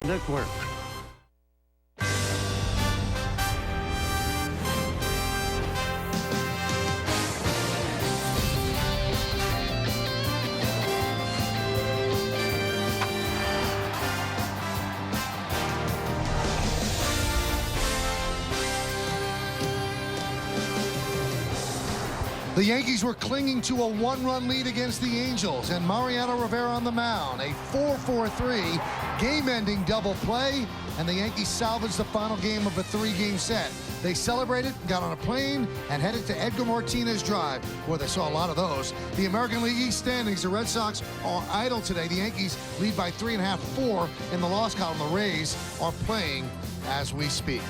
Network. The Yankees were clinging to a one-run lead against the Angels, and Mariano Rivera on the mound. A 4-4-3 game-ending double play, and the Yankees salvaged the final game of a three-game set. They celebrated, got on a plane, and headed to Edgar Martinez Drive, where they saw a lot of those. The American League East standings, the Red Sox are idle today. The Yankees lead by 3.5, 4 in the loss column. The Rays are playing as we speak.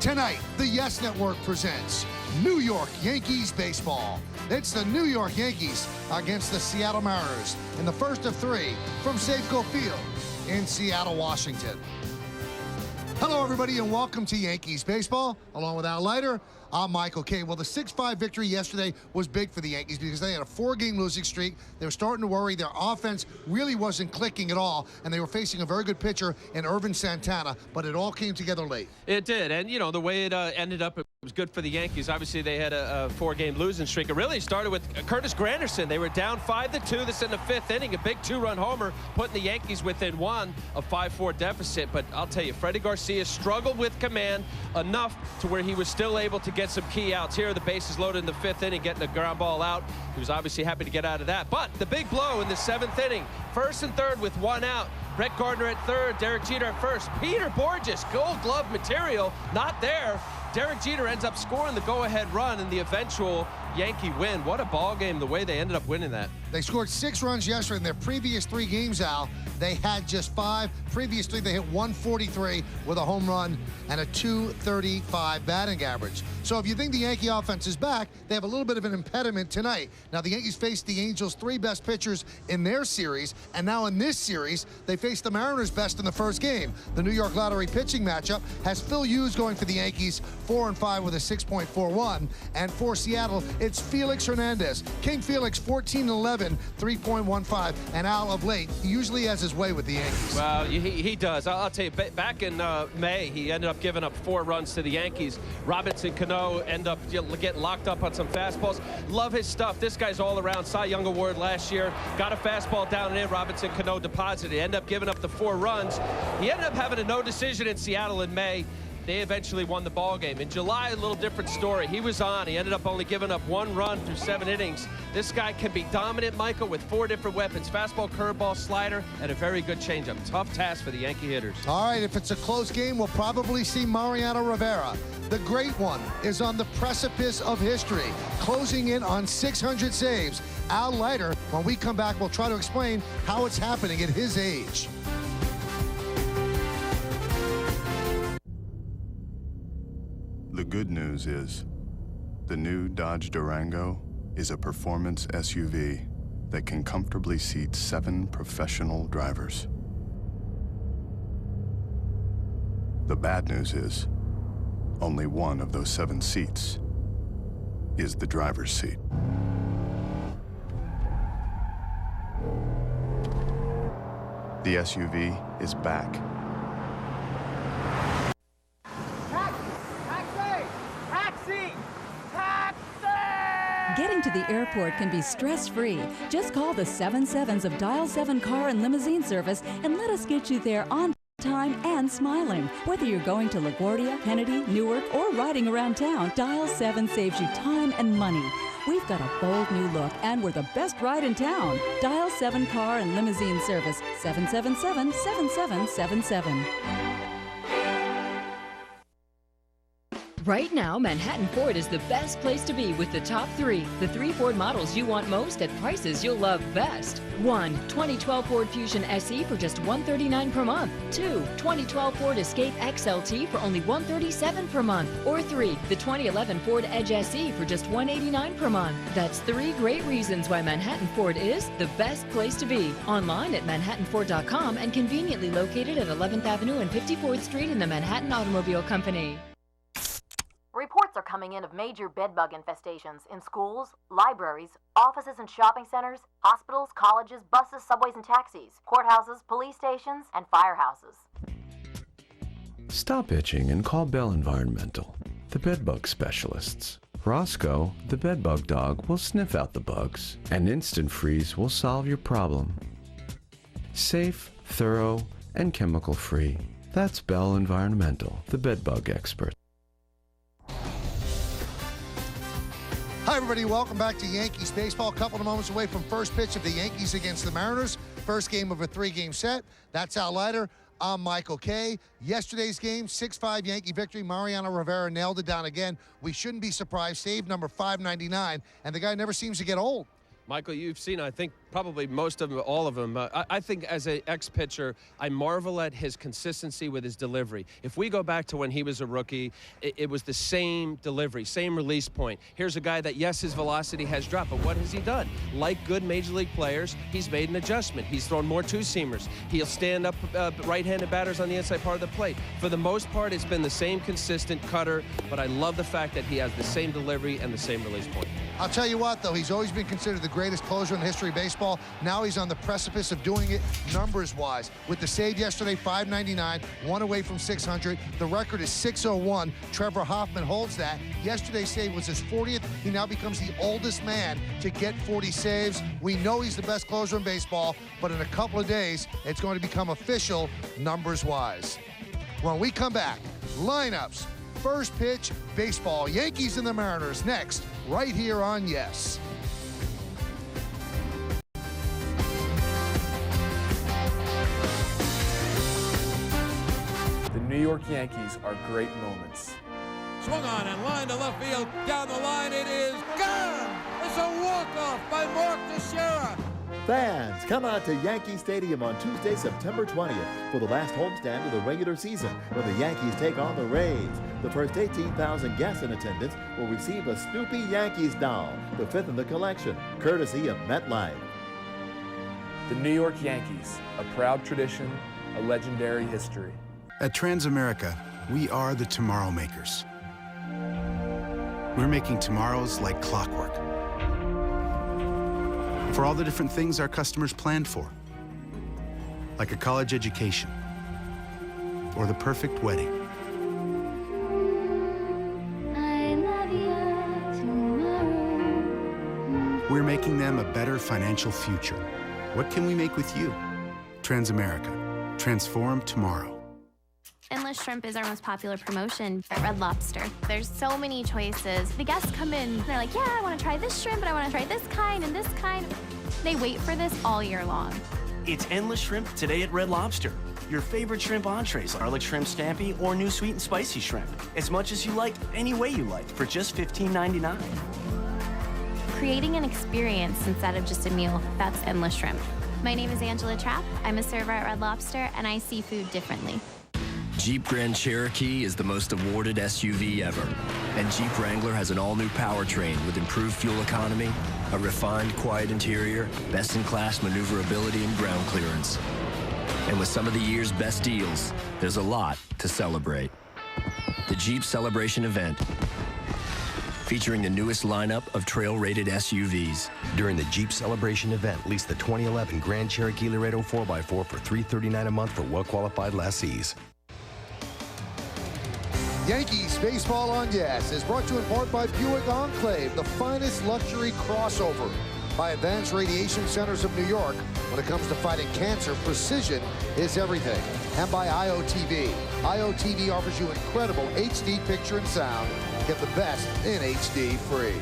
Tonight, the Yes Network presents New York Yankees baseball. It's the New York Yankees against the Seattle Mariners in the first of three from Safeco Field in Seattle, Washington. Hello, everybody, and welcome to Yankees baseball. Along with Al Leiter, I'm Michael Kay. Well, the 6-5 victory yesterday was big for the Yankees because they had a 4-game losing streak. They were starting to worry. Their offense really wasn't clicking at all, and they were facing a very good pitcher in Irvin Santana, but it all came together late. It did, and, you know, the way it ended up, it was good for the Yankees. Obviously, they had a 4-game losing streak. It really started with Curtis Granderson. They were down 5-2. This in the 5th inning, a big 2-run homer, putting the Yankees within one, a 5-4 deficit. But I'll tell you, Freddie Garcia struggled with command enough to where he was still able to get some key outs. Here, the bases loaded in the 5th inning, getting a ground ball out. He was obviously happy to get out of that. But the big blow in the 7th inning, 1st and 3rd with 1 out. Brett Gardner at 3rd, Derek Jeter at 1st. Peter Borges, Gold Glove material, not there. Derek Jeter ends up scoring the go-ahead run in the eventual Yankee win. What a ball game, the way they ended up winning that. They scored 6 runs yesterday. In their previous 3 games, Al, they had just 5. Previously, they hit 143 with a home run and a 235 batting average. So if you think the Yankee offense is back, they have a little bit of an impediment tonight. Now, the Yankees faced the Angels' 3 best pitchers in their series, and now in this series, they faced the Mariners' best in the first game. The New York Lottery pitching matchup has Phil Hughes going for the Yankees, 4-5 with a 6.41, and for Seattle, it's Felix Hernandez. King Felix, 14-11, 3.15, and Al, of late, he usually has his way with the Yankees. Well, he does. I'll tell you, back in May, he ended up giving up 4 runs to the Yankees. Robinson Cano ended up getting locked up on some fastballs. Love his stuff. This guy's all around. Cy Young Award last year. Got a fastball down and in. Robinson Cano deposited. Ended up giving up the 4 runs. He ended up having a no decision in Seattle in May. They eventually won the ball game. In July, a little different story. He was on. He ended up only giving up 1 run through 7 innings. This guy can be dominant, Michael, with 4 different weapons: fastball, curveball, slider, and a very good changeup. Tough task for the Yankee hitters. All right, if it's a close game, we'll probably see Mariano Rivera. The great one is on the precipice of history, closing in on 600 saves. Al Leiter, when we come back, we'll try to explain how it's happening at his age. The good news is, the new Dodge Durango is a performance SUV that can comfortably seat 7 professional drivers. The bad news is, only one of those 7 seats is the driver's seat. The SUV is back. Getting to the airport can be stress-free. Just call the 77s of Dial 7 Car and Limousine Service and let us get you there on time and smiling. Whether you're going to LaGuardia, Kennedy, Newark, or riding around town, Dial 7 saves you time and money. We've got a bold new look, and we're the best ride in town. Dial 7 Car and Limousine Service, 777-7777. Right now, Manhattan Ford is the best place to be with the top 3. The 3 Ford models you want most at prices you'll love best. 1. 2012 Ford Fusion SE for just $139 per month. 2. 2012 Ford Escape XLT for only $137 per month. Or 3. The 2011 Ford Edge SE for just $189 per month. That's 3 great reasons why Manhattan Ford is the best place to be. Online at manhattanford.com and conveniently located at 11th Avenue and 54th Street in the Manhattan Automobile Company. Reports are coming in of major bedbug infestations in schools, libraries, offices and shopping centers, hospitals, colleges, buses, subways and taxis, courthouses, police stations, and firehouses. Stop itching and call Bell Environmental, the bedbug specialists. Roscoe, the bedbug dog, will sniff out the bugs, and Instant Freeze will solve your problem. Safe, thorough, and chemical-free. That's Bell Environmental, the bedbug expert. Hi, everybody. Welcome back to Yankees baseball. A couple of moments away from first pitch of the Yankees against the Mariners. First game of a 3-game set. That's Al Leiter. I'm Michael Kay. Yesterday's game, 6-5 Yankee victory. Mariano Rivera nailed it down again. We shouldn't be surprised. Save number 599, and the guy never seems to get old. Michael, you've seen, I think, probably most of them, all of them. I think as an ex-pitcher, I marvel at his consistency with his delivery. If we go back to when he was a rookie, it was the same delivery, same release point. Here's a guy that, yes, his velocity has dropped, but what has he done? Like good Major League players, he's made an adjustment. He's thrown more two-seamers. He'll stand up right-handed batters on the inside part of the plate. For the most part, it's been the same consistent cutter, but I love the fact that he has the same delivery and the same release point. I'll tell you what, though, he's always been considered the greatest closer in the history of baseball. Now he's on the precipice of doing it numbers-wise. With the save yesterday, 599, one away from 600. The record is 601. Trevor Hoffman holds that. Yesterday's save was his 40th. He now becomes the oldest man to get 40 saves. We know he's the best closer in baseball, but in a couple of days, it's going to become official numbers-wise. When we come back, lineups, first pitch, baseball, Yankees and the Mariners next, right here on Yes. The New York Yankees are great moments. Swung on and line to left field. Down the line, it is gone! It's a walk-off by Mark Teixeira. Fans, come out to Yankee Stadium on Tuesday, September 20th for the last homestand of the regular season when the Yankees take on the Rays. The first 18,000 guests in attendance will receive a Snoopy Yankees doll, the fifth in the collection, courtesy of MetLife. The New York Yankees, a proud tradition, a legendary history. At Transamerica, we are the tomorrow makers. We're making tomorrows like clockwork. For all the different things our customers planned for, like a college education or the perfect wedding. I love you tomorrow. We're making them a better financial future. What can we make with you? Transamerica. Transform tomorrow. Endless Shrimp is our most popular promotion at Red Lobster. There's so many choices. The guests come in, they're like, yeah, I want to try this shrimp, and I want to try this kind and this kind. They wait for this all year long. It's Endless Shrimp today at Red Lobster. Your favorite shrimp entrees, garlic shrimp scampi, or new sweet and spicy shrimp. As much as you like, any way you like, for just $15.99. Creating an experience instead of just a meal, that's Endless Shrimp. My name is Angela Trapp. I'm a server at Red Lobster, and I see food differently. Jeep Grand Cherokee is the most awarded SUV ever. And Jeep Wrangler has an all-new powertrain with improved fuel economy, a refined, quiet interior, best-in-class maneuverability and ground clearance. And with some of the year's best deals, there's a lot to celebrate. The Jeep Celebration event, featuring the newest lineup of trail-rated SUVs. During the Jeep Celebration event, lease the 2011 Grand Cherokee Laredo 4x4 for $339 a month for well-qualified lessees. Yankees baseball on Yes is brought to you in part by Buick Enclave, the finest luxury crossover. By Advanced Radiation Centers of New York. When it comes to fighting cancer, precision is everything. And by IOTV. IOTV offers you incredible HD picture and sound. Get the best in HD free.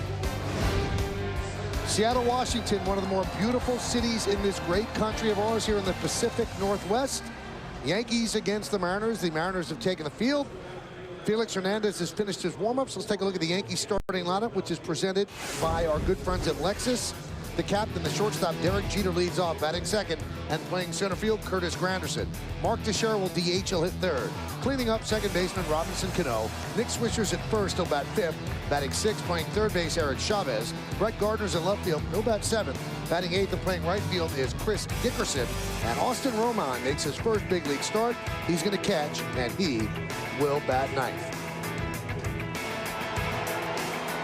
Seattle, Washington, one of the more beautiful cities in this great country of ours here in the Pacific Northwest. Yankees against the Mariners. The Mariners have taken the field. Felix Hernandez has finished his warm-ups. Let's take a look at the Yankees starting lineup, which is presented by our good friends at Lexus. The captain, the shortstop, Derek Jeter, leads off, batting second, and playing center field, Curtis Granderson. Mark Teixeira will DH, he'll hit third. Cleaning up, second baseman Robinson Cano. Nick Swisher's at first, he'll bat fifth. Batting sixth, playing third base, Eric Chavez. Brett Gardner's in left field, he'll bat seventh. Batting eighth and playing right field is Chris Dickerson. And Austin Romine makes his first big league start. He's going to catch, and he will bat ninth.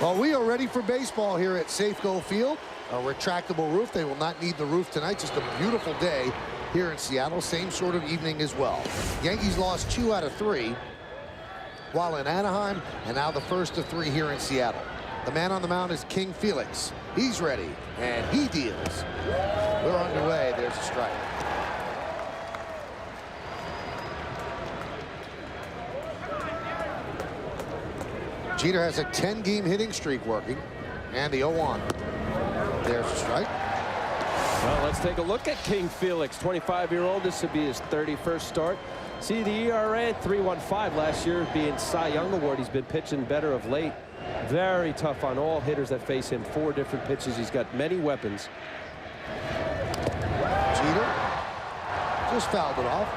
Well, we are ready for baseball here at Safeco Field. A retractable roof. They will not need the roof tonight. Just a beautiful day here in Seattle. Same sort of evening as well. Yankees lost 2 out of 3 while in Anaheim, and now the first of 3 here in Seattle. The man on the mound is King Felix. He's ready, and he deals. We're underway. There's a strike. Jeter has a 10-game hitting streak working, and the 0-1. There's a strike. Well, let's take a look at King Felix, 25-year-old. This would be his 31st start. See the ERA at 3.15 last year, being Cy Young Award. He's been pitching better of late. Very tough on all hitters that face him. 4 different pitches. He's got many weapons. Jeter just fouled it off.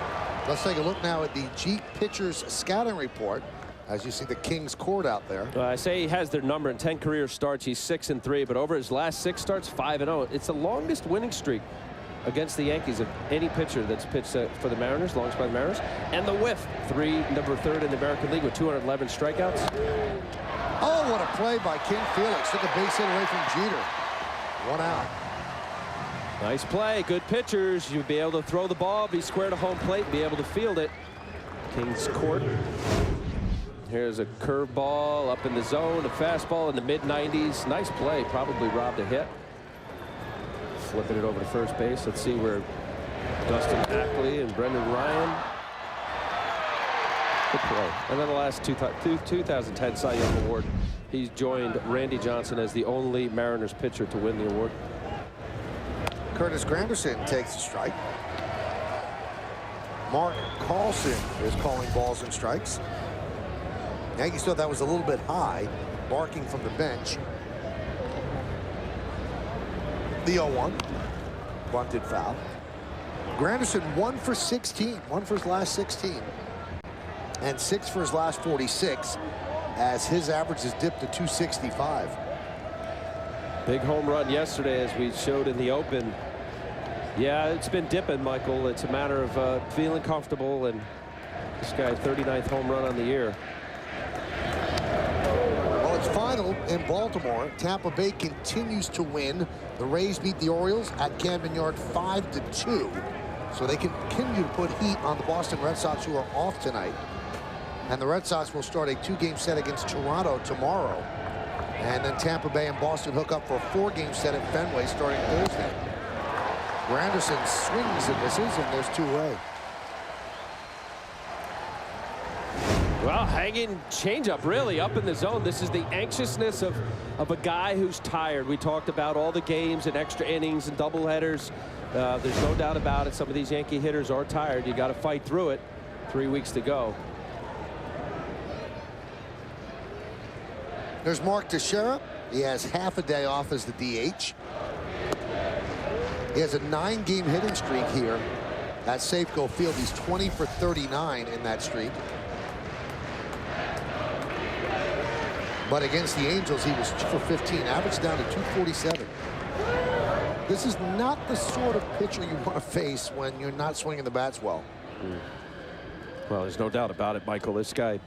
Let's take a look now at the Jeep pitchers scouting report. As you see the Kings court out there. I say he has their number in 10 career starts. He's 6-3, but over his last 6 starts, 5-0. It's the longest winning streak against the Yankees of any pitcher that's pitched for the Mariners, longest by the Mariners. And the whiff, number 3rd in the American League with 211 strikeouts. Oh, what a play by King Felix. Took a base hit away from Jeter. 1 out. Nice play. Good pitchers. You'd be able to throw the ball, be square to home plate, be able to field it. Kings court. Here's a curveball up in the zone, a fastball in the mid-90s. Nice play. Probably robbed a hit. Flipping it over to first base. Let's see where Dustin Ackley and Brendan Ryan. Good play. And then the last 2010 Cy Young Award, he's joined Randy Johnson as the only Mariners pitcher to win the award. Curtis Granderson takes a strike. Mark Carlson is calling balls and strikes. Yankees thought that was a little bit high, barking from the bench. The 0-1, bunted foul. Granderson 1 for 16, 1 for his last 16, and 6 for his last 46, as his average has dipped to 265. Big home run yesterday, as we showed in the open. Yeah, it's been dipping, Michael. It's a matter of feeling comfortable, and this guy 39th home run on the year. Final in Baltimore. Tampa Bay continues to win. The Rays beat the Orioles at Camden Yard 5-2. So they continue to put heat on the Boston Red Sox, who are off tonight. And the Red Sox will start a 2-game set against Toronto tomorrow. And then Tampa Bay and Boston hook up for a 4-game set at Fenway starting Thursday. Granderson swings and misses, and there's 2 away. Well, hanging changeup really up in the zone. This is the anxiousness of a guy who's tired. We talked about all the games and extra innings and doubleheaders. There's no doubt about it. Some of these Yankee hitters are tired. You got to fight through it. 3 weeks to go. There's Mark Teixeira. He has half a day off as the DH. He has a 9-game hitting streak here at Safeco Field. He's 20 for 39 in that streak. But against the Angels, he was 2 for 15, average down to 247. This is not the sort of pitcher you want to face when you're not swinging the bats well. Well, there's no doubt about it, Michael. This guy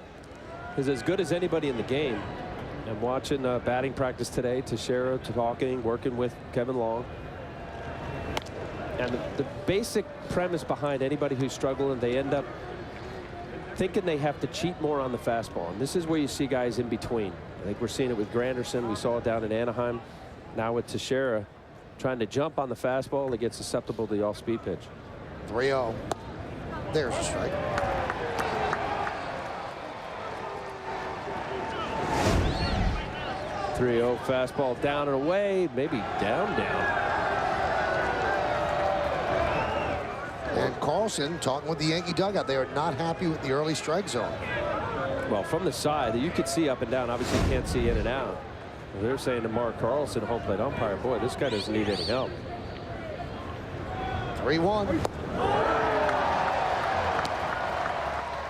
is as good as anybody in the game. I'm watching batting practice today. Teixeira talking, working with Kevin Long. And the basic premise behind anybody who's struggling, they end up thinking they have to cheat more on the fastball. And this is where you see guys in between. I think we're seeing it with Granderson. We saw it down in Anaheim. Now with Teixeira trying to jump on the fastball to get susceptible to the off-speed pitch. 3-0. There's a strike. .30 fastball down and away, maybe down. And Carlson talking with the Yankee dugout. They are not happy with the early strike zone. Well, from the side, you could see up and down. Obviously, you can't see in and out. They're saying to Mark Carlson, home plate umpire, boy, this guy doesn't need any help. 3-1.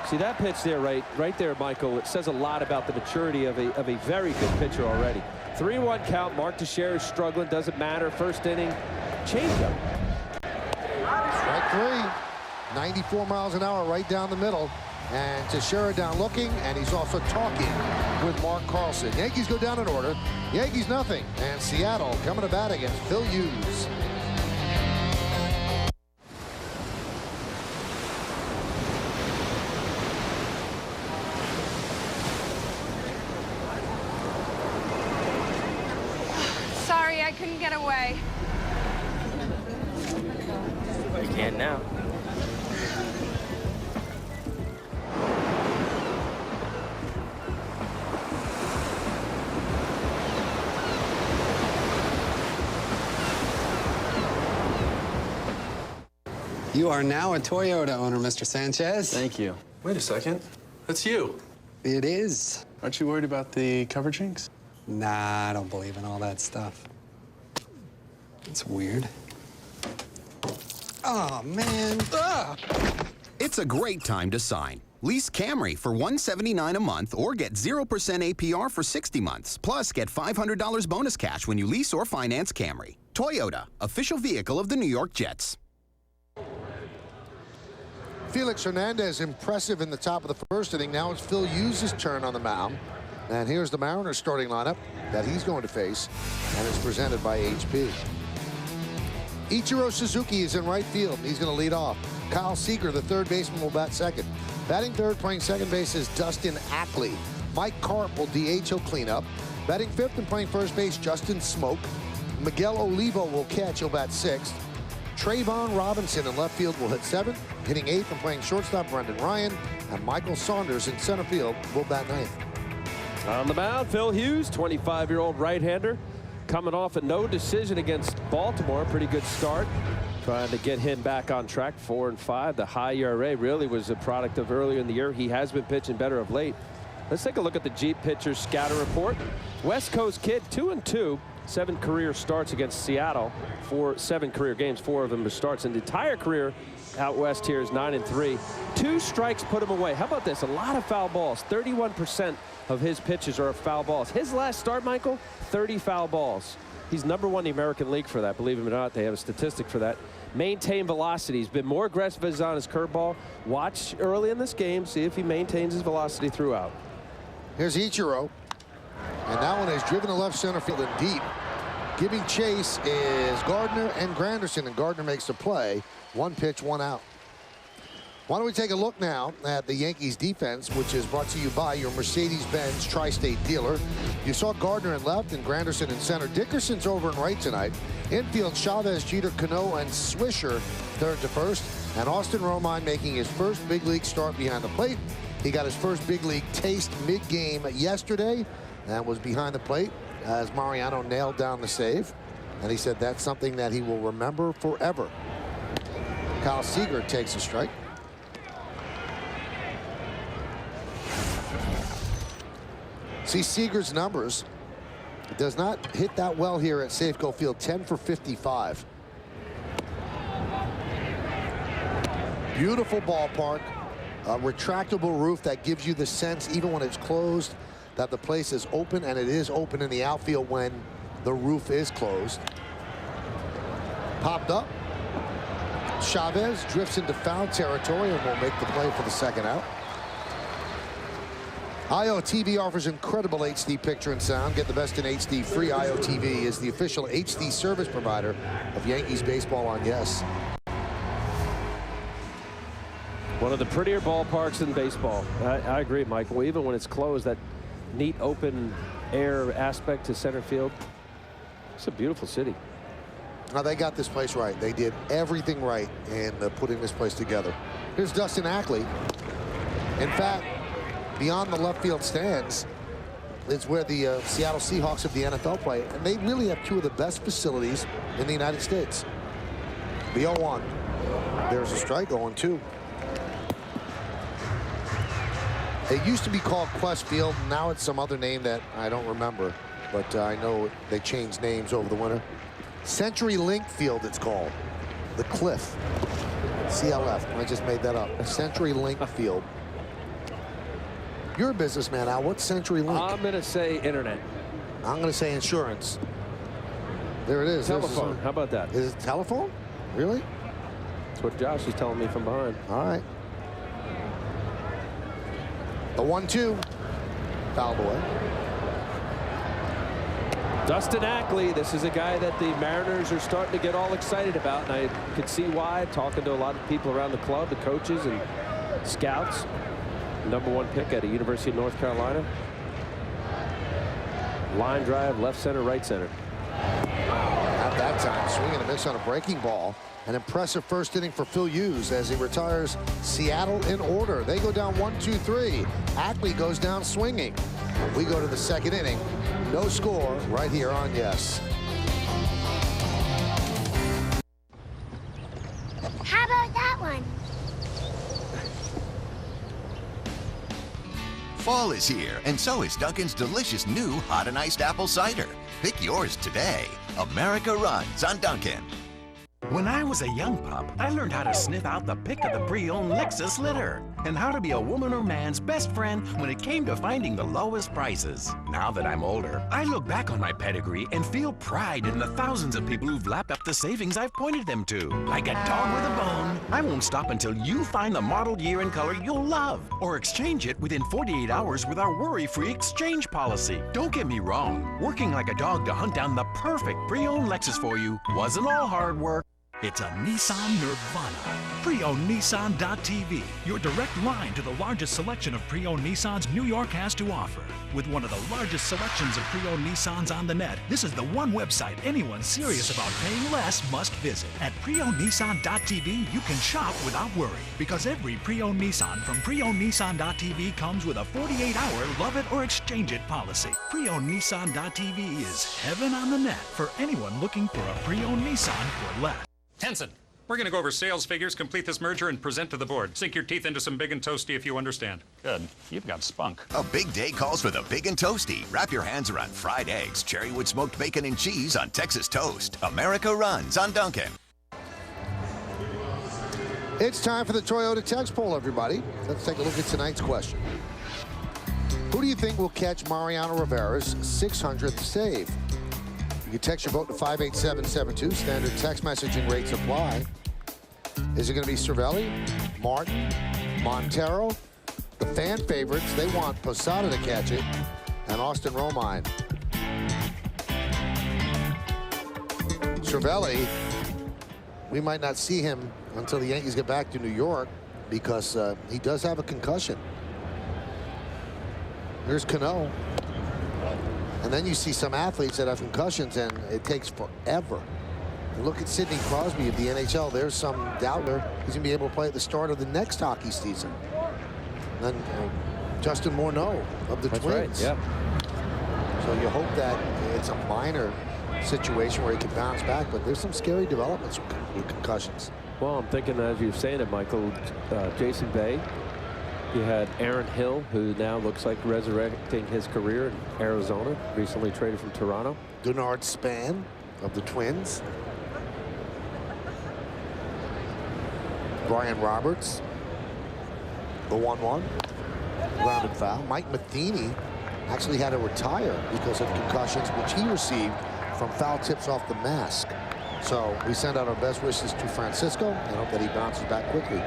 See that pitch there, right there, Michael. It says a lot about the maturity of a very good pitcher already. 3-1 count. Mark Teixeira is struggling. Doesn't matter. First inning. Changeup. Strike 3. 94 miles an hour right down the middle. And Teixeira down looking, and he's also talking with Mark Carlson. Yankees go down in order. Yankees nothing. And Seattle coming to bat against Phil Hughes. Sorry, I couldn't get away. You can now. You are now a Toyota owner, Mr. Sanchez. Thank you. Wait a second. That's you. It is. Aren't you worried about the cover jinx? Nah, I don't believe in all that stuff. It's weird. Oh, man. Ugh. It's a great time to sign. Lease Camry for $179 a month or get 0% APR for 60 months. Plus, get $500 bonus cash when you lease or finance Camry. Toyota, official vehicle of the New York Jets. Felix Hernandez impressive in the top of the first inning. Now it's Phil Hughes' turn on the mound. And here's the Mariners starting lineup that he's going to face, and it's presented by HP. Ichiro Suzuki is in right field. He's going to lead off. Kyle Seager, the third baseman, will bat second. Batting third, playing second base is Dustin Ackley. Mike Karp will DH, he'll clean up. Batting fifth and playing first base, Justin Smoke. Miguel Olivo will catch, he'll bat sixth. Trayvon Robinson in left field will hit seventh. Hitting eighth and playing shortstop, Brendan Ryan. And Michael Saunders in center field will bat ninth. On the mound, Phil Hughes, 25-year-old right-hander, coming off a no decision against Baltimore. Pretty good start. Trying to get him back on track. 4-5. The high ERA really was a product of earlier in the year. He has been pitching better of late. Let's take a look at the Jeep pitchers scatter report. West Coast kid, 2-2. 7 career starts against Seattle. 7 career games, 4 of them are starts. And the entire career out west here is 9-3. 2 strikes put him away. How about this? A lot of foul balls. 31% of his pitches are foul balls. His last start, Michael, 30 foul balls. He's #1 in the American League for that. Believe it or not, they have a statistic for that. Maintain velocity. He's been more aggressive as on his curveball. Watch early in this game. See if he maintains his velocity throughout. Here's Ichiro. And that one is driven to left center field and deep. Giving chase is Gardner and Granderson, and Gardner makes the play. 1 pitch, 1 out. Why don't we take a look now at the Yankees defense, which is brought to you by your Mercedes-Benz Tri-State dealer. You saw Gardner in left and Granderson in center. Dickerson's over in right tonight. Infield, Chavez, Jeter, Cano, and Swisher third to first. And Austin Romine making his first big league start behind the plate. He got his first big league taste mid-game yesterday. That was behind the plate as Mariano nailed down the save. And he said that's something that he will remember forever. Kyle Seager takes a strike. See Seager's numbers. It does not hit that well here at Safeco Field. 10 for 55. Beautiful ballpark. A retractable roof that gives you the sense, even when it's closed, that the place is open, and it is open in the outfield when the roof is closed. Popped up. Chavez drifts into foul territory and will make the play for the second out. IOTV offers incredible HD picture and sound. Get the best in HD. Free IOTV is the official HD service provider of Yankees baseball on Yes. One of the prettier ballparks in baseball. I agree, Michael. Even when it's closed, that neat open air aspect to center field. It's a beautiful city. Now they got this place right. They did everything right in putting this place together. Here's Dustin Ackley. In fact, beyond the left field stands is where the Seattle Seahawks of the NFL play, and they really have 2 of the best facilities in the United States. The 0-1. There's a strike. 0-2. It used to be called Quest Field. Now it's some other name that I don't remember, but I know they changed names over the winter. Century Link Field, it's called. The Cliff. CLF. I just made that up. Century Link Field. You're a businessman, Al. What's Century Link? I'm going to say internet. I'm going to say insurance. There it is. Telephone. How about that? Is it telephone? Really? That's what Josh is telling me from behind. All right. The 1-2. Fouled away. Dustin Ackley, this is a guy that the Mariners are starting to get all excited about, and I could see why, talking to a lot of people around the club, the coaches and scouts. #1 pick at the University of North Carolina. Line drive, left center, right center. At that time, swing and a miss on a breaking ball. An impressive first inning for Phil Hughes as he retires Seattle in order. They go down 1-2-3. Ackley goes down swinging. We go to the second inning. No score right here on Yes. How about that one? Fall is here, and so is Dunkin's delicious new hot and iced apple cider. Pick yours today. America runs on Dunkin'. When I was a young pup, I learned how to sniff out the pick of the pre-owned Lexus litter and how to be a woman or man's best friend when it came to finding the lowest prices. Now that I'm older, I look back on my pedigree and feel pride in the thousands of people who've lapped up the savings I've pointed them to. Like a dog with a bone, I won't stop until you find the model, year, and color you'll love or exchange it within 48 hours with our worry-free exchange policy. Don't get me wrong, working like a dog to hunt down the perfect pre-owned Lexus for you wasn't all hard work. It's a Nissan Nirvana. Pre-owned Nissan.tv, your direct line to the largest selection of pre-owned Nissans New York has to offer. With one of the largest selections of pre-owned Nissans on the net, this is the one website anyone serious about paying less must visit. At pre-owned Nissan.tv, you can shop without worry, because every pre-owned Nissan from pre-owned Nissan.tv comes with a 48-hour love it or exchange it policy. Pre-owned Nissan.tv is heaven on the net for anyone looking for a pre-owned Nissan for less. Henson, we're going to go over sales figures, complete this merger, and present to the board. Sink your teeth into some Big and Toasty if you understand. Good. You've got spunk. A big day calls for the Big and Toasty. Wrap your hands around fried eggs, cherrywood smoked bacon, and cheese on Texas toast. America runs on Dunkin'. It's time for the Toyota text poll, everybody. Let's take a look at tonight's question. Who do you think will catch Mariano Rivera's 600th save? You can text your vote to 58772. Standard text messaging rates apply. Is it going to be Cervelli, Martin, Montero? The fan favorites, they want Posada to catch it, and Austin Romine. Cervelli, we might not see him until the Yankees get back to New York because he does have a concussion. Here's Cano. And then you see some athletes that have concussions, and it takes forever. And look at Sidney Crosby of the NHL. There's some doubt there. He's going to be able to play at the start of the next hockey season. And then Justin Morneau of the Twins. Right, yeah. So you hope that it's a minor situation where he can bounce back, but there's some scary developments with concussions. Well, I'm thinking, as you're saying it, Michael, Jason Bay. You had Aaron Hill, who now looks like resurrecting his career in Arizona, recently traded from Toronto. Gunnar Span of the Twins. Brian Roberts. The 1-1. Grounded foul. Mike Matheny actually had to retire because of concussions, which he received from foul tips off the mask. So we send out our best wishes to Francisco and hope that he bounces back quickly.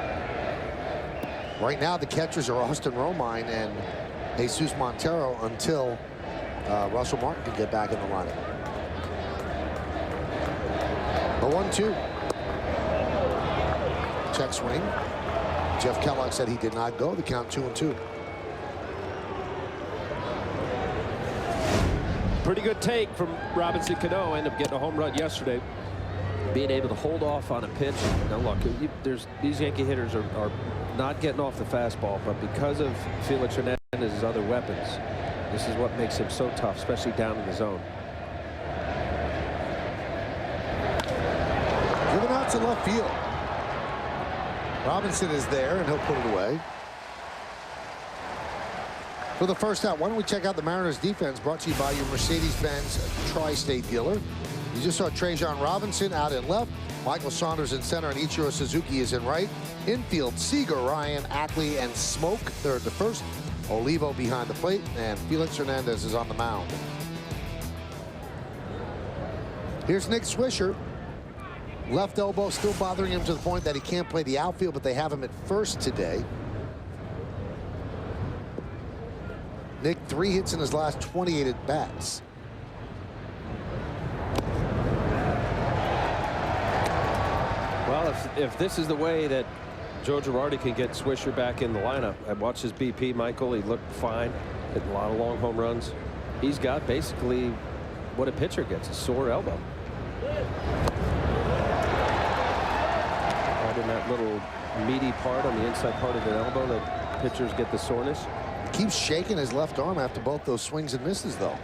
Right now, the catchers are Austin Romine and Jesus Montero until Russell Martin can get back in the lineup. The 1-2. Check swing. Jeff Kellogg said he did not go. The count 2-2. Pretty good take from Robinson Cano. Ended up getting a home run yesterday. Being able to hold off on a pitch. Now look, these Yankee hitters are not getting off the fastball, but because of Felix Hernandez's other weapons, this is what makes him so tough, especially down in the zone. Given out to left field. Robinson is there, and he'll put it away. For the first out, why don't we check out the Mariners defense, brought to you by your Mercedes-Benz Tri-State dealer. You just saw Trajan Robinson out in left, Michael Saunders in center, and Ichiro Suzuki is in right. Infield, Seager, Ryan, Ackley, and Smoke third to first. Olivo behind the plate, and Felix Hernandez is on the mound. Here's Nick Swisher. Left elbow still bothering him to the point that he can't play the outfield, but they have him at first today. Nick, 3 hits in his last 28 at-bats. Well, if this is the way that Joe Girardi can get Swisher back in the lineup. I watched his BP, Michael. He looked fine. Hit a lot of long home runs. He's got basically what a pitcher gets, a sore elbow. Right in that little meaty part on the inside part of the elbow that pitchers get the soreness. Keeps shaking his left arm after both those swings and misses, though.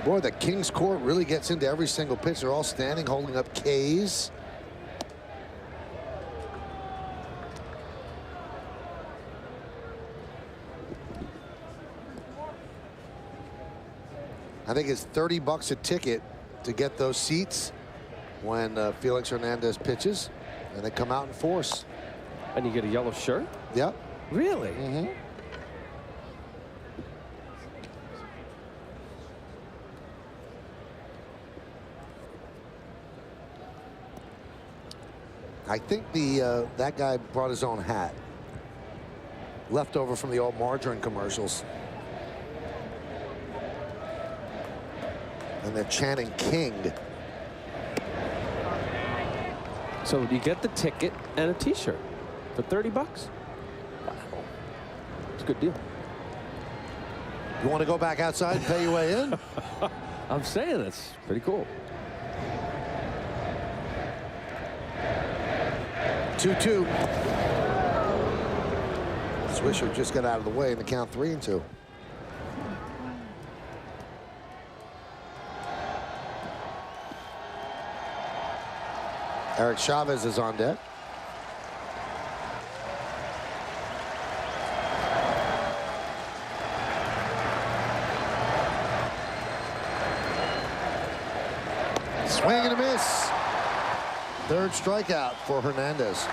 Boy, the Kings court really gets into every single pitch. They're all standing, holding up K's. I think it's $30 a ticket to get those seats when Felix Hernandez pitches, and they come out in force. And you get a yellow shirt? Yep. Really? Mm-hmm. I think that guy brought his own hat. Leftover from the old margarine commercials. And they're chanting King. So you get the ticket and a t-shirt for $30. Wow. It's a good deal. You want to go back outside and pay your way in? I'm saying that's pretty cool. 2-2. Swisher just got out of the way in the count 3-2. Eric Chavez is on deck. Swing and a miss. Third strikeout for Hernandez.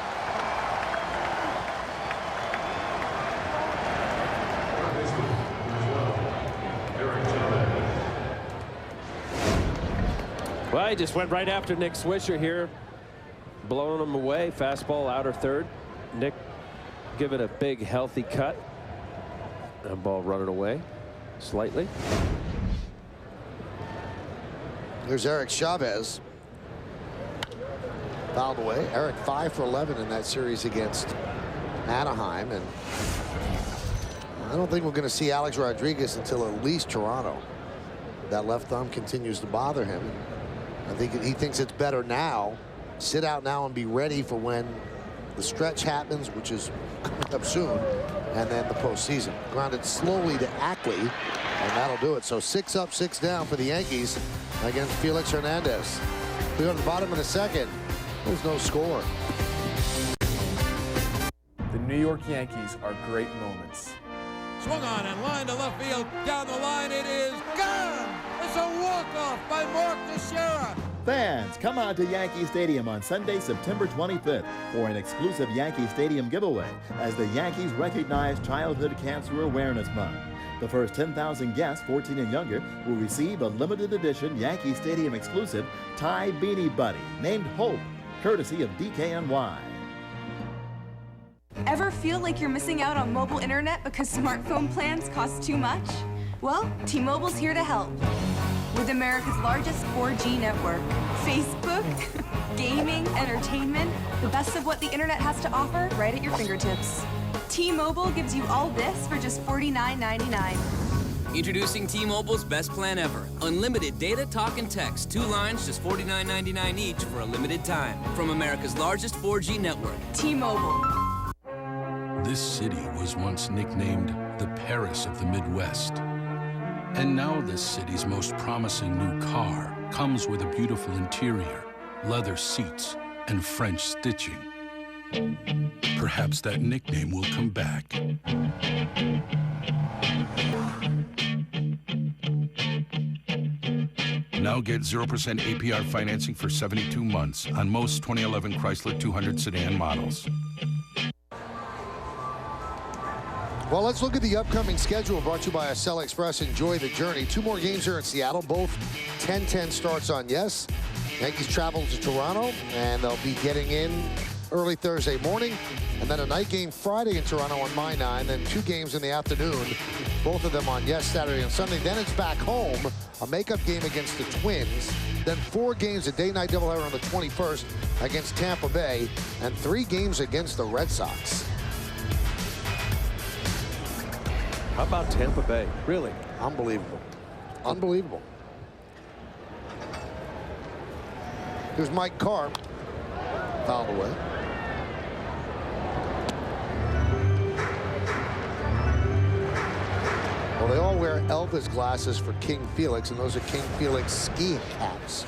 Well, he just went right after Nick Swisher here, blowing him away. Fastball outer third. Nick give it a big healthy cut. That ball running away slightly. There's Eric Chavez. Fouled away. Eric 5 for 11 in that series against Anaheim, and I don't think we're going to see Alex Rodriguez until at least Toronto. That left thumb continues to bother him. I think he thinks it's better now. Sit out now and be ready for when the stretch happens, which is coming up soon, and then the postseason. Grounded slowly to Ackley, and that'll do it. So 6 up, 6 down for the Yankees against Felix Hernandez. We go to the bottom of the second. There's no score. The New York Yankees are great moments. Swung on and line to left field. Down the line, it is gone. It's a walk-off by Mark Teixeira. Fans, come on to Yankee Stadium on Sunday, September 25th for an exclusive Yankee Stadium giveaway as the Yankees recognize Childhood Cancer Awareness Month. The first 10,000 guests 14 and younger will receive a limited edition Yankee Stadium exclusive tie beanie buddy named Hope, courtesy of DKNY. Ever feel like you're missing out on mobile internet because smartphone plans cost too much? Well, T-Mobile's here to help. With America's largest 4G network, Facebook, gaming, entertainment, the best of what the internet has to offer right at your fingertips. T-Mobile gives you all this for just $49.99. Introducing T-Mobile's best plan ever. Unlimited data, talk, and text. 2 lines, just $49.99 each for a limited time. From America's largest 4G network. T-Mobile. This city was once nicknamed the Paris of the Midwest. And now this city's most promising new car comes with a beautiful interior, leather seats, and French stitching. Perhaps that nickname will come back. Now get 0% APR financing for 72 months on most 2011 Chrysler 200 sedan models. Well, let's look at the upcoming schedule brought to you by Accel Express. Enjoy the journey. 2 more games here in Seattle, both 10-10 starts on yes. Yankees travel to Toronto, and they'll be getting in early Thursday morning, and then a night game Friday in Toronto on My 9, then 2 games in the afternoon, both of them on Saturday and Sunday. Then it's back home, a makeup game against the Twins, then 4 games, a day-night doubleheader on the 21st against Tampa Bay, and 3 games against the Red Sox. How about Tampa Bay? Really? Unbelievable. Unbelievable. Here's Mike Carp. Fouled away. Well, they all wear Elvis glasses for King Felix, and those are King Felix skiing caps.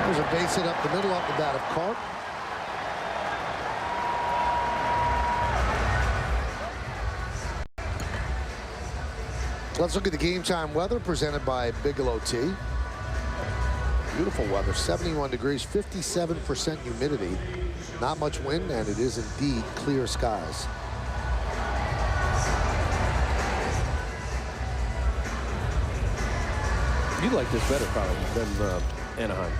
There's a base hit up the middle off the bat of Carp. Let's look at the game time weather presented by Bigelow Tea. Beautiful weather, 71 degrees, 57% humidity, not much wind, and it is indeed clear skies. You like this better probably than Anaheim.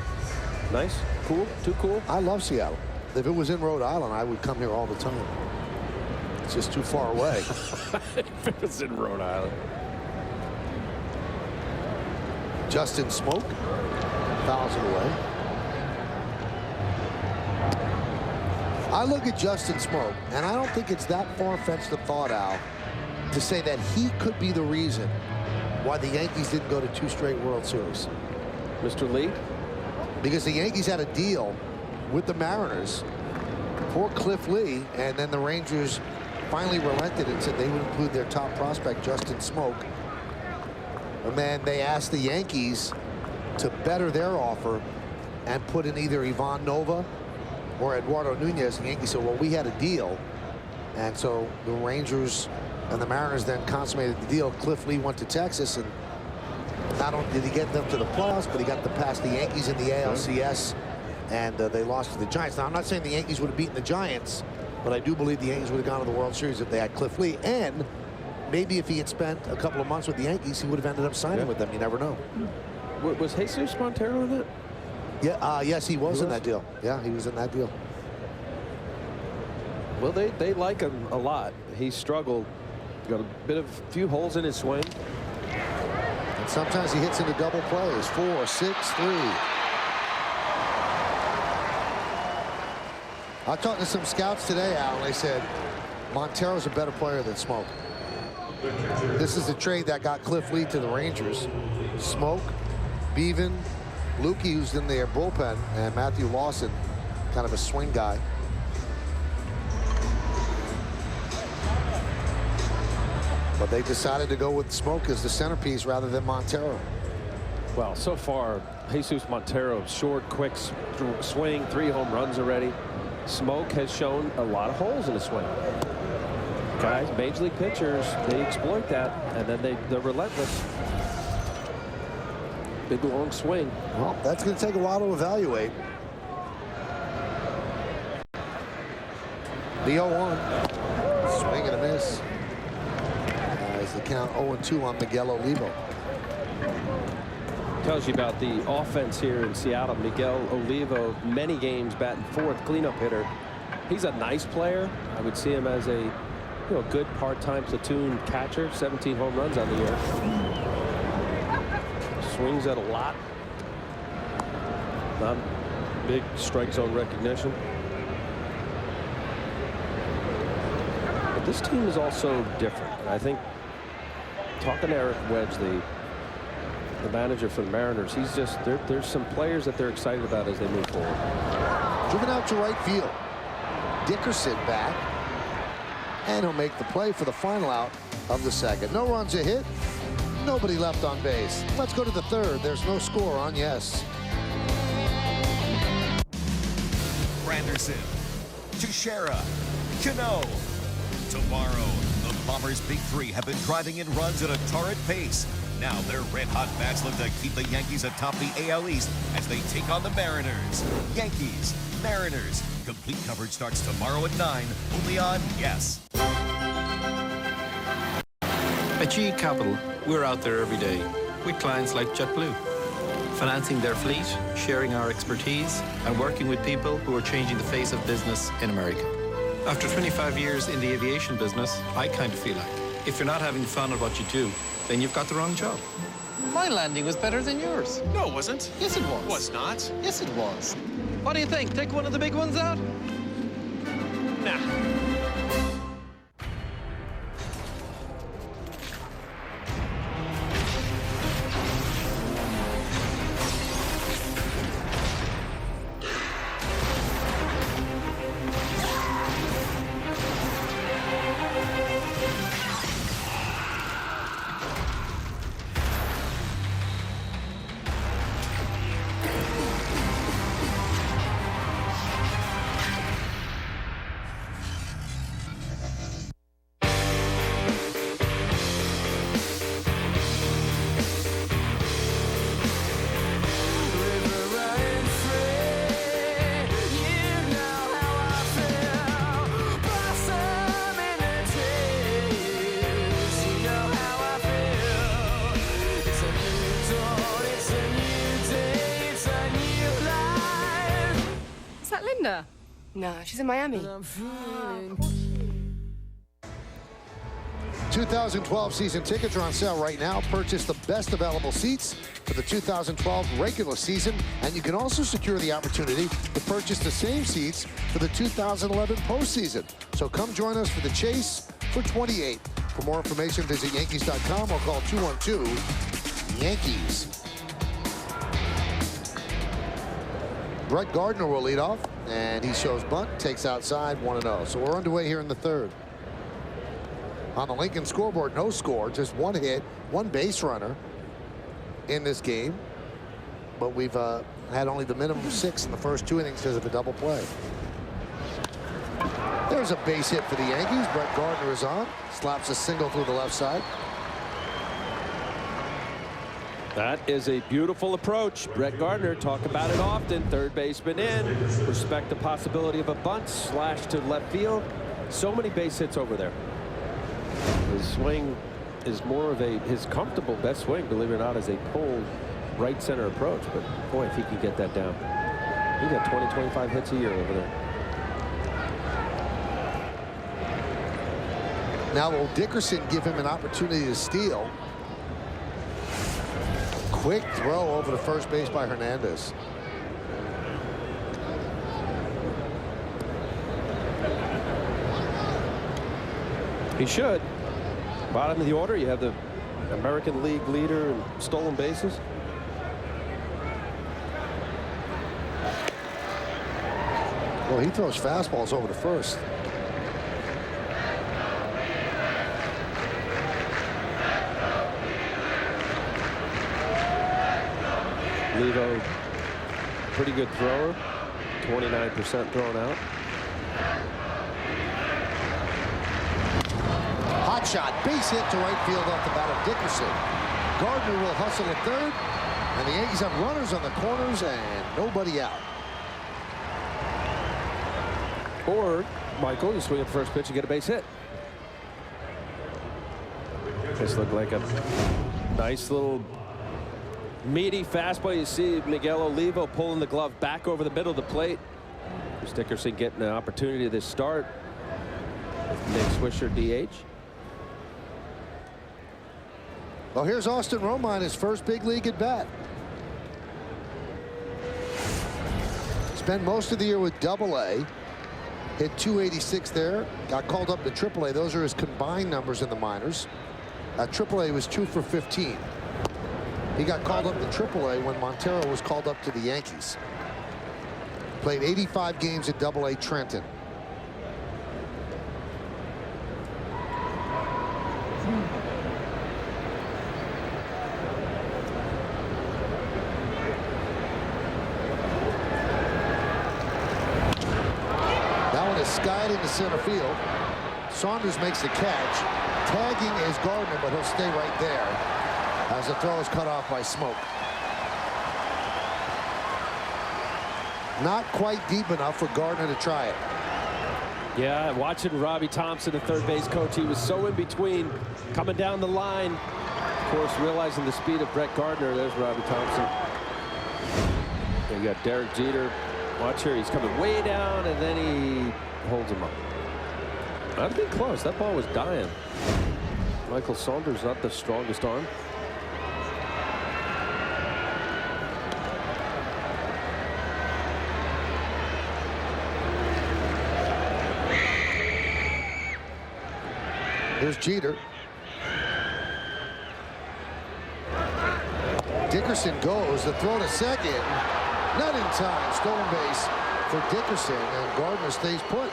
Nice, cool, too cool. I love Seattle. If it was in Rhode Island, I would come here all the time. It's just too far away. If it was in Rhode Island. Justin Smoke fouls it away. I look at Justin Smoke, and I don't think it's that far-fetched a thought, Al, to say that he could be the reason why the Yankees didn't go to 2 straight World Series. Mr. Lee? Because the Yankees had a deal with the Mariners for Cliff Lee, and then the Rangers finally relented and said they would include their top prospect, Justin Smoke. And then they asked the Yankees to better their offer and put in either Ivan Nova or Eduardo Nunez. The Yankees said, well, we had a deal. And so the Rangers and the Mariners then consummated the deal. Cliff Lee went to Texas, and not only did he get them to the playoffs, but he got them past the Yankees in the ALCS, and they lost to the Giants. Now, I'm not saying the Yankees would have beaten the Giants, but I do believe the Yankees would have gone to the World Series if they had Cliff Lee. And maybe if he had spent a couple of months with the Yankees, he would have ended up signing with them. You never know. Was Jesus Montero in that? Yeah, yes, he was in that deal. Yeah, he was in that deal. Well, they like him a lot. He struggled. Got a few holes in his swing. And sometimes he hits into double plays. 4, 6, 3. I talked to some scouts today, Al, and they said Montero's a better player than Smoke. This is the trade that got Cliff Lee to the Rangers. Smoke, Bevan, Lukey, who's in their bullpen, and Matthew Lawson, kind of a swing guy. But they decided to go with Smoke as the centerpiece rather than Montero. Well, so far, Jesus Montero, short, quick swing, 3 home runs already. Smoke has shown a lot of holes in his swing. Guys, major league pitchers, they exploit that, and then they're relentless. Big long swing. Well, that's going to take a while to evaluate. The 0-1. Swing and a miss. As the count 0-2 on Miguel Olivo. Tells you about the offense here in Seattle. Miguel Olivo, many games batting 4th, cleanup hitter. He's a nice player. I would see him as a good part-time platoon catcher. 17 home runs on the year. Swings at a lot. Not big strike zone recognition. But this team is also different. And I think talking to Eric Wedge, the manager for the Mariners, he's just there's some players that they're excited about as they move forward. Driven out to right field. Dickerson back. And he'll make the play for the final out of the second. No runs a hit. Nobody left on base. Let's go to the 3rd. There's no score on yes. Granderson, Teixeira, Cano. Tomorrow, the Bombers' big 3 have been driving in runs at a torrid pace. Now their red-hot bats look to keep the Yankees atop the AL East as they take on the Mariners. Yankees, Mariners. Complete coverage starts tomorrow at 9, only on Yes. At GE Capital, we're out there every day, with clients like JetBlue, financing their fleet, sharing our expertise, and working with people who are changing the face of business in America. After 25 years in the aviation business, I kind of feel like if you're not having fun at what you do, then you've got the wrong job. My landing was better than yours. No, it wasn't. Yes, it was. Was not. Yes, it was. What do you think? Take one of the big ones out? Nah. No, she's in Miami. 2012 season tickets are on sale right now. Purchase the best available seats for the 2012 regular season, and you can also secure the opportunity to purchase the same seats for the 2011 postseason. So come join us for the chase for 28. For more information, visit Yankees.com or call 212-YANKEES. Brett Gardner will lead off, and he shows bunt, takes outside, 1-0. So we're underway here in the third. On the Lincoln scoreboard, no score, just one hit, one base runner in this game. But we've had only the minimum 6 in the first 2 innings because of the double play. There's a base hit for the Yankees. Brett Gardner is on, slaps a single through the left side. That is a beautiful approach. Brett Gardner, talk about it often. Third baseman in. Respect the possibility of a bunt, slash to left field. So many base hits over there. His swing is more of his comfortable best swing, believe it or not, is a pulled right center approach. But boy, if he can get that down. He got 20, 25 hits a year over there. Now will Dickerson give him an opportunity to steal? Quick throw over to first base by Hernandez. He should. Bottom of the order, you have the American League leader in stolen bases. Well, he throws fastballs over to first. Levo, pretty good thrower, 29% thrown out. Hot shot, base hit to right field off the bat of Dickerson. Gardner will hustle at third, and the Yankees have runners on the corners and nobody out. Or, Michael, you swing at first pitch and get a base hit. This looked like a nice little meaty fastball. You see Miguel Olivo pulling the glove back over the middle of the plate. Here's Dickerson getting an opportunity to start with Nick Swisher DH. Well, here's Austin Romine, his first big league at bat. Spent most of the year with Double-A. Hit 286 there. Got called up to Triple-A. Those are his combined numbers in the minors. Triple-A was 2 for 15. He got called up to Triple-A when Montero was called up to the Yankees. Played 85 games at Double-A Trenton. That one is skied into center field. Saunders makes the catch. Tagging is Gardner, but he'll stay right there as the throw is cut off by Smoke. Not quite deep enough for Gardner to try it. Yeah, watching Robbie Thompson, the third base coach, he was so in between, coming down the line. Of course, realizing the speed of Brett Gardner. There's Robbie Thompson. You got Derek Jeter. Watch here. He's coming way down, and then he holds him up. That'd be close. That ball was dying. Michael Saunders, not the strongest arm. Here's Jeter. Dickerson goes. The throw to second. Not in time. Stolen base for Dickerson, and Gardner stays put.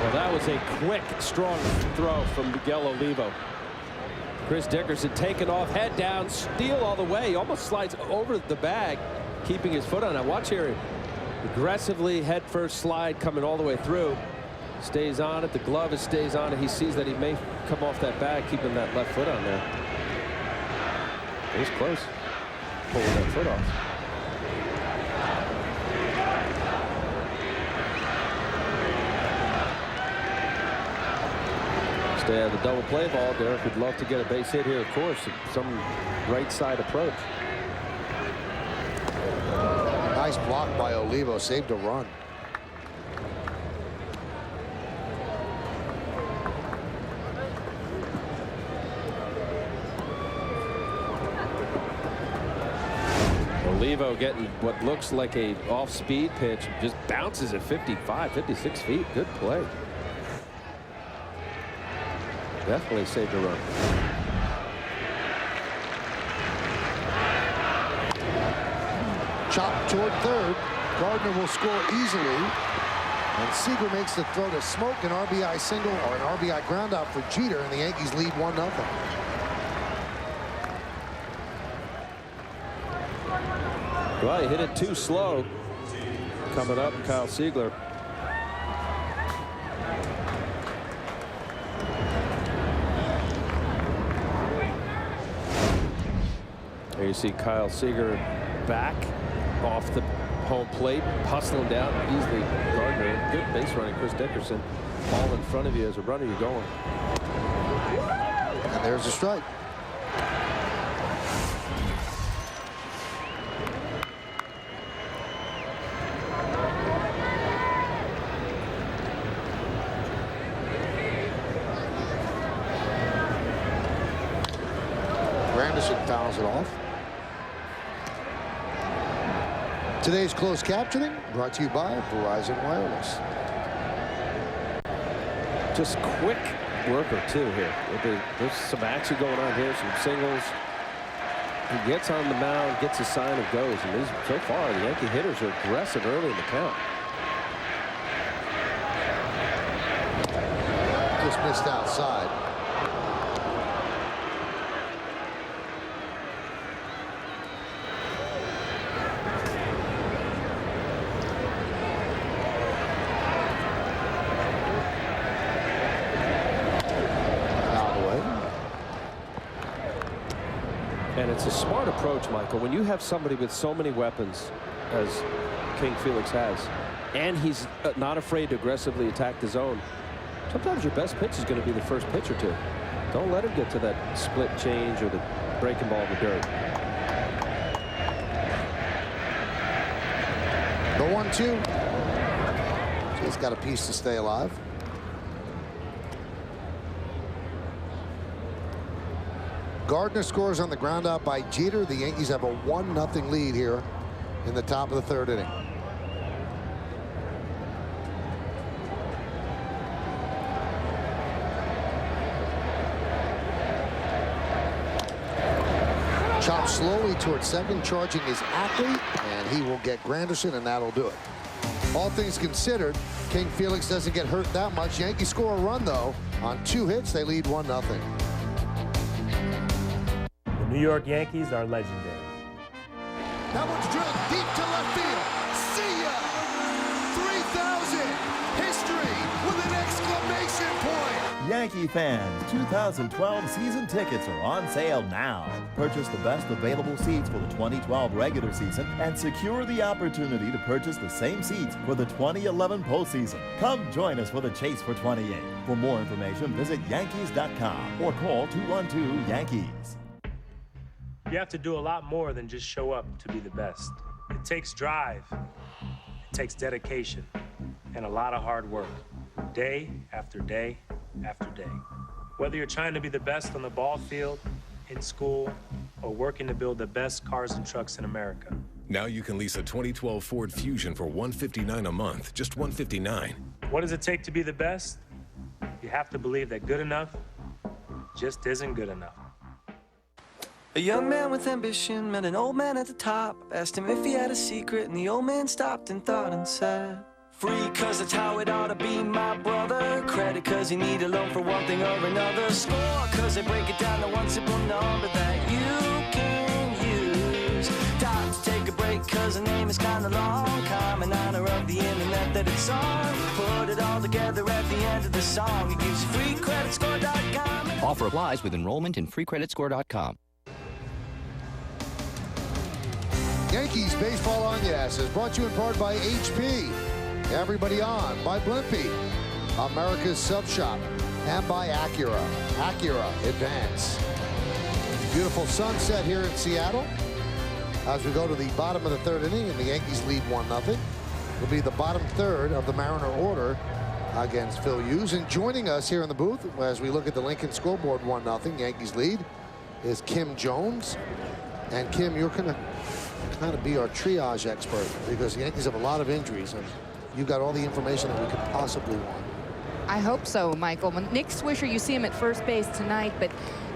Well, that was a quick, strong throw from Miguel Olivo. Chris Dickerson taking off, head down, steal all the way. He almost slides over the bag, keeping his foot on it. Watch here. Aggressively head first slide coming all the way through. Stays on it. The glove stays on it. He sees that he may come off that bag, keeping that left foot on there. It was close. Pulling that foot off. Stay out of the double play ball. Derek would love to get a base hit here, of course. Some right side approach. Nice block by Olivo. Saved a run. Olivo getting what looks like a off-speed pitch. Just bounces at 55, 56 feet. Good play. Definitely saved a run. Chop toward third. Gardner will score easily. And Seager makes the throw to Smoke. An RBI single or an RBI ground out for Jeter, and the Yankees lead 1-0. Well, he hit it too slow. Coming up, Kyle Seigler. There you see Kyle Seager back off the home plate, hustling down easily. Gardner, good base running. Chris Dickerson, all in front of you as a runner. You're going. And there's a strike. Granderson fouls it off. Today's closed captioning brought to you by Verizon Wireless. Just quick worker too here. There's some action going on here, some singles. He gets on the mound, gets a sign and goes. And so far, the Yankee hitters are aggressive early in the count. Just missed outside. And it's a smart approach, Michael, when you have somebody with so many weapons as King Felix has, and he's not afraid to aggressively attack the zone. Sometimes your best pitch is going to be the first pitch or two. Don't let him get to that split change or the breaking ball in the dirt. The 1-2. He's got a piece to stay alive. Gardner scores on the ground out by Jeter. The Yankees have a 1-0 lead here in the top of the third inning. Chop slowly towards second, charging his athlete, and he will get Granderson, and that'll do it. All things considered, King Felix doesn't get hurt that much. Yankees score a run, though. On 2 hits, they lead 1-0. New York Yankees are legendary. That one's drilled deep to left field. See ya! 3,000! History with an exclamation point! Yankee fans, 2012 season tickets are on sale now. Purchase the best available seats for the 2012 regular season and secure the opportunity to purchase the same seats for the 2011 postseason. Come join us for the chase for 28. For more information, visit Yankees.com or call 212-YANKEES. You have to do a lot more than just show up to be the best. It takes drive, it takes dedication, and a lot of hard work, day after day after day. Whether you're trying to be the best on the ball field, in school, or working to build the best cars and trucks in America. Now you can lease a 2012 Ford Fusion for $159 a month, just $159. What does it take to be the best? You have to believe that good enough just isn't good enough. A young man with ambition met an old man at the top, asked him if he had a secret, and the old man stopped and thought and said, free cause that's how it ought to be, my brother. Credit cause you need a loan for one thing or another. Score cause they break it down to one simple number that you can use. Time to take a break cause the name is kinda long. Come in honor of the internet that it's on. Put it all together at the end of the song. It gives you freecreditscore.com. Offer applies with enrollment in freecreditscore.com. Yankees Baseball on Yes is brought to you in part by HP. Everybody On by Blimpie, America's Sub Shop, and by Acura. Acura Advance. Beautiful sunset here in Seattle as we go to the bottom of the third inning and the Yankees lead 1-0. It'll be the bottom third of the Mariner order against Phil Hughes. And joining us here in the booth as we look at the Lincoln scoreboard, 1-0 Yankees lead, is Kim Jones. And Kim, you're going to kind of be our triage expert because the Yankees have a lot of injuries and you got all the information that we could possibly want. I hope so, Michael. Nick Swisher, you see him at first base tonight, but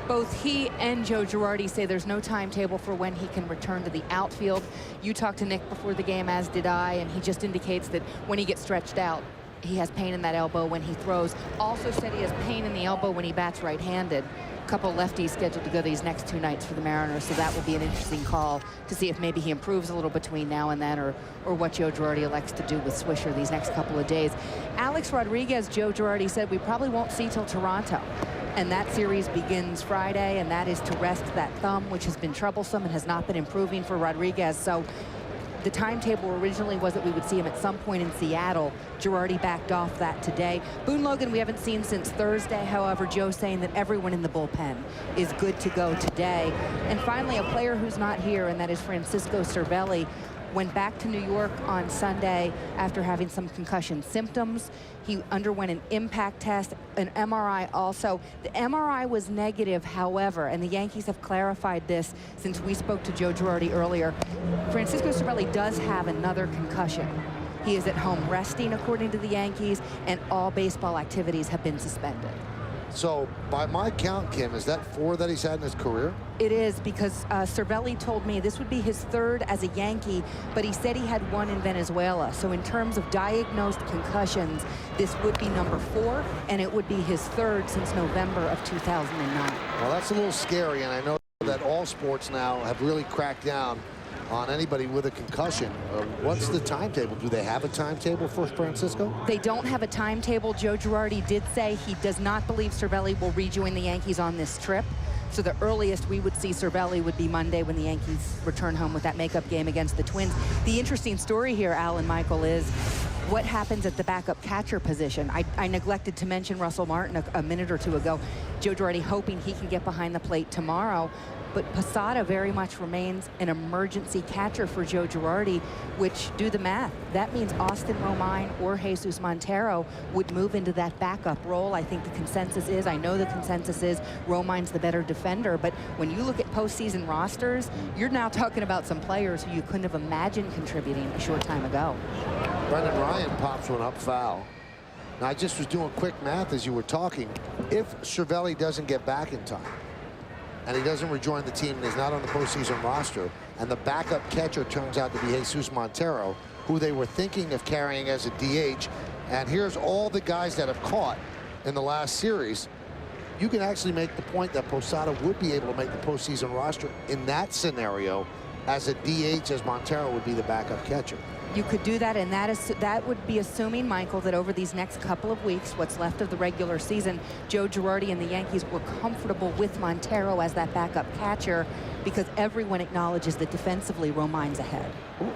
both he and Joe Girardi say there's no timetable for when he can return to the outfield. You talked to Nick before the game, as did I, and he just indicates that when he gets stretched out, he has pain in that elbow when he throws. Also said he has pain in the elbow when he bats right-handed. A couple lefties scheduled to go these next 2 nights for the Mariners, so that will be an interesting call to see if maybe he improves a little between now and then, or what Joe Girardi elects to do with Swisher these next couple of days. Alex Rodriguez, Joe Girardi said, we probably won't see till Toronto. And that series begins Friday, and that is to rest that thumb, which has been troublesome and has not been improving for Rodriguez. So the timetable originally was that we would see him at some point in Seattle. Girardi backed off that today. Boone Logan we haven't seen since Thursday. However, Joe's saying that everyone in the bullpen is good to go today. And finally, a player who's not here, and that is Francisco Cervelli, went back to New York on Sunday after having some concussion symptoms. He underwent an impact test, an MRI also. The MRI was negative, however, and the Yankees have clarified this since we spoke to Joe Girardi earlier. Francisco Cervelli does have another concussion. He is at home resting, according to the Yankees, and all baseball activities have been suspended. So by my count, Kim, is that 4 that he's had in his career? It is, because Cervelli told me this would be his 3rd as a Yankee, but he said he had 1 in Venezuela. So in terms of diagnosed concussions, this would be number 4, and it would be his 3rd since November of 2009. Well, that's a little scary, and I know that all sports now have really cracked down on anybody with a concussion. What's the timetable? Do they have a timetable for Francisco? They don't have a timetable. Joe Girardi did say he does not believe Cervelli will rejoin the Yankees on this trip. So the earliest we would see Cervelli would be Monday when the Yankees return home with that makeup game against the Twins. The interesting story here, Al and Michael, is what happens at the backup catcher position. I neglected to mention Russell Martin a minute or 2 ago. Joe Girardi hoping he can get behind the plate tomorrow. But Posada very much remains an emergency catcher for Joe Girardi, which, do the math, that means Austin Romine or Jesus Montero would move into that backup role. I think the consensus is, I know the consensus is, Romine's the better defender, but when you look at postseason rosters, you're now talking about some players who you couldn't have imagined contributing a short time ago. Brendan Ryan pops one up foul. Now, I just was doing quick math as you were talking. If Cervelli doesn't get back in time, and he doesn't rejoin the team and is not on the postseason roster, and the backup catcher turns out to be Jesus Montero, who they were thinking of carrying as a DH, and here's all the guys that have caught in the last series, you can actually make the point that Posada would be able to make the postseason roster in that scenario as a DH, as Montero would be the backup catcher. You could do that, and that would be assuming, Michael, that over these next couple of weeks, what's left of the regular season, Joe Girardi and the Yankees were comfortable with Montero as that backup catcher, because everyone acknowledges that defensively Romine's ahead.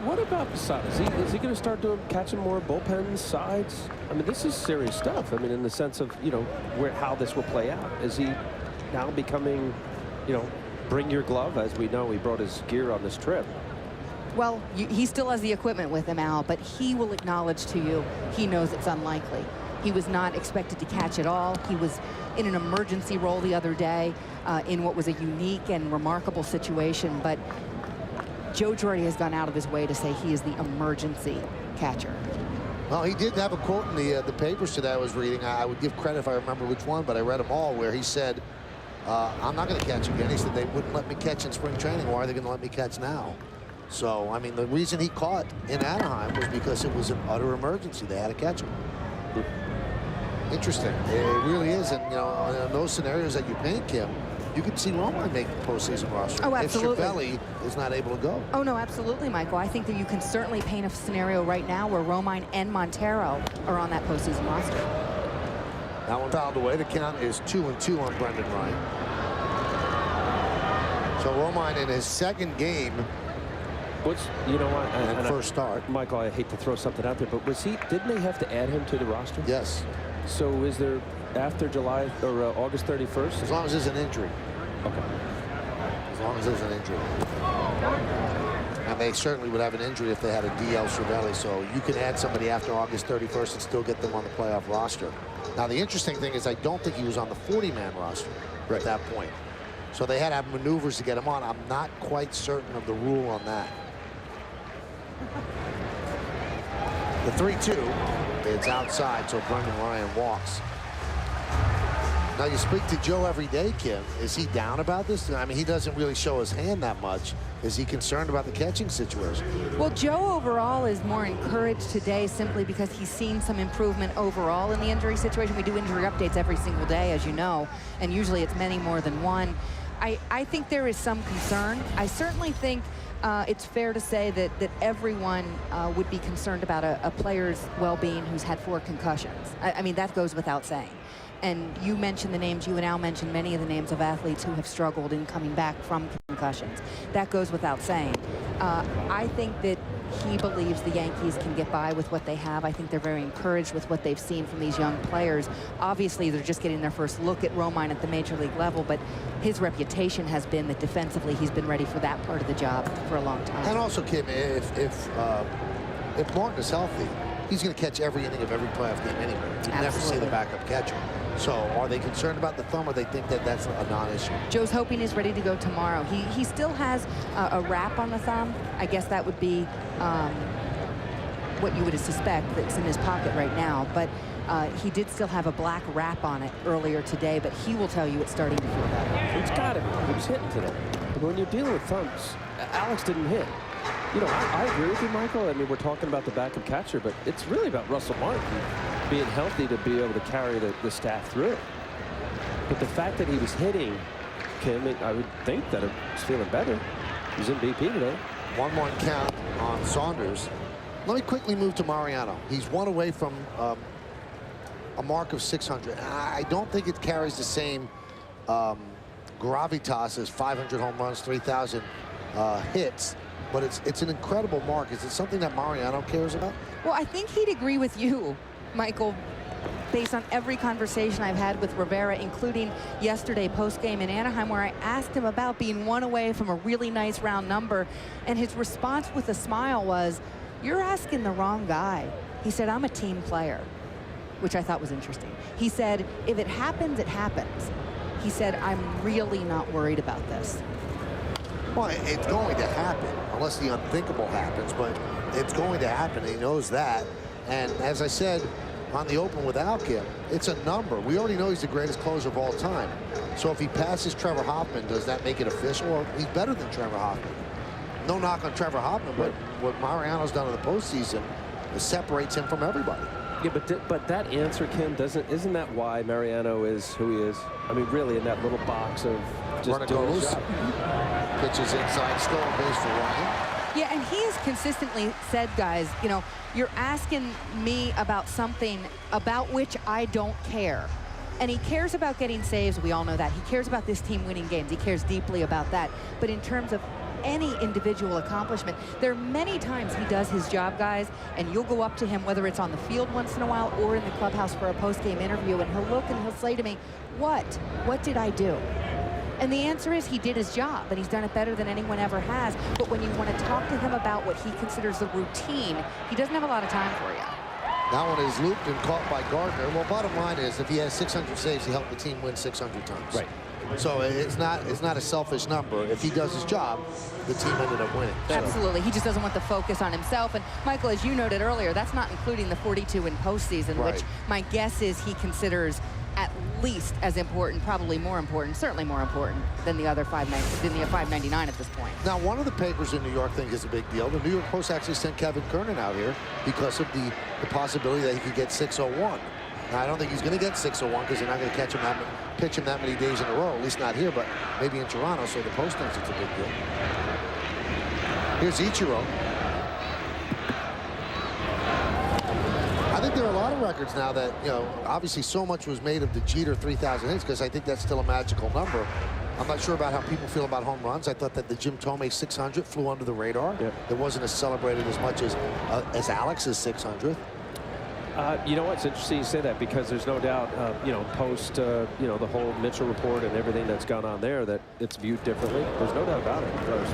What about Posada? Is he going to start catching more bullpens, sides? I mean, this is serious stuff. I mean, in the sense of, you know, how this will play out. Is he now becoming, you know, bring your glove? As we know, he brought his gear on this trip. Well, he still has the equipment with him, Al, but he will acknowledge to you he knows it's unlikely. He was not expected to catch at all. He was in an emergency role the other day in what was a unique and remarkable situation, but Joe Girardi has gone out of his way to say he is the emergency catcher. Well, he did have a quote in the papers today I was reading. I would give credit if I remember which one, but I read them all, where he said, I'm not going to catch again. He said they wouldn't let me catch in spring training. Why are they going to let me catch now? So, I mean, the reason he caught in Anaheim was because it was an utter emergency. They had to catch him. Interesting. It really is. And, you know, in those scenarios that you paint, Kim, you could see Romine make the postseason roster. Oh, absolutely. If Cervelli is not able to go. Oh, no, absolutely, Michael. I think that you can certainly paint a scenario right now where Romine and Montero are on that postseason roster. That one fouled away. The count is 2-2 on Brendan Ryan. So Romine in his second game. You know what? And first start. Michael, I hate to throw something out there, but didn't they have to add him to the roster? Yes. So is there after July or August 31st? As long as there's an injury. Okay. As long as there's an injury. And they certainly would have an injury if they had a DL Cervelli, so you can add somebody after August 31st and still get them on the playoff roster. Now, the interesting thing is I don't think he was on the 40-man roster at that point. So they had to have maneuvers to get him on. I'm not quite certain of the rule on that. The 3-2, it's outside, so Brendan Ryan walks. Now, you speak to Joe every day, Kim. Is he down about this? I mean, he doesn't really show his hand that much. Is he concerned about the catching situation? Well, Joe overall is more encouraged today simply because he's seen some improvement overall in the injury situation. We do injury updates every single day, as you know, and usually it's many more than one. I think there is some concern. I certainly think it's fair to say that everyone would be concerned about a player's well-being who's had 4 concussions. I mean, that goes without saying. And you mentioned the names, you and Al mentioned many of the names of athletes who have struggled in coming back from concussions. That goes without saying. I think that he believes the Yankees can get by with what they have. I think they're very encouraged with what they've seen from these young players. Obviously, they're just getting their first look at Romine at the major league level, but his reputation has been that defensively he's been ready for that part of the job for a long time. And also, Kim, if Martin is healthy, he's going to catch every inning of every playoff game anyway. You never see the backup catcher. So are they concerned about the thumb, or they think that that's a non-issue? Joe's hoping he's ready to go tomorrow. He still has a wrap on the thumb. I guess that would be what you would suspect that's in his pocket right now. But he did still have a black wrap on it earlier today, but he will tell you it's starting to feel better. It's got to be. He was hitting today. But when you're dealing with thumbs, Alex didn't hit. You know, I agree with you, Michael. I mean, we're talking about the backup catcher, but it's really about Russell Martin being healthy to be able to carry the staff through. But the fact that he was hitting, Kim, I would think that it was feeling better. He was in BP today. 1-1 count on Saunders. Let me quickly move to Mariano. He's 1 away from a mark of 600. I don't think it carries the same gravitas as 500 home runs, 3,000 hits. But it's an incredible mark. Is it something that Mariano cares about? Well, I think he'd agree with you, Michael, based on every conversation I've had with Rivera, including yesterday post-game in Anaheim, where I asked him about being 1 away from a really nice round number. And his response with a smile was, "You're asking the wrong guy." He said, "I'm a team player," which I thought was interesting. He said, "If it happens, it happens." He said, "I'm really not worried about this." Well, it's going to happen, unless the unthinkable happens, but it's going to happen. He knows that. And as I said on the open with Kim, it's a number. We already know he's the greatest closer of all time. So if he passes Trevor Hoffman, does that make it official? Well, he's better than Trevor Hoffman. No knock on Trevor Hoffman, but what Mariano's done in the postseason separates him from everybody. Yeah, but that answer, Kim, isn't that why Mariano is who he is? I mean, really, in that little box of just doing his job. Pitches inside, stolen base for Ryan. Yeah, and he has consistently said, guys, you know, you're asking me about something about which I don't care. And he cares about getting saves. We all know that. He cares about this team winning games. He cares deeply about that. But in terms of any individual accomplishment, there are many times he does his job, guys, and you'll go up to him, whether it's on the field once in a while or in the clubhouse for a post-game interview, and he'll look and he'll say to me, what did I do? And the answer is he did his job, and he's done it better than anyone ever has. But when you want to talk to him about what he considers the routine, he doesn't have a lot of time for you. That one is looped and caught by Gardner. Well, bottom line is, if he has 600 saves, he helped the team win 600 times. Right. So it's not a selfish number. If he does his job, the team ended up winning. Absolutely. He just doesn't want the focus on himself. And Michael, as you noted earlier, that's not including the 42 in postseason, which my guess is he considers at least as important, probably more important, certainly more important than the other 599 at this point. Now, one of the papers in New York think is a big deal. The New York Post actually sent Kevin Kernan out here because of the possibility that he could get 601. Now, I don't think he's going to get 601 because they're not going to pitch him that many days in a row, at least not here, but maybe in Toronto, so the Post thinks it's a big deal. Here's Ichiro. I think there are a lot of records now that, you know, obviously so much was made of the Jeter 3,000 hits because I think that's still a magical number. I'm not sure about how people feel about home runs. I thought that the Jim Thome 600 flew under the radar. Yep. It wasn't as celebrated as much as Alex's 600th. You know what's interesting you say that, because there's no doubt, you know, post, you know, the whole Mitchell report and everything that's gone on there, that it's viewed differently. There's no doubt about it. Those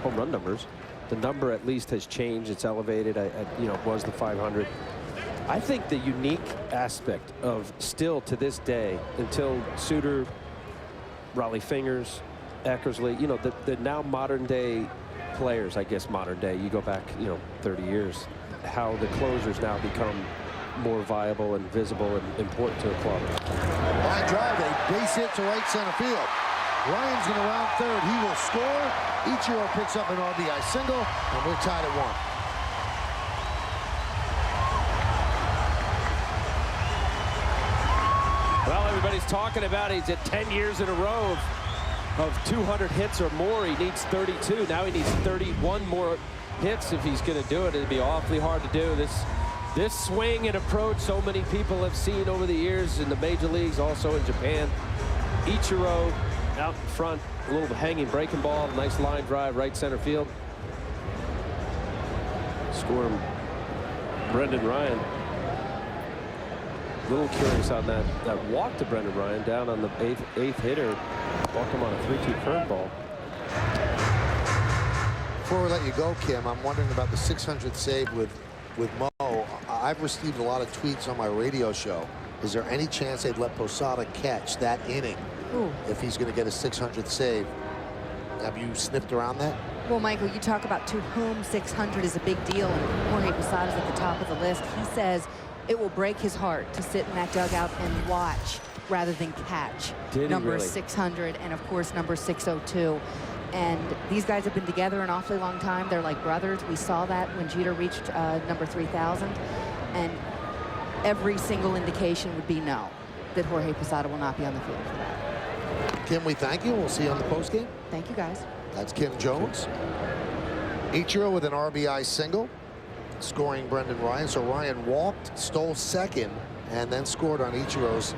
home run numbers, the number at least has changed. It's elevated. You know, it was the 500. I think the unique aspect of still to this day, until Suter, Raleigh Fingers, Eckersley, you know, the now modern day players, I guess modern day, you go back, you know, 30 years, how the closers now become more viable and visible and important to a club. Line drive, a base hit to right center field. Ryan's going to round third. He will score. Ichiro picks up an RBI single, and we're tied at 1. Well, everybody's talking about he's at 10 years in a row of 200 hits or more. He needs 32. Now he needs 31 more hits if he's going to do it. It'd be awfully hard to do. This swing and approach so many people have seen over the years in the major leagues, also in Japan. Ichiro out in front, a little hanging breaking ball, nice line drive, right center field. Scoring Brendan Ryan. A little curious on that walk to Brendan Ryan down on the eighth hitter. Walk him on a 3-2 curveball. Before we let you go, Kim, I'm wondering about the 600th save with Mo. I've received a lot of tweets on my radio show. Is there any chance they'd let Posada catch that inning if he's going to get a 600th save? Have you sniffed around that? Well, Michael, you talk about to whom 600 is a big deal, and Jorge Posada's at the top of the list. He says it will break his heart to sit in that dugout and watch rather than catch number really? 600 and, of course, number 602. And these guys have been together an awfully long time. They're like brothers. We saw that when Jeter reached number 3,000. And every single indication would be no, that Jorge Posada will not be on the field for that. Kim, we thank you. We'll see you on the postgame. Thank you, guys. That's Kim Jones. Ichiro with an RBI single, scoring Brendan Ryan. So Ryan walked, stole second, and then scored on Ichiro's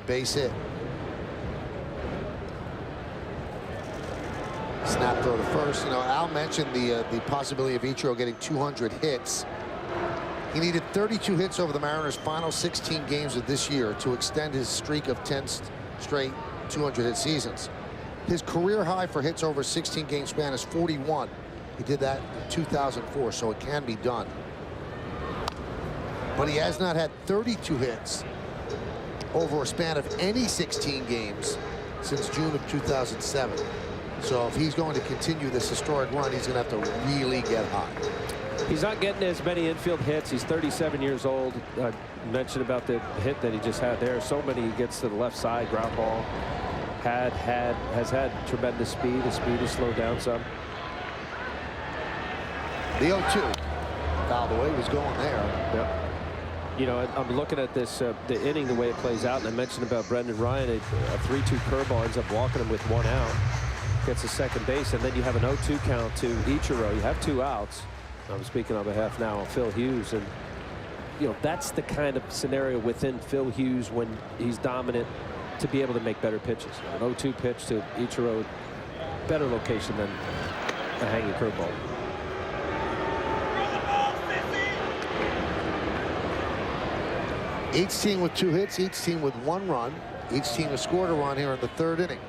base hit. Snap throw to first. You know, Al mentioned the possibility of Ichiro getting 200 hits. He needed 32 hits over the Mariners' final 16 games of this year to extend his streak of 10 straight 200-hit seasons. His career high for hits over a 16-game span is 41. He did that in 2004, so it can be done. But he has not had 32 hits over a span of any 16 games since June of 2007. So if he's going to continue this historic run, he's going to have to really get high. He's not getting as many infield hits. He's 37 years old. I mentioned about the hit that he just had there. So many he gets to the left side, ground ball. Has had tremendous speed. His speed has slowed down some. The 0-2. Fouled away, was going there. Yep. You know, I'm looking at this, the inning, the way it plays out, and I mentioned about Brendan Ryan, a 3-2 curveball ends up walking him with 1 out. gets to second base, and then you have an 0-2 count to Ichiro. You have 2 outs. I'm speaking on behalf now of Phil Hughes, and you know that's the kind of scenario within Phil Hughes when he's dominant to be able to make better pitches. An 0-2 pitch to Ichiro, better location than a hanging curveball. Each team with 2 hits, each team with 1 run. Each team has scored a run here in the 3rd inning.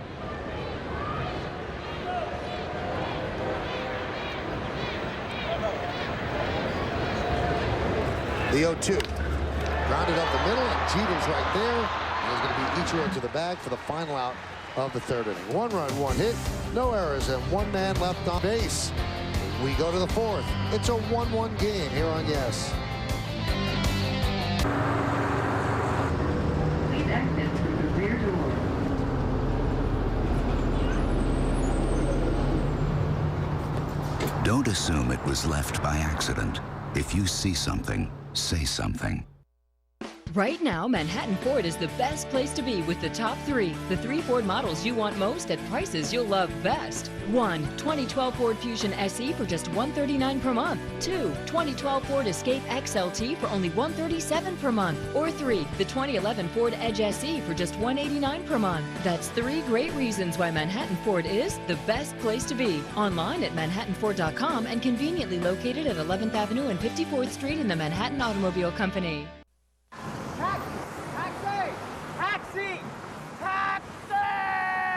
The 0-2. Grounded up the middle, and Jeter's right there. And there's going to be Ichiro to the bag for the final out of the 3rd inning. 1 run, 1 hit, no errors, and 1 man left on base. We go to the 4th. It's a 1-1 game here on Yes. Please exit through the rear door. Don't assume it was left by accident. If you see something, say something. Right now, Manhattan Ford is the best place to be with the top 3. The 3 Ford models you want most at prices you'll love best. 1. 2012 Ford Fusion SE for just $139 per month. 2. 2012 Ford Escape XLT for only $137 per month. Or 3. The 2011 Ford Edge SE for just $189 per month. That's 3 great reasons why Manhattan Ford is the best place to be. Online at manhattanford.com and conveniently located at 11th Avenue and 54th Street in the Manhattan Automobile Company.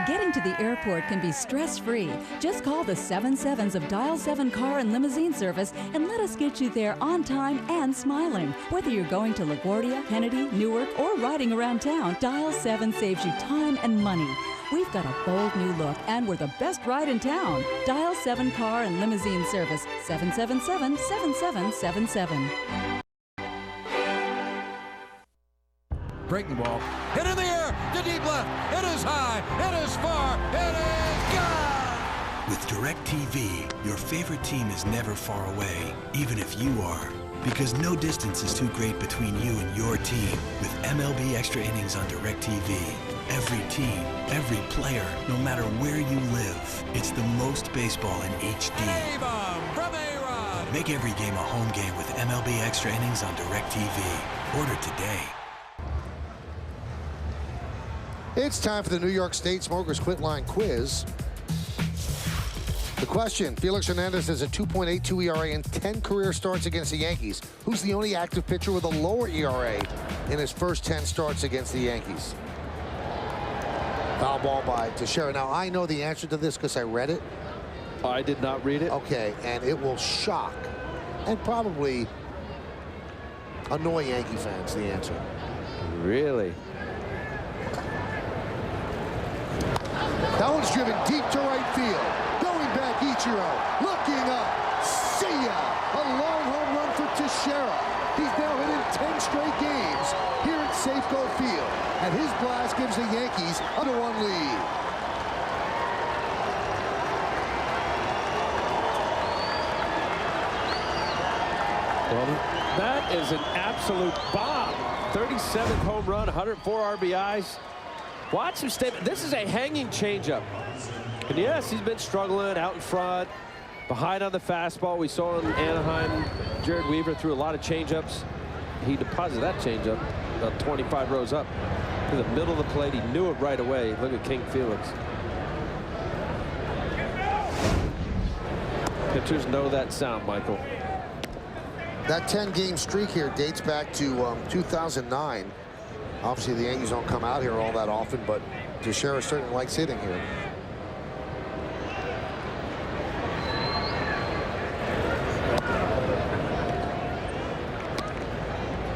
Getting to the airport can be stress-free. Just call the 77s of Dial 7 Car and Limousine Service and let us get you there on time and smiling. Whether you're going to LaGuardia, Kennedy, Newark, or riding around town, Dial 7 saves you time and money. We've got a bold new look, and we're the best ride in town. Dial 7 Car and Limousine Service, 777-7777. Breaking ball. Hit in the air. To deep left. It is high. It is far. It is gone. With DirecTV, your favorite team is never far away, even if you are. Because no distance is too great between you and your team. With MLB Extra Innings on DirecTV. Every team, every player, no matter where you live. It's the most baseball in HD. A-bomb from A-Rod. Make every game a home game with MLB Extra Innings on DirecTV. Order today. It's time for the New York State Smokers Quit Line Quiz. The question, Felix Hernandez has a 2.82 ERA and 10 career starts against the Yankees. Who's the only active pitcher with a lower ERA in his first 10 starts against the Yankees? Foul ball by Teixeira. Now, I know the answer to this because I read it. I did not read it. Okay, and it will shock and probably annoy Yankee fans, the answer. Really? That one's driven deep to right field. Going back, Ichiro. Looking up. See ya! A long home run for Teixeira. He's now hit in 10 straight games here at Safeco Field. And his blast gives the Yankees a 1 lead. Well, that is an absolute bomb. 37th home run, 104 RBIs. Watch him stay. This is a hanging changeup. And yes, he's been struggling out in front, behind on the fastball. We saw in Anaheim, Jared Weaver threw a lot of changeups. He deposited that changeup about 25 rows up to the middle of the plate. He knew it right away. Look at King Felix. Pitchers know that sound, Michael. That 10-game streak here dates back to 2009. Obviously, the Yankees don't come out here all that often, but Teixeira certainly likes hitting here.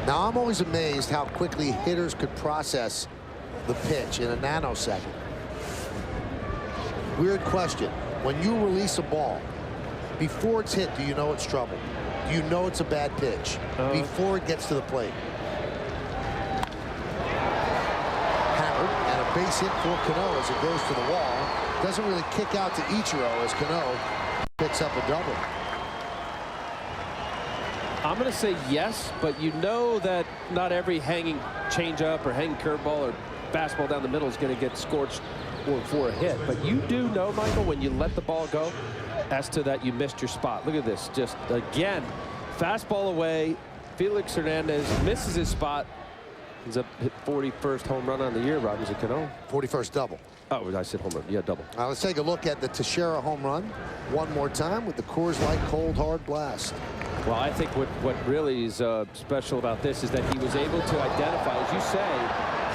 Now, I'm always amazed how quickly hitters could process the pitch in a nanosecond. Weird question. When you release a ball, before it's hit, do you know it's trouble? Do you know it's a bad pitch before it gets to the plate? Base hit for Cano as it goes to the wall. Doesn't really kick out to Ichiro as Cano picks up a double. I'm going to say yes, but you know that not every hanging changeup or hanging curveball or fastball down the middle is going to get scorched for a hit. But you do know, Michael, when you let the ball go, as to that you missed your spot. Look at this. Just, again, fastball away. Felix Hernandez misses his spot. He's up hit 41st home run on the year, Robinson Cano. 41st double. Oh, I said home run. Yeah, double. Now let's take a look at the Teixeira home run one more time with the Coors Light Cold Hard Blast. Well, I think what really is special about this is that he was able to identify, as you say,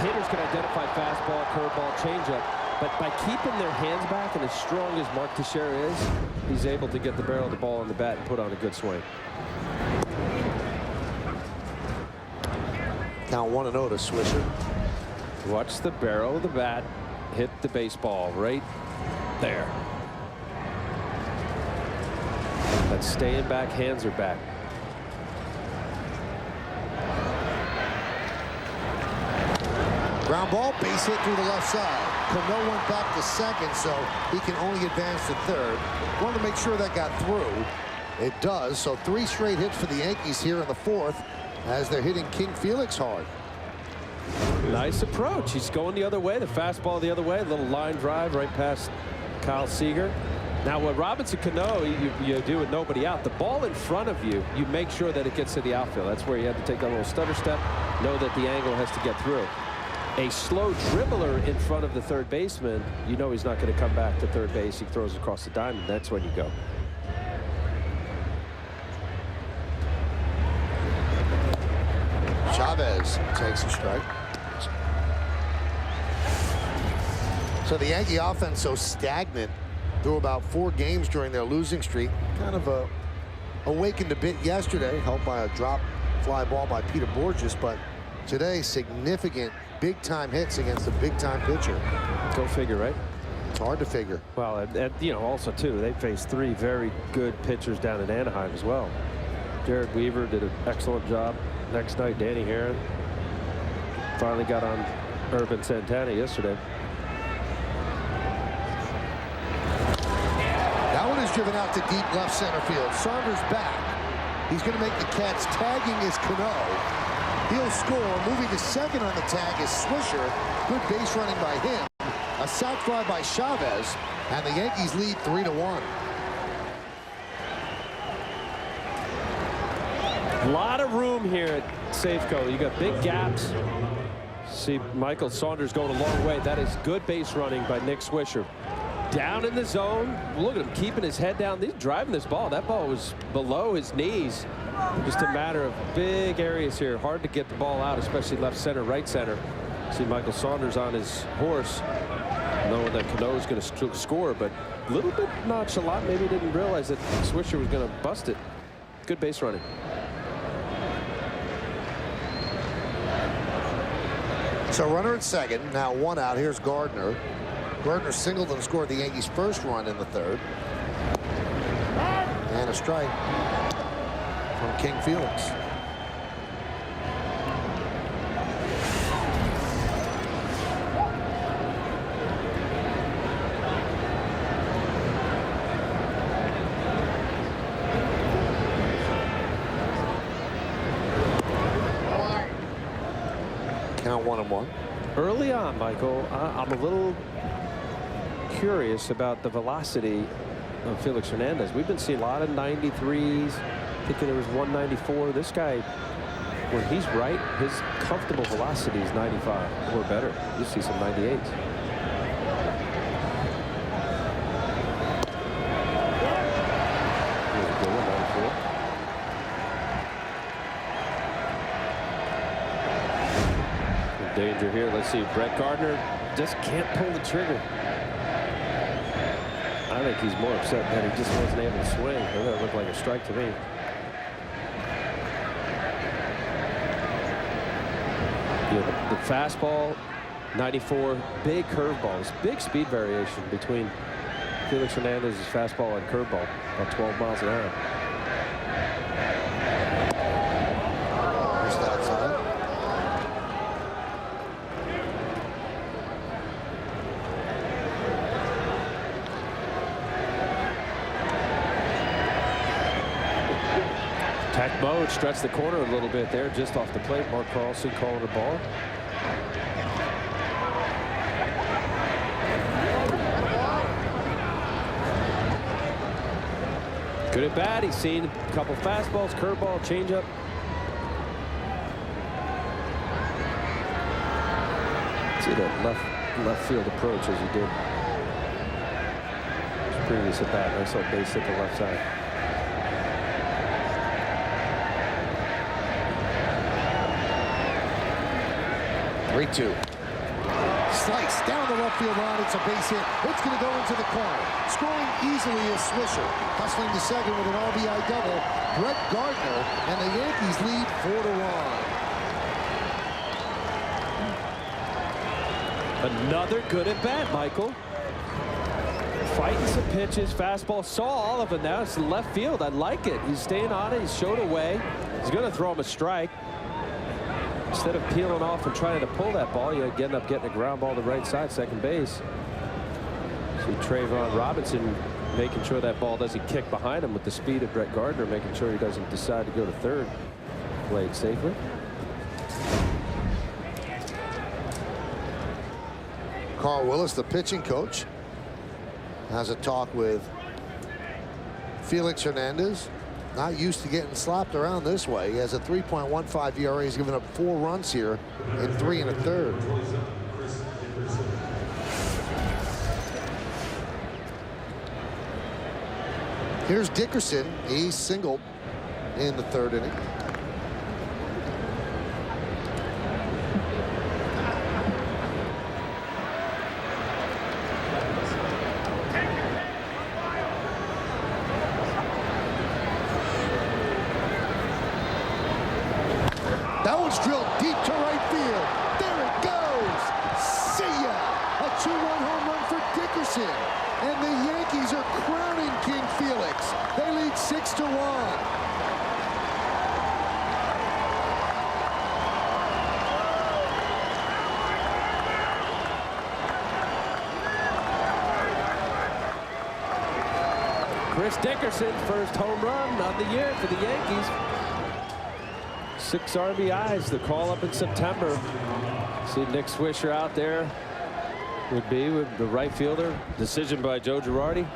hitters can identify fastball, curveball, changeup, but by keeping their hands back and as strong as Mark Teixeira is, he's able to get the barrel of the ball on the bat and put on a good swing. Count 1-0 to Swisher. Watch the barrel of the bat hit the baseball right there. That's staying back, hands are back. Ground ball, base hit through the left side. Cano went back to second, so he can only advance to third. Wanted to make sure that got through. It does, so 3 straight hits for the Yankees here in the 4th as they're hitting King Felix hard. Nice approach. He's going the other way. The fastball the other way. A little line drive right past Kyle Seager. Now, what Robinson Cano, you do with nobody out. The ball in front of you, you make sure that it gets to the outfield. That's where you have to take that little stutter step. Know that the angle has to get through. A slow dribbler in front of the third baseman, you know he's not going to come back to third base. He throws across the diamond. That's when you go. Chavez takes a strike. So the Yankee offense so stagnant through about 4 games during their losing streak. Kind of awakened a bit yesterday, helped by a drop fly ball by Peter Borges, but today significant big-time hits against a big-time pitcher. Go figure, right? It's hard to figure. Well, and you know, also too, they faced 3 very good pitchers down in Anaheim as well. Jared Weaver did an excellent job. Next night, Danny Herron finally got on Urban Santana yesterday. That one is driven out to deep left center field. Saunders back. He's going to make the catch. Tagging is Cano. He'll score. Moving to second on the tag is Swisher. Good base running by him. A sac fly by Chavez, and the Yankees lead 3-1. A lot of room here at Safeco. You got big gaps. See Michael Saunders going a long way. That is good base running by Nick Swisher. Down in the zone. Look at him keeping his head down. He's driving this ball. That ball was below his knees. Just a matter of big areas here. Hard to get the ball out, especially left center, right center. See Michael Saunders on his horse, knowing that Cano is going to score, but a little bit nonchalant. Maybe didn't realize that Swisher was going to bust it. Good base running. So runner at second. Now 1 out. Here's Gardner. Gardner singled and scored the Yankees' first run in the 3rd. And a strike from King Felix. Count 1-1. Early on, Michael, I'm a little curious about the velocity of Felix Hernandez. We've been seeing a lot of 93s. Thinking there was 194. This guy, when he's right, his comfortable velocity is 95 or better. You see some 98s. Here's a good one, 94. Danger here. Let's see. Brett Gardner just can't pull the trigger. I think he's more upset that he just wasn't able to swing. That looked like a strike to me. Yeah, the fastball, 94, big curveballs, big speed variation between Felix Hernandez's fastball and curveball, about 12 miles an hour. Just outside. Attack mode, stretch the corner a little bit there, just off the plate. Mark Carlson calling the ball. Good at bat. He's seen a couple fastballs, curveball, changeup. See that left field approach as he did his previous at bat. Nice little base hit the left side. Three-two. Slice down the left field line. It's a base hit. It's going to go into the corner. Scoring easily is Swisher. Hustling to second with an RBI double. Brett Gardner, and the Yankees lead 4-1. Another good at bat, Michael. Fighting some pitches, fastball. Saw all of them now. It's left field. I like it. He's staying on it. He's showed away. He's going to throw him a strike. Instead of peeling off and trying to pull that ball, you end up getting a ground ball to right side, second base. See Trayvon Robinson making sure that ball doesn't kick behind him with the speed of Brett Gardner, making sure he doesn't decide to go to third. Played safely. Carl Willis, the pitching coach, has a talk with Felix Hernandez. Not used to getting slapped around this way. He has a 3.15 ERA. He's given up 4 runs here in 3 1/3. Here's Dickerson. He's singled in the 3rd inning. That one's drilled deep to right field. There it goes. See ya. A 2-run home run for Dickerson. And the Yankees are crowning King Felix. They lead 6-1. Chris Dickerson, first home run of the year for the Yankees. 6 RBIs, the call up in September. See Nick Swisher out there would be with the right fielder. Decision by Joe Girardi.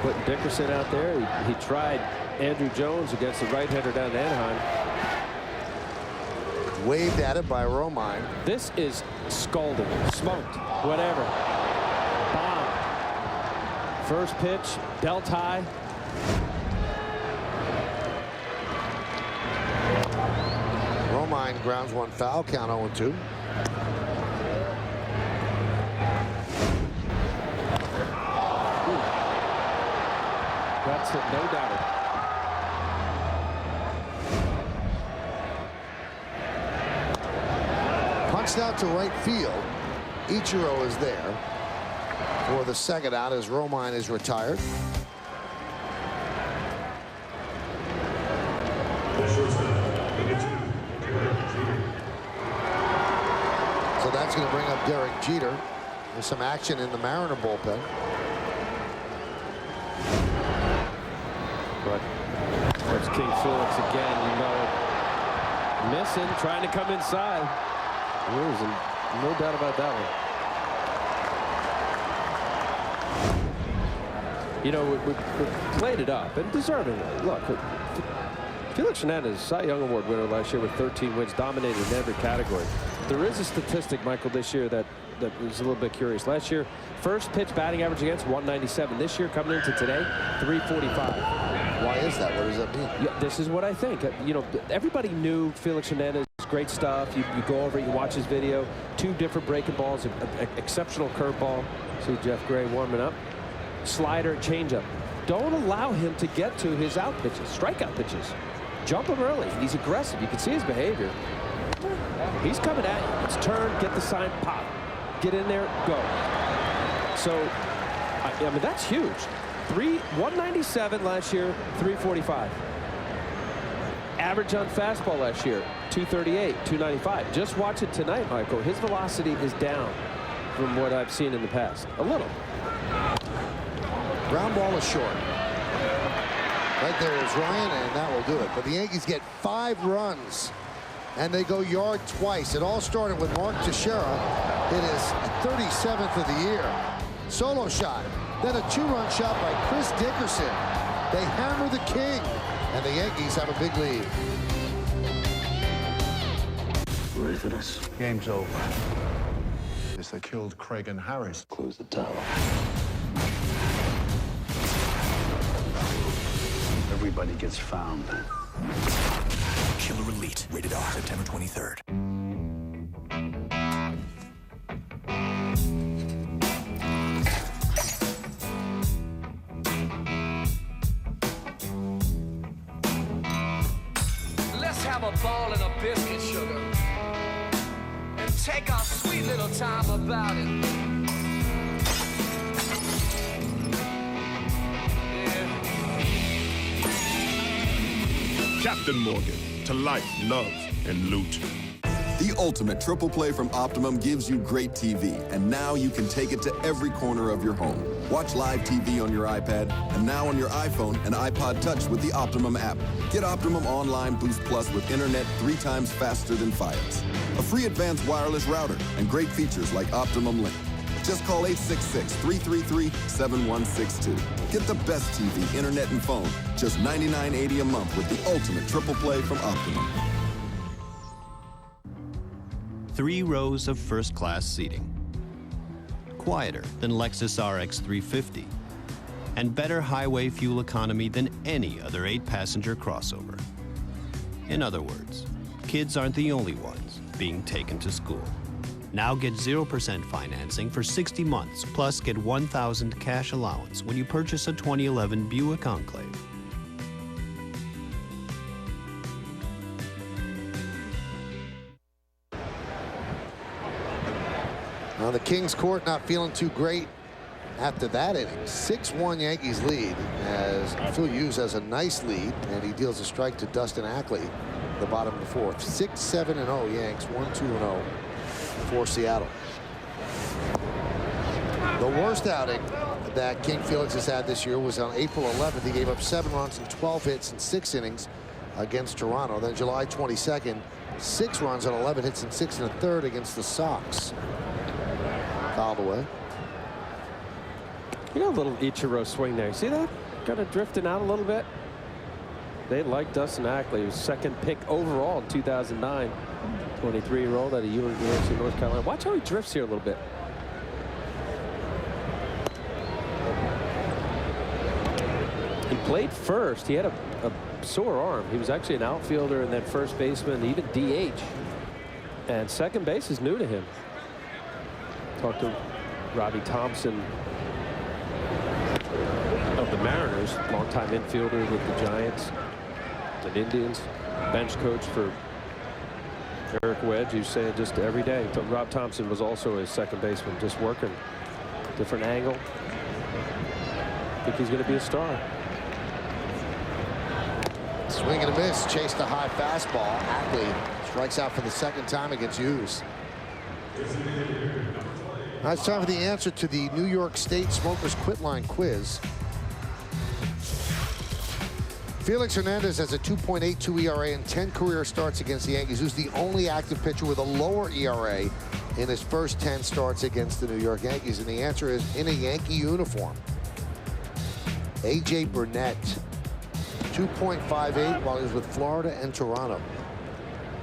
Putting Dickerson out there. He tried Andrew Jones against the right-hander down in Anaheim. Waved at it by Romine. This is scalding, smoked, whatever. Bomb. First pitch, dealt high. Romine grounds one foul, count 0-2. That's it, no doubt. Punched out to right field. Ichiro is there for the second out as Romine is retired. So that's going to bring up Derek Jeter. There's some action in the Mariner bullpen. But there's King Felix again, you know it. Missing, trying to come inside. Losing, no doubt about that one. You know, we played it up, and deservingly. Look, Felix Hernandez, Cy Young Award winner last year with 13 wins, dominated in every category. There is a statistic, Michael, this year that was a little bit curious. Last year, first pitch batting average against 197. This year, coming into today, 345. Why is that? What does that mean? Yeah, this is what I think. You know, everybody knew Felix Hernandez. Great stuff. You go over, you watch his video. 2 different breaking balls, an exceptional curveball. See Jeff Gray warming up. Slider, changeup. Don't allow him to get to his out pitches, strikeout pitches. Jump him early. He's aggressive. You can see his behavior. He's coming at you. It's turn, get the sign, pop. Get in there, go. So, I mean, that's huge. 197 last year, 345. Average on fastball last year, 238, 295. Just watch it tonight, Michael. His velocity is down from what I've seen in the past. A little. Ground ball is short. Right there is Ryan, and that will do it. But the Yankees get 5 runs, and they go yard twice. It all started with Mark Teixeira. It is 37th of the year. Solo shot. Then a 2-run shot by Chris Dickerson. They hammer the King, and the Yankees have a big lead. Ready for this? Game's over. Yes, they killed Craig and Harris. Close the tower. Everybody gets found. Killer Elite. Rated R. September 23rd. Let's have a ball and a biscuit, sugar. And take our sweet little time about it. Captain Morgan, to life, love, and loot. The ultimate triple play from Optimum gives you great TV, and now you can take it to every corner of your home. Watch live TV on your iPad, and now on your iPhone and iPod Touch with the Optimum app. Get Optimum Online Boost Plus with internet 3 times faster than Fios. A free advanced wireless router, and great features like Optimum Link. Just call 866-333-7162. Get the best TV, internet, and phone. Just $99.80 a month with the ultimate triple play from Optimum. 3 rows of first-class seating. Quieter than Lexus RX 350. And better highway fuel economy than any other 8-passenger crossover. In other words, kids aren't the only ones being taken to school. Now get 0% financing for 60 months, plus get $1,000 cash allowance when you purchase a 2011 Buick Enclave. Now the Kings court not feeling too great after that inning. 6-1 Yankees lead as Phil Hughes has a nice lead, and he deals a strike to Dustin Ackley at the bottom of the 4th. 6-7-0 Yanks, 1-2-0 for Seattle. The worst outing that King Felix has had this year was on April 11th. He gave up 7 runs and 12 hits in 6 innings against Toronto. Then July 22nd, 6 runs on 11 hits in 6 1/3 against the Sox. Fouled away. You got a little Ichiro swing there. See that? Kind of drifting out a little bit. They like Dustin Ackley, who's 2nd pick overall in 2009. 23-year-old at a University of North Carolina. Watch how he drifts here a little bit. He played first. He had a sore arm. He was actually an outfielder and then first baseman, even DH. And second base is new to him. Talked to Robbie Thompson of the Mariners, longtime infielder with the Giants and Indians, bench coach for Eric Wedge, who's saying just every day. Rob Thompson was also a second baseman, just working different angle. I think he's going to be a star. Swing and a miss, chased a high fastball. Ackley strikes out for the 2nd time against Hughes. Now it's time for the answer to the New York State Smokers Quit Line quiz. Felix Hernandez has a 2.82 ERA and 10 career starts against the Yankees, who's the only active pitcher with a lower ERA in his first 10 starts against the New York Yankees. And the answer is in a Yankee uniform. A.J. Burnett, 2.58 while he was with Florida and Toronto.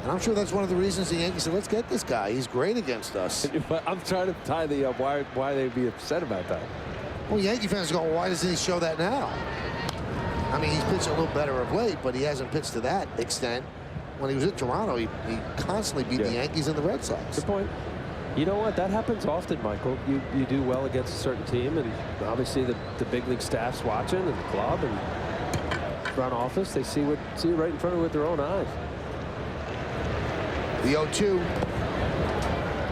And I'm sure that's one of the reasons the Yankees said, let's get this guy. He's great against us. But I'm trying to tie the why they'd be upset about that. Well, Yankee fans go, well, why doesn't he show that now? I mean, he's pitched a little better of late, but he hasn't pitched to that extent. When he was at Toronto, he constantly beat the Yankees and the Red Sox. Good point. You know what? That happens often, Michael. You do well against a certain team, and obviously the big league staff's watching, and the club and front office, they see it right in front of them with their own eyes. The 0-2.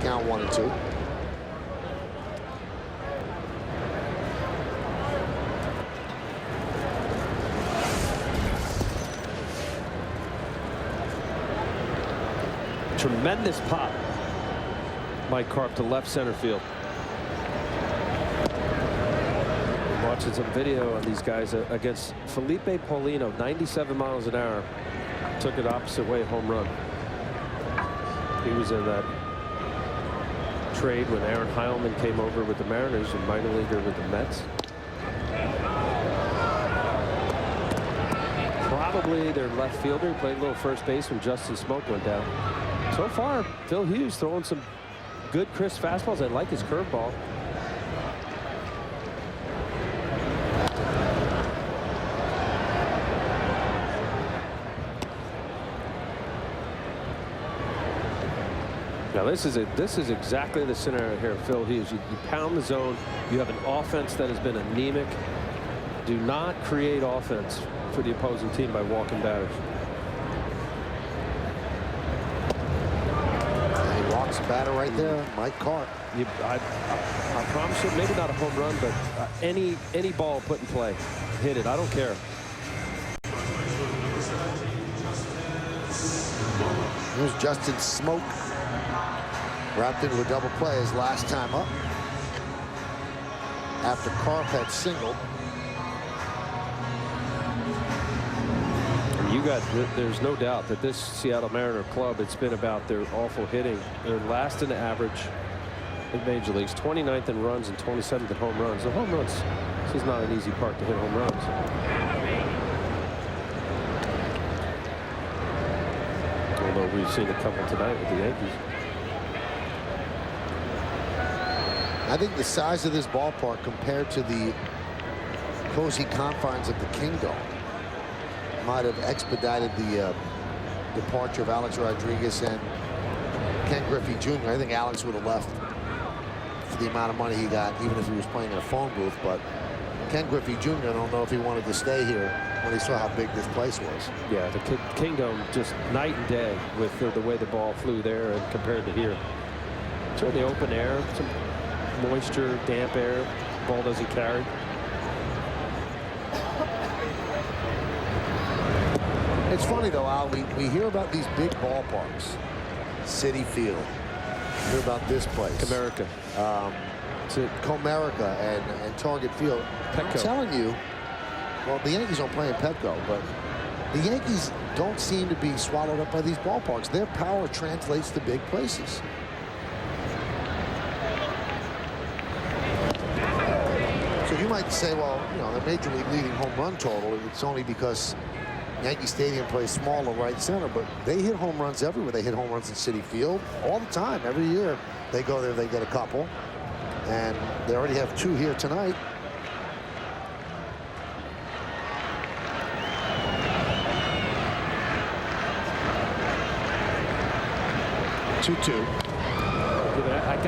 Count 1-2. Tremendous pop. Mike Carp to left center field. Watching some video on these guys against Felipe Paulino, 97 miles an hour. Took it opposite way, home run. He was in that trade when Aaron Heilman came over with the Mariners and minor leaguer with the Mets. probably their left fielder. He played a little first base when Justin Smoke went down. So far, Phil Hughes throwing some good, crisp fastballs. I like his curveball. Now this is exactly the scenario here. Phil Hughes, you pound the zone. You have an offense that has been anemic. Do not create offense for the opposing team by walking batters. He walks a batter right there, Mike Cart. I promise you, maybe not a home run, but any ball put in play, hit it. I don't care. Here's Justin Smoke. Wrapped into a double play his last time up. After Karp had singled. There's no doubt that this Seattle Mariner club, it's been about their awful hitting. They're last in the average in Major Leagues, 29th in runs and 27th in home runs. The home runs, this is not an easy park to hit home runs. Although we've seen a couple tonight with the Yankees. I think the size of this ballpark compared to the cozy confines of the Kingdome might have expedited the departure of Alex Rodriguez and Ken Griffey Jr. I think Alex would have left for the amount of money he got, even if he was playing in a phone booth. But Ken Griffey Jr., I don't know if he wanted to stay here when he saw how big this place was. Yeah, the Kingdome just night and day with the way the ball flew there and compared to here. So the open air, some moisture, damp air, ball doesn't carry. It's funny though, Al, we hear about these big ballparks, Citi Field. We hear about this place, Comerica, Comerica, and Target Field. Petco. I'm telling you, well, the Yankees don't play in Petco, but the Yankees don't seem to be swallowed up by these ballparks. Their power translates to big places. So you might say, well, you know, the Major League leading home run total, it's only because Yankee Stadium plays small and right center, but they hit home runs everywhere. They hit home runs in Citi Field all the time. Every year they go there, they get a couple. And they already have 2 here tonight.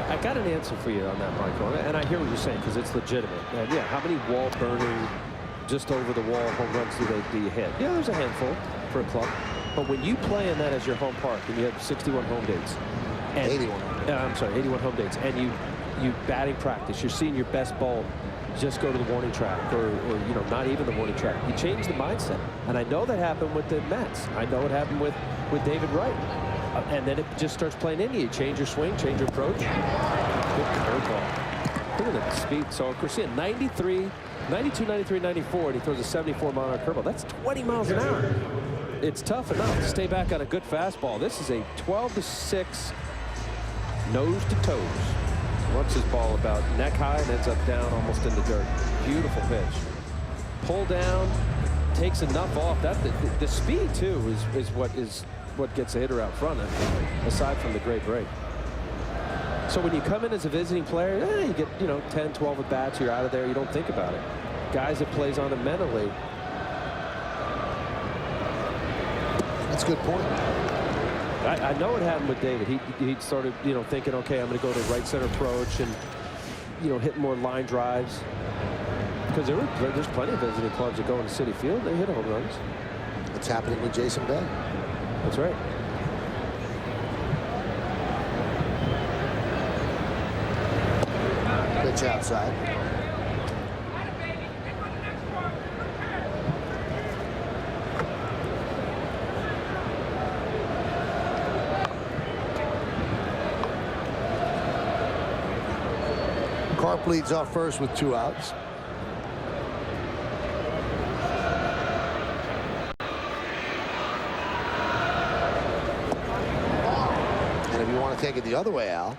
I got an answer for you on that, Michael, and I hear what you're saying because it's legitimate. And yeah, how many wall burning, just over the wall home runs do you hit? Yeah, there's a handful for a club. But when you play in that as your home park and you have 61 home dates, and 81. I'm sorry, 81 home dates, and you batting practice, you're seeing your best ball, just go to the warning track, or you know, not even the warning track. You change the mindset, and I know that happened with the Mets. I know it happened with David Wright. And then it just starts playing into you. Change your swing, change your approach. Good curveball. Look at the speed. So, of course, 92, 93, 94, and he throws a 74-mile-an-hour curveball. That's 20 miles an hour. It's tough enough to stay back on a good fastball. This is a 12-6 nose to toes. What's his ball about neck high and ends up down almost in the dirt. Beautiful pitch. Pull down, takes enough off. That the speed too is what gets a hitter out front, aside from the great break. So when you come in as a visiting player, you get 10, 12 at bats. You're out of there. You don't think about it. Guys, it plays on them mentally. That's a good point. I know what happened with David. He started, thinking, okay, I'm going to go to right center approach and, hit more line drives. Because there's plenty of visiting clubs that go into Citi Field. They hit home runs. It's happening with Jason Bay. That's right. Pitch outside. Karp leads off first with 2 outs. And if you want to take it the other way, Al,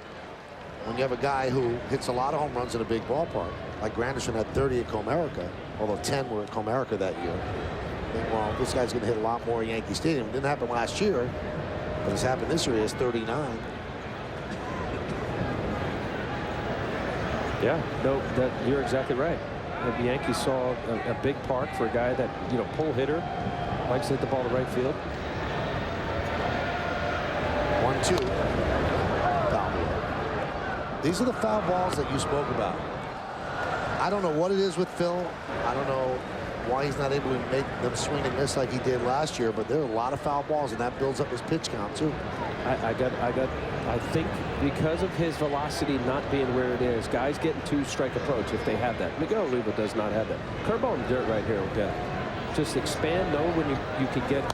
when you have a guy who hits a lot of home runs in a big ballpark, like Granderson had 30 at Comerica, although 10 were at Comerica that year, think, well, this guy's going to hit a lot more at Yankee Stadium. It didn't happen last year, but it's happened this year. He has 39. Yeah, no, you're exactly right. The Yankees saw a big park for a guy that, pull hitter, likes to hit the ball to right field. 1-2. Foul ball. These are the foul balls that you spoke about. I don't know what it is with Phil. I don't know why he's not able to make them swing and miss like he did last year, but there are a lot of foul balls, and that builds up his pitch count too. I think because of his velocity not being where it is, guys get in two-strike approach if they have that. Miguel Oliva does not have that. Curveball in the dirt right here, okay. Just expand, know when you can get.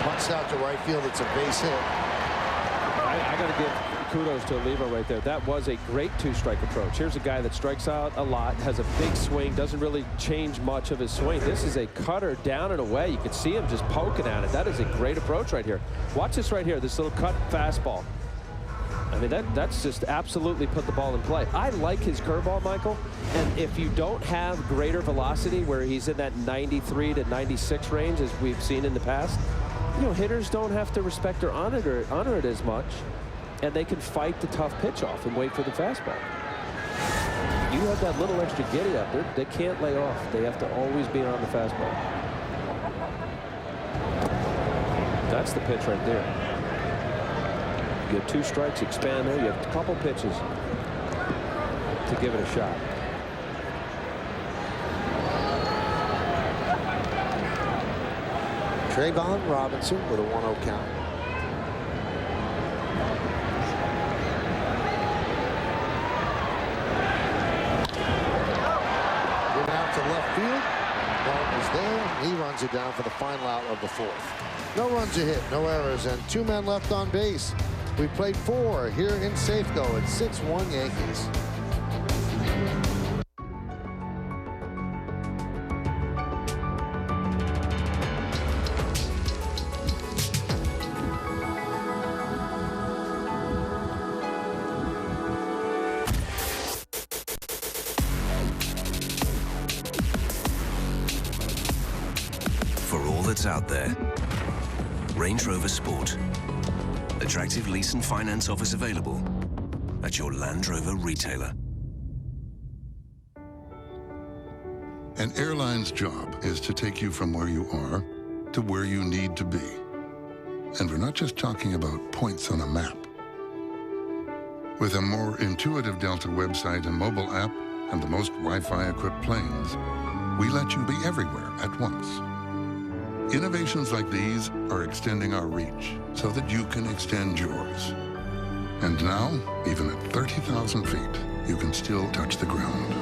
Punts out to right field. It's a base hit. I got to give kudos to Oliva right there. That was a great two-strike approach. Here's a guy that strikes out a lot, has a big swing, doesn't really change much of his swing. This is a cutter down and away. You can see him just poking at it. That is a great approach right here. Watch this right here, this little cut fastball. I mean, that's just absolutely put the ball in play. I like his curveball, Michael, and if you don't have greater velocity where he's in that 93 to 96 range as we've seen in the past, hitters don't have to respect or honor it as much, and they can fight the tough pitch off and wait for the fastball. You have that little extra giddy up there. They can't lay off. They have to always be on the fastball. That's the pitch right there. You get 2 strikes, expand there. You have a couple pitches to give it a shot. Trayvon Robinson with a 1-0 count. Given out to left field. Ball is there. He runs it down for the final out of the 4th. No runs are hit, no errors, and 2 men left on base. We played 4 here in Safeco. It's 6-1 Yankees. Out there. Range Rover Sport. Attractive lease and finance offers available at your Land Rover retailer. An airline's job is to take you from where you are to where you need to be. And we're not just talking about points on a map. With a more intuitive Delta website and mobile app and the most Wi-Fi equipped planes, we let you be everywhere at once. Innovations like these are extending our reach so that you can extend yours. And now, even at 30,000 feet, you can still touch the ground.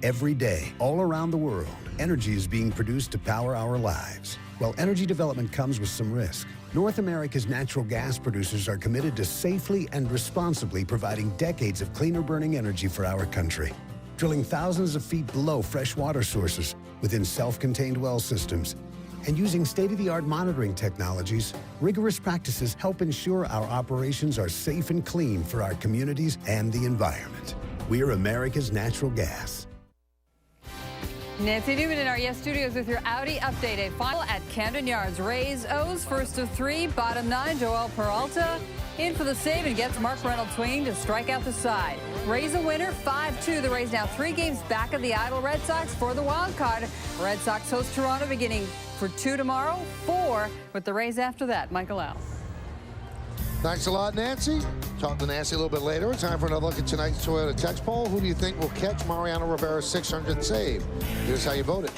Every day, all around the world, energy is being produced to power our lives. While energy development comes with some risk, North America's natural gas producers are committed to safely and responsibly providing decades of cleaner burning energy for our country. Drilling thousands of feet below fresh water sources within self-contained well systems, and using state-of-the-art monitoring technologies, rigorous practices help ensure our operations are safe and clean for our communities and the environment. We're America's natural gas. Nancy Newman in our Yes Studios with your Audi update. A final at Camden Yards. Rays O's first of 3, bottom 9. Joel Peralta in for the save and gets Mark Reynolds swinging to strike out the side. Rays a winner, 5-2. The Rays now 3 games back of the idle Red Sox for the wild card. Red Sox host Toronto beginning for 2 tomorrow, 4 with the Rays after that. Michael Al. Thanks a lot, Nancy. Talk to Nancy a little bit later. It's time for another look at tonight's Toyota text poll. Who do you think will catch Mariano Rivera's 600th save? Here's how you voted.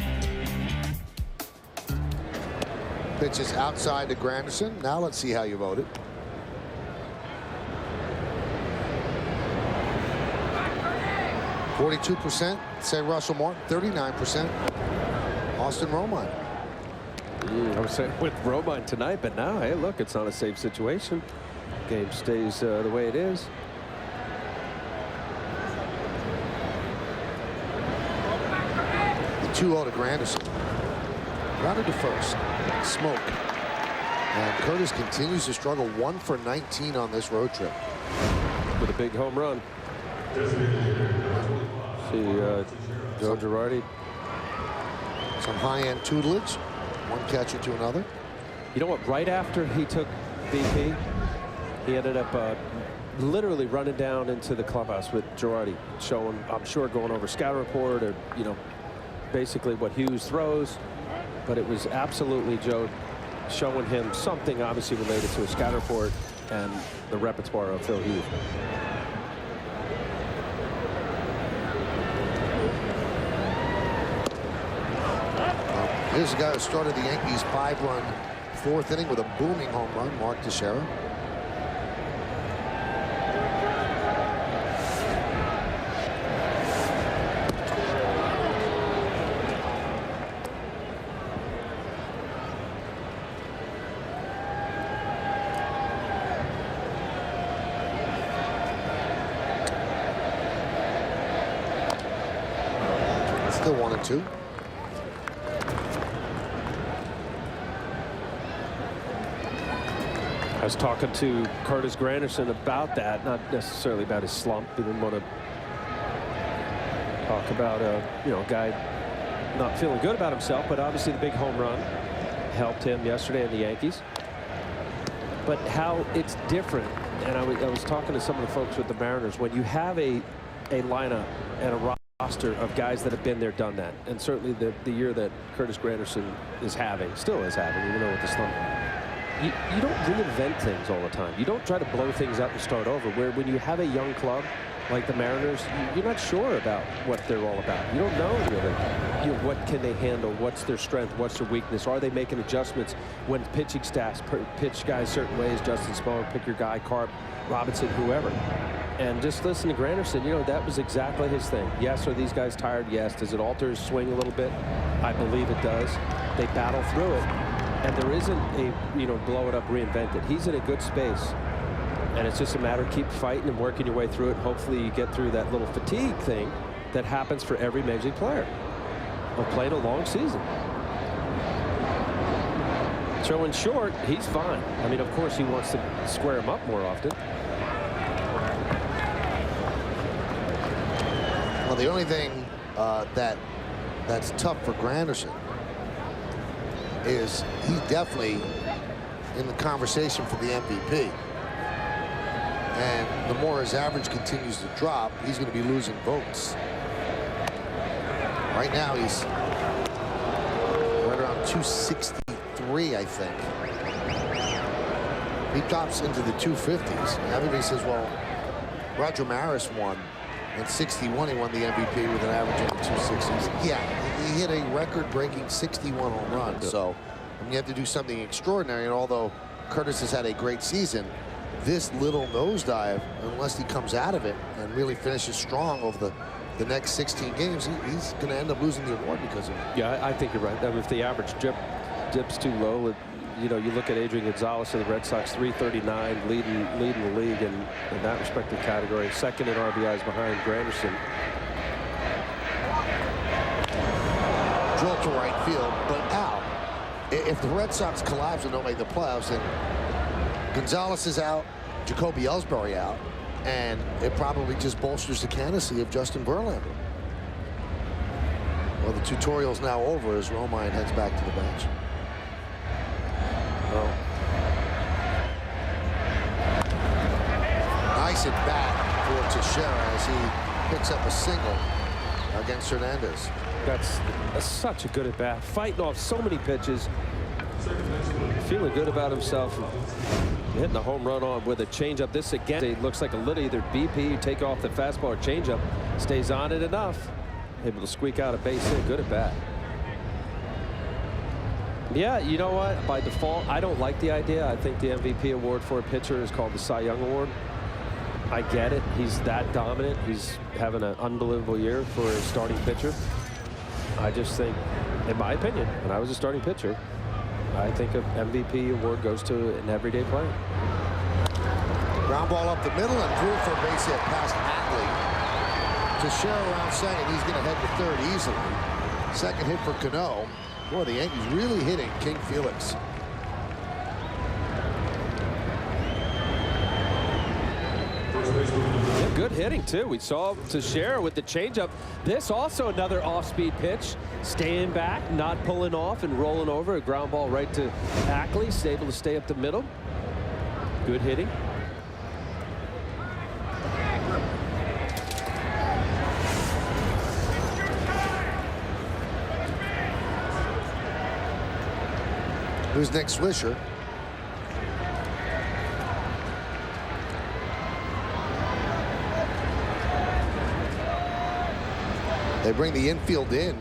Pitch is outside to Granderson. Now let's see how you voted. %, say Russell Martin. 39%, Austin Romine. I was saying with Romine tonight, but now, hey, look, it's not a safe situation. Game stays the way it is. The 2-0 to Granderson. Grounded to first. Smoke. And Curtis continues to struggle. 1 for 19 on this road trip. With a big home run. See Joe Girardi. Some high-end tutelage, one catcher to another. You know what? Right after he took BP, he ended up literally running down into the clubhouse with Girardi, showing, I'm sure, going over scout report or, you know, basically what Hughes throws. But it was absolutely Joe showing him something obviously related to a scout report and the repertoire of Phil Hughes. Here's a guy who started the Yankees' 5-run 4th inning with a booming home run, Mark Teixeira. Still 1-2. I was talking to Curtis Granderson about that, not necessarily about his slump. He didn't want to talk about a guy not feeling good about himself, but obviously the big home run helped him yesterday in the Yankees. But how it's different, and I was talking to some of the folks with the Mariners, when you have a lineup and a roster of guys that have been there, done that, and certainly the year that Curtis Granderson still is having, even though with the slump. You don't reinvent things all the time. You don't try to blow things up and start over. Where when you have a young club like the Mariners, you're not sure about what they're all about. You don't know really, what can they handle, what's their strength, what's their weakness. Are they making adjustments when pitching staffs pitch guys certain ways? Justin Smoke, pick your guy, Carp, Robinson, whoever. And just listen to Granderson, that was exactly his thing. Yes, are these guys tired? Yes. Does it alter his swing a little bit? I believe it does. They battle through it. And there isn't a, blow it up, reinvent it. He's in a good space. And it's just a matter of keep fighting and working your way through it. Hopefully you get through that little fatigue thing that happens for every Major League player of playing a long season. So in short, he's fine. I mean, of course, he wants to square him up more often. Well, the only thing that's tough for Granderson is he's definitely in the conversation for the MVP. And the more his average continues to drop, he's going to be losing votes. Right now, he's right around 263, I think. He drops into the 250s. Everybody says, well, Roger Maris won. In '61, he won the MVP with an average in the 260s. Yeah, he hit a record-breaking 61 home runs. So you have to do something extraordinary. And although Curtis has had a great season, this little nosedive, unless he comes out of it and really finishes strong over the next 16 games, he's going to end up losing the award because of it. Yeah, I think you're right. I mean, if the average dips too low, you look at Adrian Gonzalez of the Red Sox, 339, leading the league in that respective category, second in RBIs behind Granderson. Drill to right field, but Al, if the Red Sox collapse and don't make the playoffs, then Gonzalez is out, Jacoby Ellsbury out, and it probably just bolsters the candidacy of Justin Verlander. Well, the tutorial's now over as Romine heads back to the bench. Oh. Nice at bat for Teixeira as he picks up a single against Hernandez. That's such a good at bat, fighting off so many pitches, feeling good about himself, hitting a home run on with a changeup. This again, it looks like a little either BP, you take off the fastball or changeup, stays on it enough, able to squeak out a base hit. Good at bat. Yeah, you know what? By default, I don't like the idea. I think the MVP award for a pitcher is called the Cy Young Award. I get it. He's that dominant. He's having an unbelievable year for a starting pitcher. I just think, in my opinion, when I was a starting pitcher, I think an MVP award goes to an everyday player. Ground ball up the middle and through for a base hit past Hatley. Teixeira around second. He's going to head to third easily. Second hit for Cano. Boy, the Yankees really hitting King Felix. Good hitting, too. We saw Teixeira with the changeup. This also another off-speed pitch. Staying back, not pulling off and rolling over. A ground ball right to Ackley. He's able to stay up the middle. Good hitting. Who's Nick Swisher? They bring the infield in.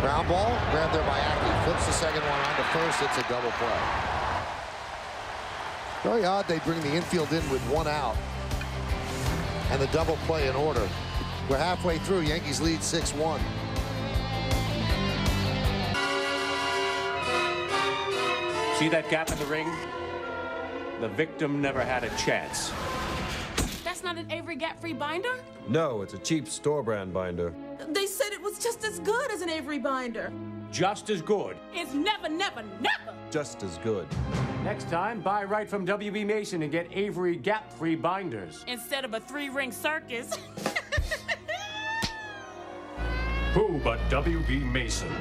Ground ball, grabbed there by Ackley. Flips the second one onto first. It's a double play. Very odd they bring the infield in with one out. And the double play in order. We're halfway through. Yankees lead 6-1. See that gap in the ring? The victim never had a chance. That's not an Avery gap-free binder? No, it's a cheap store brand binder. They said it was just as good as an Avery binder. Just as good. It's never, never, never. Just as good. Next time, buy right from WB Mason and get Avery gap-free binders. Instead of a 3-ring circus. Who but WB Mason?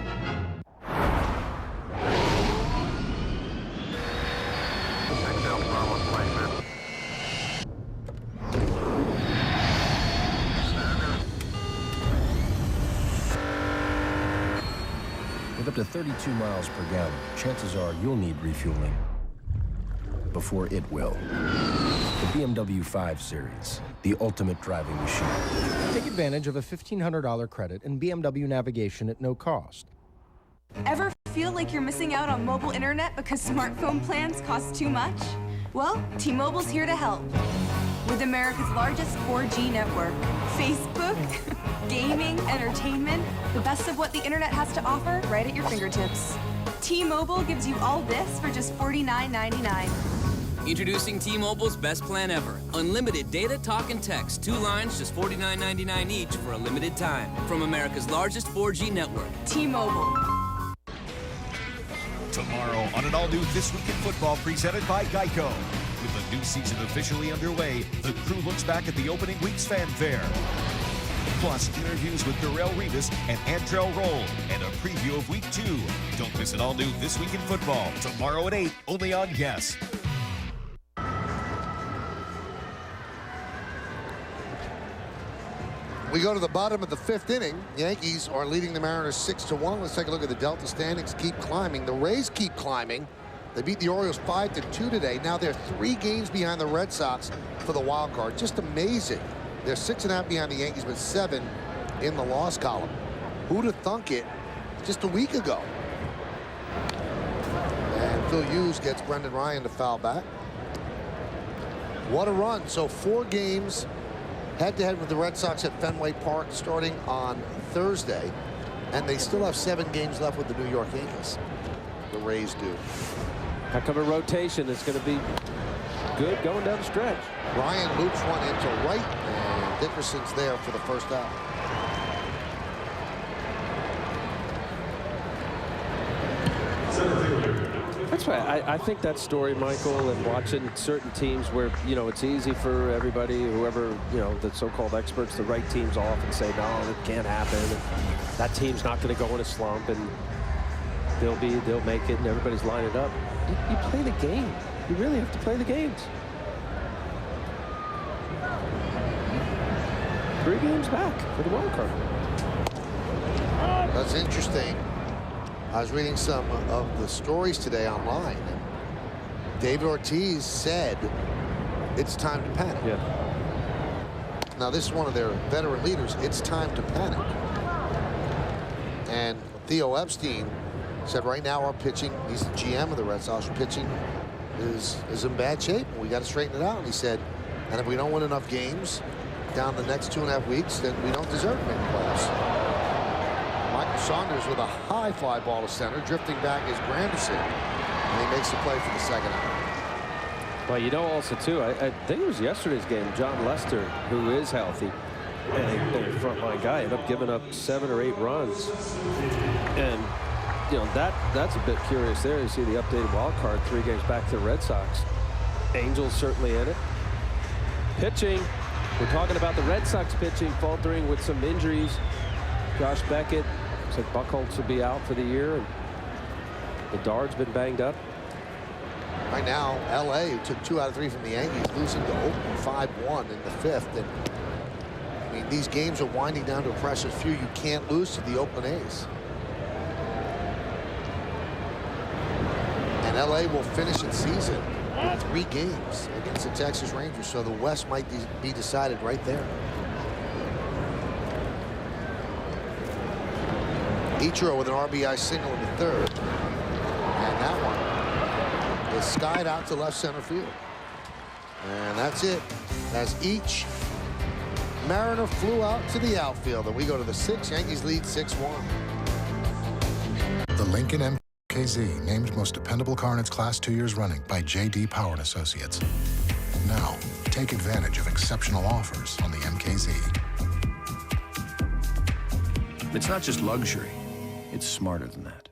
With up to 32 miles per gallon, chances are you'll need refueling before it will. The BMW 5 Series, the ultimate driving machine. Take advantage of a $1,500 credit and BMW navigation at no cost. Ever feel like you're missing out on mobile internet because smartphone plans cost too much? Well, T-Mobile's here to help. With America's largest 4G network, Facebook, gaming, entertainment, the best of what the internet has to offer right at your fingertips. T-Mobile gives you all this for just $49.99. Introducing T-Mobile's best plan ever. Unlimited data, talk, and text. 2 lines, just $49.99 each for a limited time. From America's largest 4G network. T-Mobile. Tomorrow on an all-new This Week in Football presented by Geico. With the new season officially underway, the crew looks back at the opening week's fanfare. Plus, interviews with Darrell Revis and Antrell Roll, and a preview of Week 2. Don't miss an all-new This Week in Football, tomorrow at 8, only on Yes. We go to the bottom of the 5th inning. Yankees are leading the Mariners 6-1. Let's take a look at the Delta standings. Keep climbing. The Rays keep climbing. They beat the Orioles 5-2 today. Now they're 3 games behind the Red Sox for the wild card. Just amazing. They're 6.5 behind the Yankees, but 7 in the loss column. Who'd have thunk it just a week ago? And Phil Hughes gets Brendan Ryan to foul back. What a run. So 4 games head-to-head with the Red Sox at Fenway Park starting on Thursday. And they still have 7 games left with the New York Yankees. The Rays do. Heck of a rotation. It's going to be good going down the stretch. Ryan loops one into right, and Dickerson's there for the first out. That's why I think that story, Michael, and watching certain teams where, you know, it's easy for everybody, whoever, you know, the so-called experts, to write teams off and say, no, it can't happen. And that team's not going to go in a slump, and they'll make it, and everybody's lining up. You play the game. You really have to play the games. 3 games back for the wild card. That's interesting. I was reading some of the stories today online. David Ortiz said it's time to panic. Yeah. Now, this is one of their veteran leaders. It's time to panic. And Theo Epstein said right now our pitching, he's the GM of the Red Sox, pitching is in bad shape. We got to straighten it out. And he said, and if we don't win enough games down the next 2.5 weeks, then we don't deserve to make the playoffs. Michael Saunders with a high fly ball to center. Drifting back is Granderson. And he makes the play for the second out. Well, you know, also, too, I think it was yesterday's game, John Lester, who is healthy, and a frontline guy, ended up giving up 7 or 8 runs. And, you know, that's a bit curious there. You see the updated wild card, 3 games back to the Red Sox. Angels certainly in it. Pitching, we're talking about the Red Sox pitching faltering with some injuries. Josh Beckett, looks like Buchholz will be out for the year, and Bedard's been banged up. Right now, LA, who took 2 out of 3 from the Yankees, losing to Oakland 5-1 in the 5th. And I mean, these games are winding down to a precious few. You can't lose to the Oakland A's. And LA will finish its season with 3 games against the Texas Rangers, so the West might be decided right there. Ichiro with an RBI single in the 3rd. And that one is skied out to left center field. And that's it. As each Mariner flew out to the outfield. And we go to the 6th. Yankees lead 6-1. The Lincoln MKZ named most dependable car in its class 2 years running by J.D. Power and Associates. Now, take advantage of exceptional offers on the MKZ. It's not just luxury. It's smarter than that.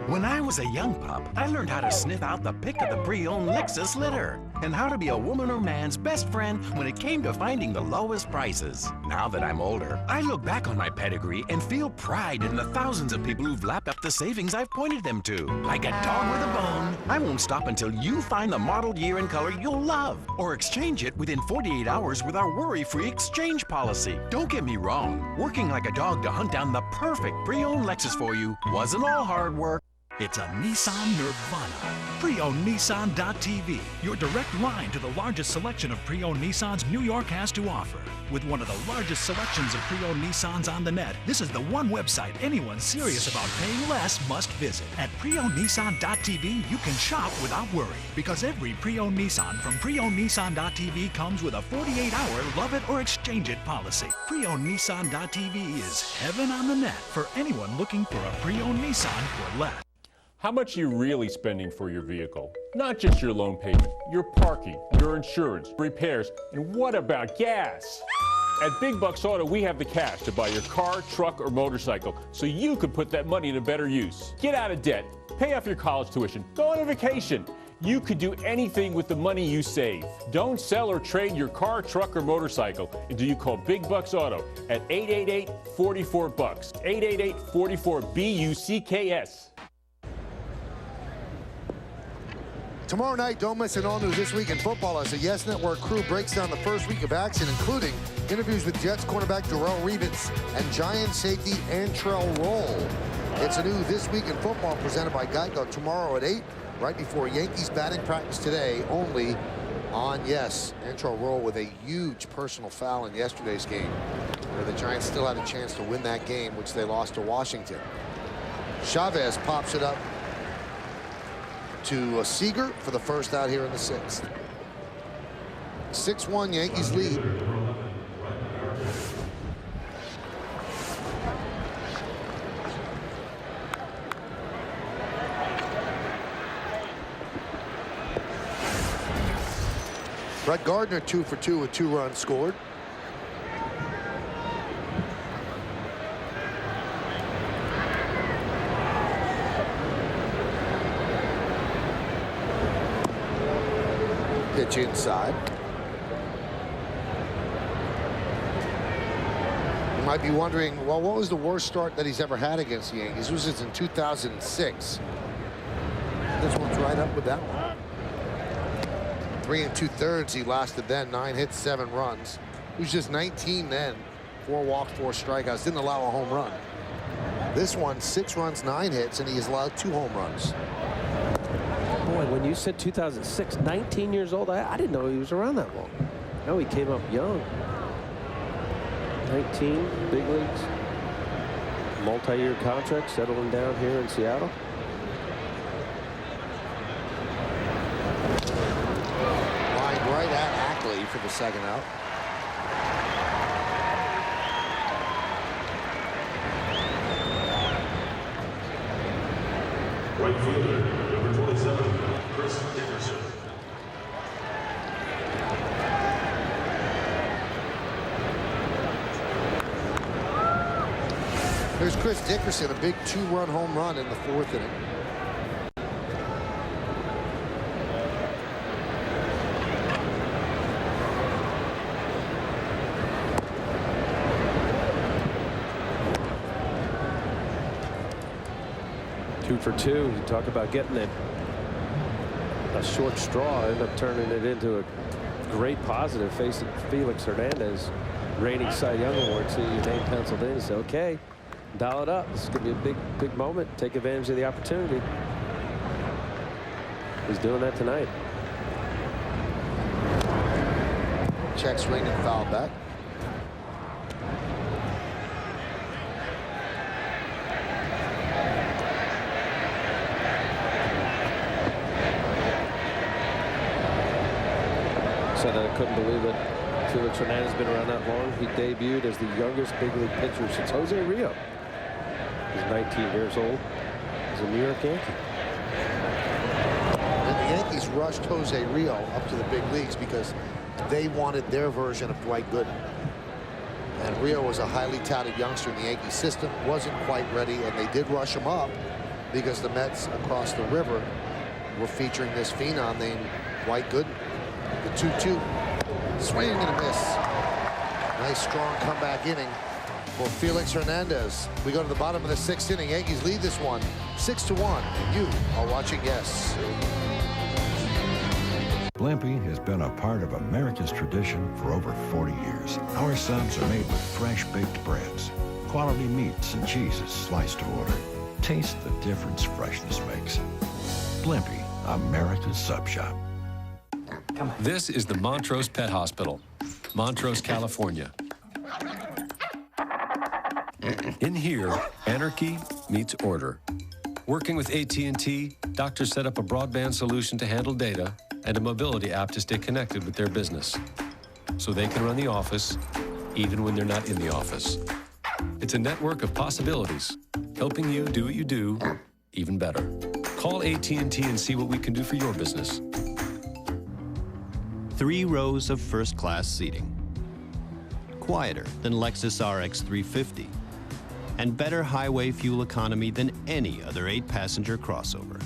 When I was a young pup, I learned how to sniff out the pick of the pre-owned Lexus litter and how to be a woman or man's best friend when it came to finding the lowest prices. Now that I'm older, I look back on my pedigree and feel pride in the thousands of people who've lapped up the savings I've pointed them to. Like a dog with a bone, I won't stop until you find the model, year, and color you'll love or exchange it within 48 hours with our worry-free exchange policy. Don't get me wrong, working like a dog to hunt down the perfect pre-owned Lexus for you wasn't all hard work. It's a Nissan Nirvana. Pre-owned Nissan.tv, your direct line to the largest selection of pre-owned Nissans New York has to offer. With one of the largest selections of pre-owned Nissans on the net, this is the one website anyone serious about paying less must visit. At pre-owned Nissan.tv, you can shop without worry, because every pre-owned Nissan from pre-owned Nissan.tv comes with a 48-hour love it or exchange it policy. Pre-owned Nissan.tv is heaven on the net for anyone looking for a pre-owned Nissan for less. How much are you really spending for your vehicle? Not just your loan payment, your parking, your insurance, repairs, and what about gas? At Big Bucks Auto, we have the cash to buy your car, truck, or motorcycle so you could put that money into better use. Get out of debt, pay off your college tuition, go on a vacation. You could do anything with the money you save. Don't sell or trade your car, truck, or motorcycle until you call Big Bucks Auto at 888-44-BUCKS, 888-44-BUCKS. Tomorrow night, don't miss an all-new This Week in Football as the Yes Network crew breaks down the first week of action, including interviews with Jets cornerback Darrelle Revis and Giants safety Antrell Roll. It's a new This Week in Football presented by Geico tomorrow at 8, right before Yankees batting practice today, only on Yes. Antrell Roll with a huge personal foul in yesterday's game, where the Giants still had a chance to win that game, which they lost to Washington. Chavez pops it up to Seager for the first out here in the 6th. 6-1 Yankees lead. Brett Gardner 2 for 2 with 2 runs scored. Pitch inside. You might be wondering, well, what was the worst start that he's ever had against the Yankees? This was in 2006. This one's right up with that one. 3 2/3 he lasted then. 9 hits, 7 runs. He was just 19 then. 4 walks, 4 strikeouts. Didn't allow a home run. This one, 6 runs, 9 hits, and he has allowed 2 home runs. Boy, when you said 2006, 19 years old, I didn't know he was around that long. No, he came up young. 19, big leagues, multi-year contract, settling down here in Seattle. Lined right at Ackley for the second out. Right fielder, number 27, Chris Dickerson. There's Chris Dickerson, a big 2-run home run in the 4th inning. 2 for 2. You talk about getting a short straw, end up turning it into a great positive, facing Felix Hernandez, reigning Cy Young Award. See your name penciled in and say, okay, dial it up. This is going to be a big moment. Take advantage of the opportunity. He's doing that tonight. Check swing and foul back. Said I couldn't believe it. Felix Hernandez has been around that long. He debuted as the youngest big league pitcher since Jose Rio. He's 19 years old. He's a New York Yankee. And the Yankees rushed Jose Rio up to the big leagues because they wanted their version of Dwight Gooden. And Rio was a highly touted youngster in the Yankee system, wasn't quite ready, and they did rush him up because the Mets across the river were featuring this phenom named Dwight Gooden. The 2-2, swing and a miss. Nice strong comeback inning for Felix Hernandez. We go to the bottom of the 6th inning. Yankees lead this one 6-1, and you are watching Yes. Blimpie has been a part of America's tradition for over 40 years. Our subs are made with fresh baked breads, quality meats and cheeses sliced to order. Taste the difference freshness makes. Blimpie, America's sub shop. This is the Montrose Pet Hospital, Montrose, California. In here, anarchy meets order. Working with AT&T, doctors set up a broadband solution to handle data and a mobility app to stay connected with their business, so they can run the office even when they're not in the office. It's a network of possibilities, helping you do what you do even better. Call AT&T and see what we can do for your business. 3 rows of first-class seating. Quieter than Lexus RX 350. And better highway fuel economy than any other 8-passenger crossover.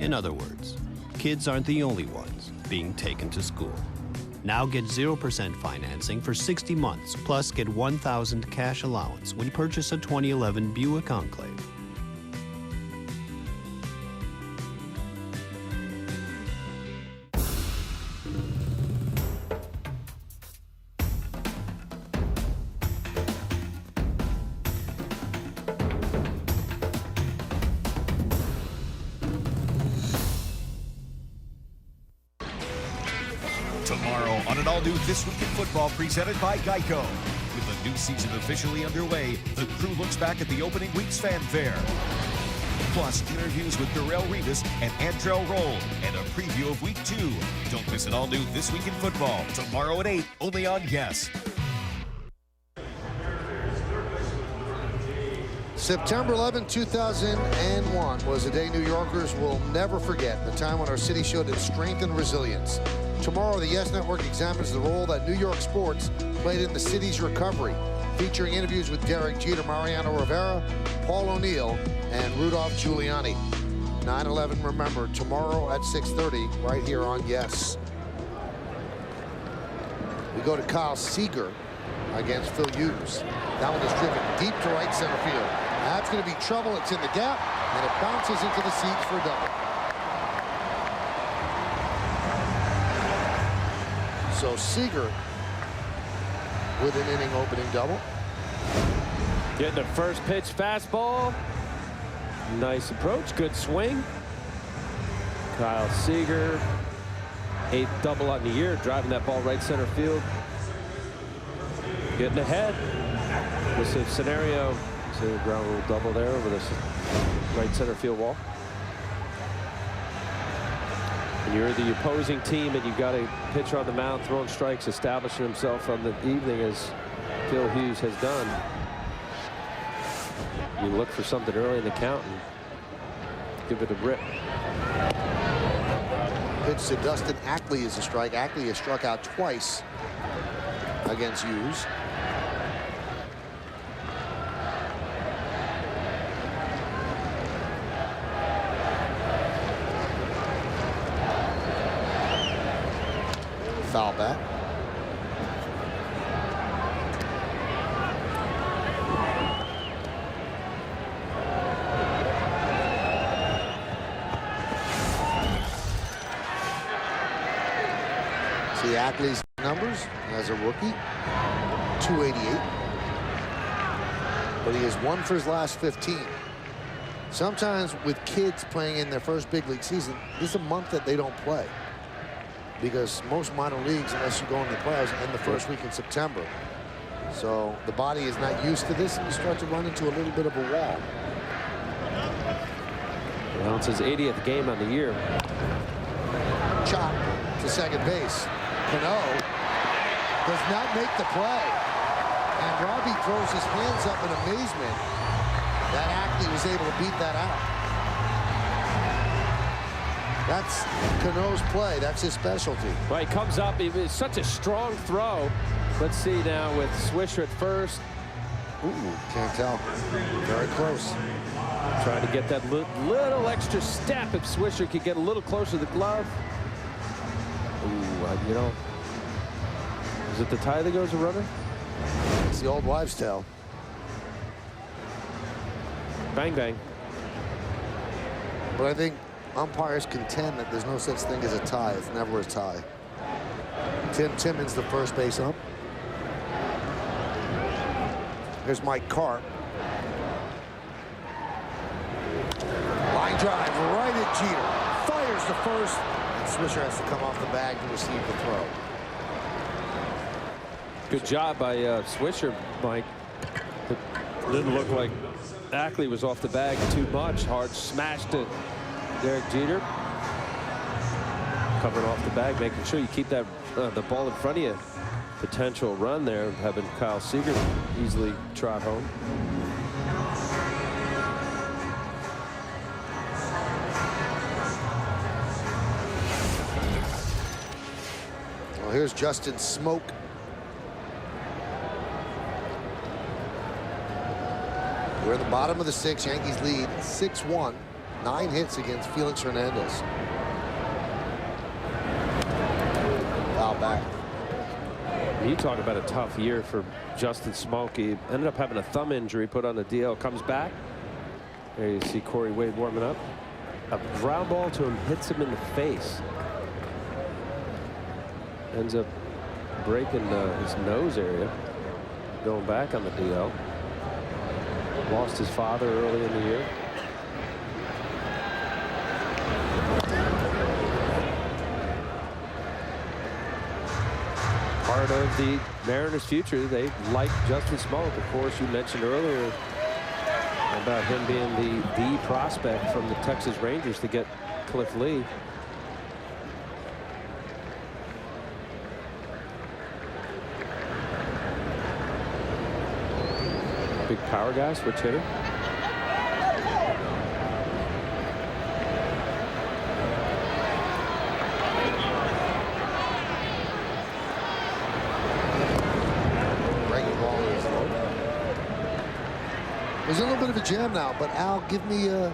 In other words, kids aren't the only ones being taken to school. Now get 0% financing for 60 months, plus get $1,000 cash allowance when you purchase a 2011 Buick Enclave. Tomorrow on an all-new This Week in Football presented by Geico. With the new season officially underway, the crew looks back at the opening week's fanfare. Plus, interviews with Darrelle Revis and Andrell Roll, and a preview of Week 2. Don't miss an all-new This Week in Football, tomorrow at 8, only on Yes. September 11, 2001 was a day New Yorkers will never forget, the time when our city showed its strength and resilience. Tomorrow, the Yes Network examines the role that New York sports played in the city's recovery, featuring interviews with Derek Jeter, Mariano Rivera, Paul O'Neill, and Rudolph Giuliani. 9/11 Remember, tomorrow at 6:30, right here on Yes. We go to Kyle Seager against Phil Hughes. That one is driven deep to right center field. That's going to be trouble. It's in the gap, and it bounces into the seats for a double. So Seager with an inning opening double. Getting a first pitch fastball. Nice approach, good swing. Kyle Seager, 8th double on the year, driving that ball right center field. Getting ahead. This is scenario. See the ground rule double there over this right center field wall. And you're the opposing team, and you've got a pitcher on the mound throwing strikes, establishing himself on the evening as Phil Hughes has done. You look for something early in the count and give it a rip. Pitch to Dustin Ackley is a strike. Ackley has struck out twice against Hughes. Foul back. Ackley's numbers as a rookie, 288. But he has 1 for his last 15. Sometimes with kids playing in their first big league season, this is a month that they don't play. Because most minor leagues, unless you go into the playoffs, end the first week in September. So the body is not used to this, and you start to run into a little bit of a wall. Well, it's his 80th game on the year. Chop to second base. Cano does not make the play. And Robbie throws his hands up in amazement that Ackley was able to beat that out. That's Cano's play. That's his specialty. Well, he comes up. It's such a strong throw. Let's see now with Swisher at first. Ooh, can't tell. Very close. Trying to get that little extra step. If Swisher could get a little closer to the glove. Ooh, you know. Is it the tie that goes a runner? It's the old wives' tale. Bang, bang. But I think umpires contend that there's no such thing as a tie. It's never a tie. Tim Timmons, the first base ump. Here's Mike Carp. Line drive right at Jeter. Fires the first. And Swisher has to come off the bag to receive the throw. Good job by Swisher, Mike. It didn't look like Ackley was off the bag too much. Hard smash to Derek Jeter. Covering off the bag, making sure you keep that the ball in front of you. Potential run there, having Kyle Seager easily trot home. Well, here's Justin Smoke. We're in the bottom of the 6th. Yankees lead 6-1. 9 hits against Felix Hernandez. Foul back. You talk about a tough year for Justin Smoke. He ended up having a thumb injury, put on the DL, comes back. There you see Corey Wade warming up. A ground ball to him hits him in the face. Ends up breaking his nose area. Going back on the DL. Lost his father early in the year. Part of the Mariners' future. They like Justin Smoke. Of course, you mentioned earlier about him being the prospect from the Texas Rangers to get Cliff Lee. Big power guy, switch hitter. There's a little bit of a jam now, but Al, give me your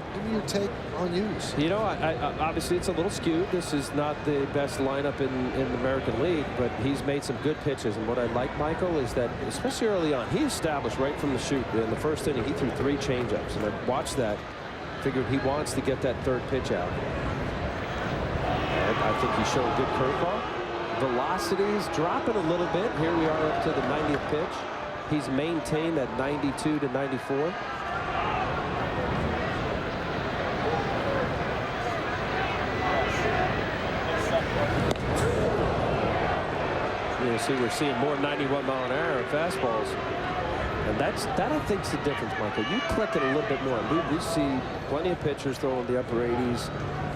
take on Hughes. You know, obviously it's a little skewed. This is not the best lineup in the American League, but he's made some good pitches. And what I like, Michael, is that especially early on, he established right from the chute. In the first inning, he threw 3 changeups, and I watched that. Figured he wants to get that 3rd pitch out. And I think he's showing good curveball. Velocity's dropping a little bit. Here we are up to the 90th pitch. He's maintained at 92 to 94. You see, we're seeing more 91-mile-an-hour fastballs, and that I think is the difference, Michael. You click it a little bit more. We see plenty of pitchers throwing the upper 80s,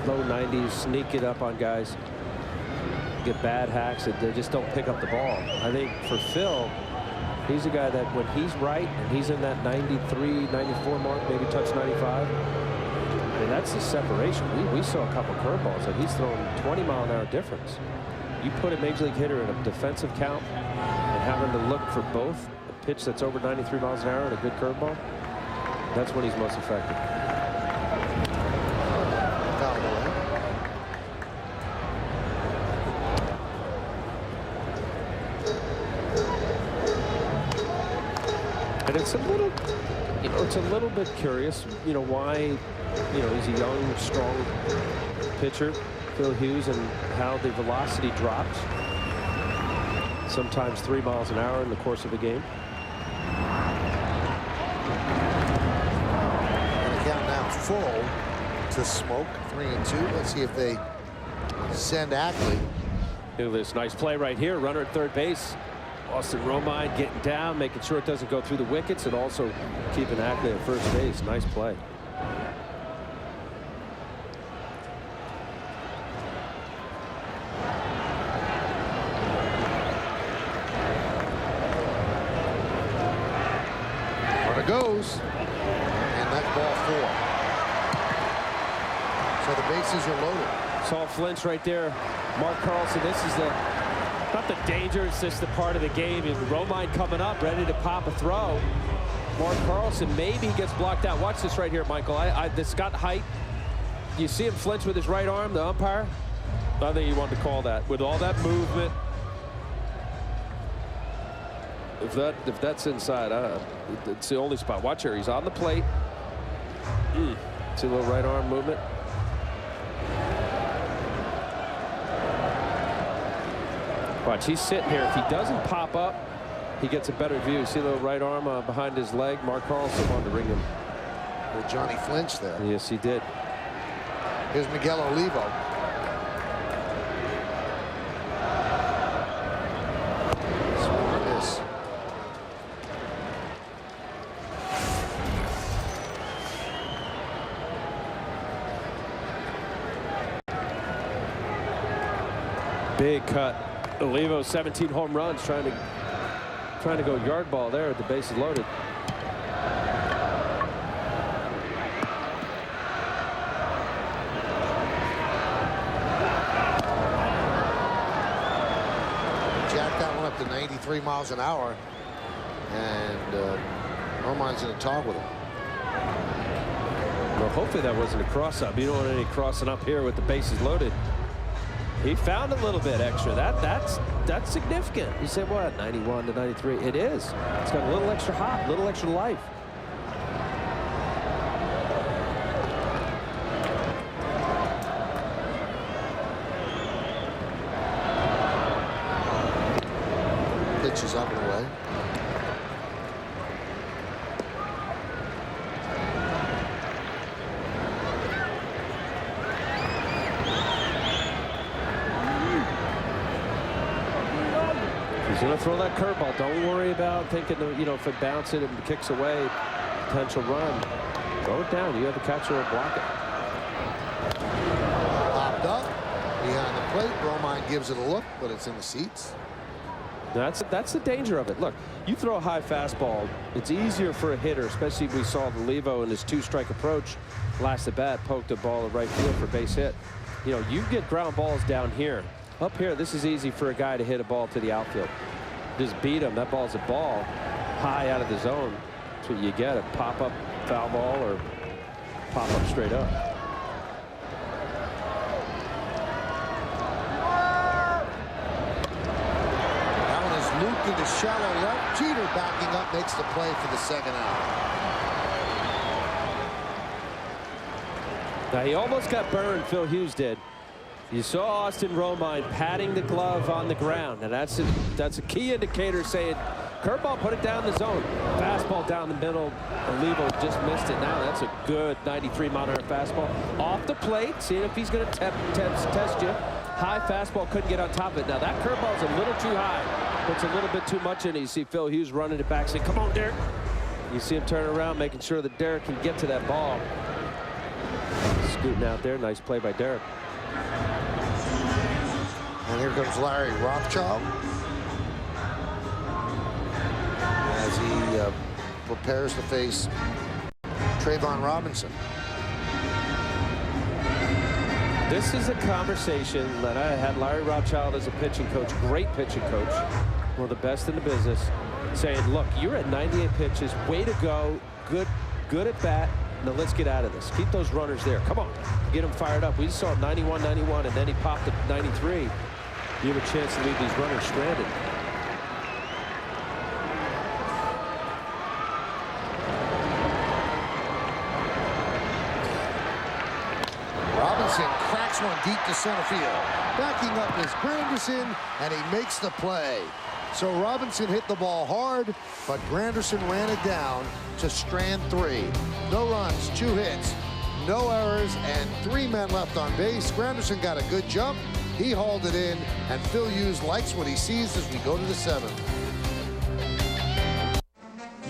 low 90s, sneak it up on guys, get bad hacks that they just don't pick up the ball. I think for Phil, he's a guy that when he's right and he's in that 93, 94 mark, maybe touch 95, I mean, that's the separation. We saw a couple curveballs that he's throwing 20-mile-an-hour difference. You put a major league hitter in a defensive count and having to look for both a pitch that's over 93 miles an hour and a good curveball, that's when he's most effective. And it's a little, you know, it's a little bit curious, you know, why, you know, he's a young, strong pitcher, Phil Hughes, and how the velocity dropped. sometimes 3 miles an hour in the course of a game. And the count now full to Smoke, 3-2. Let's see if they send Ackley. Look at this nice play right here. Runner at third base. Austin Romine getting down, making sure it doesn't go through the wickets, and also keeping Ackley at first base. Nice play. Runner goes, and that's ball 4. So the bases are loaded. Saw Flinch right there. Mark Carlson, this is not the danger, it's just the part of the game. And Romine coming up, ready to pop a throw. Mark Carlson, maybe he gets blocked out. Watch this right here, Michael. This got height. You see him flinch with his right arm, the umpire? I think he wanted to call that. With all that movement, if that's inside, it's the only spot. Watch here, he's on the plate. See a little right arm movement. Watch, he's sitting here. If he doesn't pop up, he gets a better view. See the little right arm behind his leg? Mark Carlson wanted to ring him. With Johnny Flinch there. Yes, he did. Here's Miguel Olivo. Swing and miss. Big cut. Olivo, 17 home runs, trying to go yard ball there at the bases loaded. Jack that one up to 93 miles an hour, and Romine's going to talk with him. Well, hopefully that wasn't a cross-up. You don't want any crossing up here with the bases loaded. He found a little bit extra. That's significant. You said what? 91 to 93. It is. It's got a little extra hop, a little extra life. Pitch is up and away. He's going to throw that curveball. Don't worry about thinking, if it bounces and kicks away, potential run. Throw it down. You have the catcher or block it. Popped up behind the plate. Romine gives it a look, but it's in the seats. That's the danger of it. Look, you throw a high fastball, it's easier for a hitter, especially if we saw Olivo in his 2-strike approach last at bat, poked the ball at right field for base hit. You get ground balls down here. Up here, this is easy for a guy to hit a ball to the outfield. Just beat him. That ball's a ball high out of the zone. That's what you get, a pop-up foul ball or pop-up straight up. That one is looped into shallow left. Jeter backing up, makes the play for the second out. Now, he almost got burned, Phil Hughes did. You saw Austin Romine patting the glove on the ground, and that's a key indicator saying, curveball, put it down the zone. Fastball down the middle. Olivo just missed it. Now that's a good 93-mile-an-hour fastball. Off the plate, seeing if he's going to test you. High fastball, couldn't get on top of it. Now that curveball's a little too high. Puts a little bit too much in it. You see Phil Hughes running it back, saying, come on, Derek. You see him turn around, making sure that Derek can get to that ball. Scooting out there. Nice play by Derek. And here comes Larry Rothschild as he prepares to face Trayvon Robinson. This is a conversation that I had Larry Rothschild as a pitching coach, great pitching coach, one of the best in the business, saying, look, you're at 98 pitches, way to go, good at bat. Now let's get out of this. Keep those runners there. Come on, get them fired up. We just saw 91, 91, and then he popped at 93. You have a chance to leave these runners stranded. Robinson cracks one deep to center field. Backing up is Granderson, and he makes the play. So Robinson hit the ball hard, but Granderson ran it down to strand 3. No runs, 2 hits, no errors, and 3 men left on base. Granderson got a good jump. He hauled it in, and Phil Hughes likes what he sees as we go to the 7th.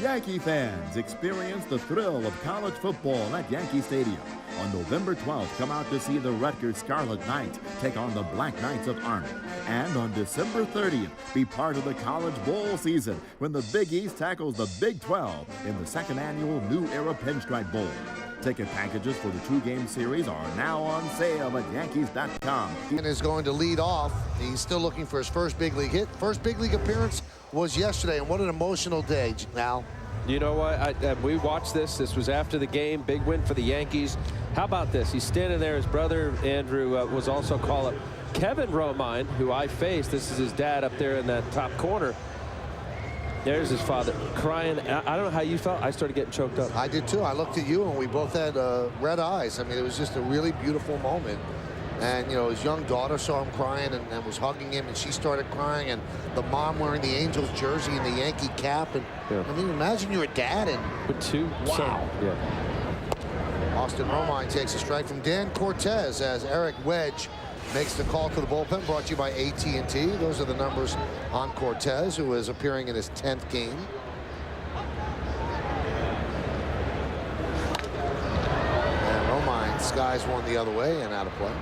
Yankee fans, experience the thrill of college football at Yankee Stadium. On November 12th, come out to see the Rutgers Scarlet Knights take on the Black Knights of Army. And on December 30th, be part of the College Bowl season when the Big East tackles the Big 12 in the 2nd annual New Era Pinstripe Bowl. Ticket packages for the 2-game series are now on sale at Yankees.com. And is going to lead off. He's still looking for his first big league hit. First big league appearance was yesterday, and what an emotional day, Al. You know what? We watched this. This was after the game. Big win for the Yankees. How about this? He's standing there. His brother, Andrew, was also call-up. Kevin Romine, who I faced, this is his dad up there in that top corner. There's his father crying. I don't know how you felt. I started getting choked up. I did too. I looked at you and we both had red eyes. I mean, it was just a really beautiful moment. And, you know, his young daughter saw him crying and was hugging him, and she started crying. And the mom wearing the Angels jersey and the Yankee cap. And I mean, imagine you're a dad and with 2 wow. sons. Yeah. Austin Romine takes a strike from Dan Cortez as Eric Wedge makes the call to the bullpen, brought to you by AT&T. Those are the numbers on Cortez, who is appearing in his 10th game. And Romine skies one the other way and out of play.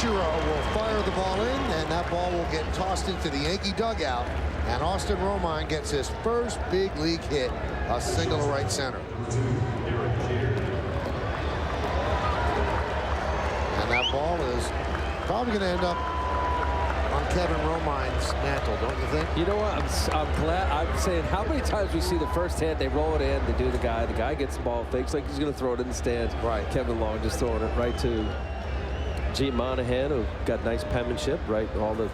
Will fire the ball in, and that ball will get tossed into the Yankee dugout, and Austin Romine gets his first big league hit, a single to right center. And that ball is probably going to end up on Kevin Romine's mantle, don't you think? You know what? I'm glad. I'm saying, how many times we see the first hit, they roll it in, they do the guy gets the ball, fakes like he's going to throw it in the stands. Right. Kevin Long just throwing it right to Gene Monahan, who got nice penmanship, right? All the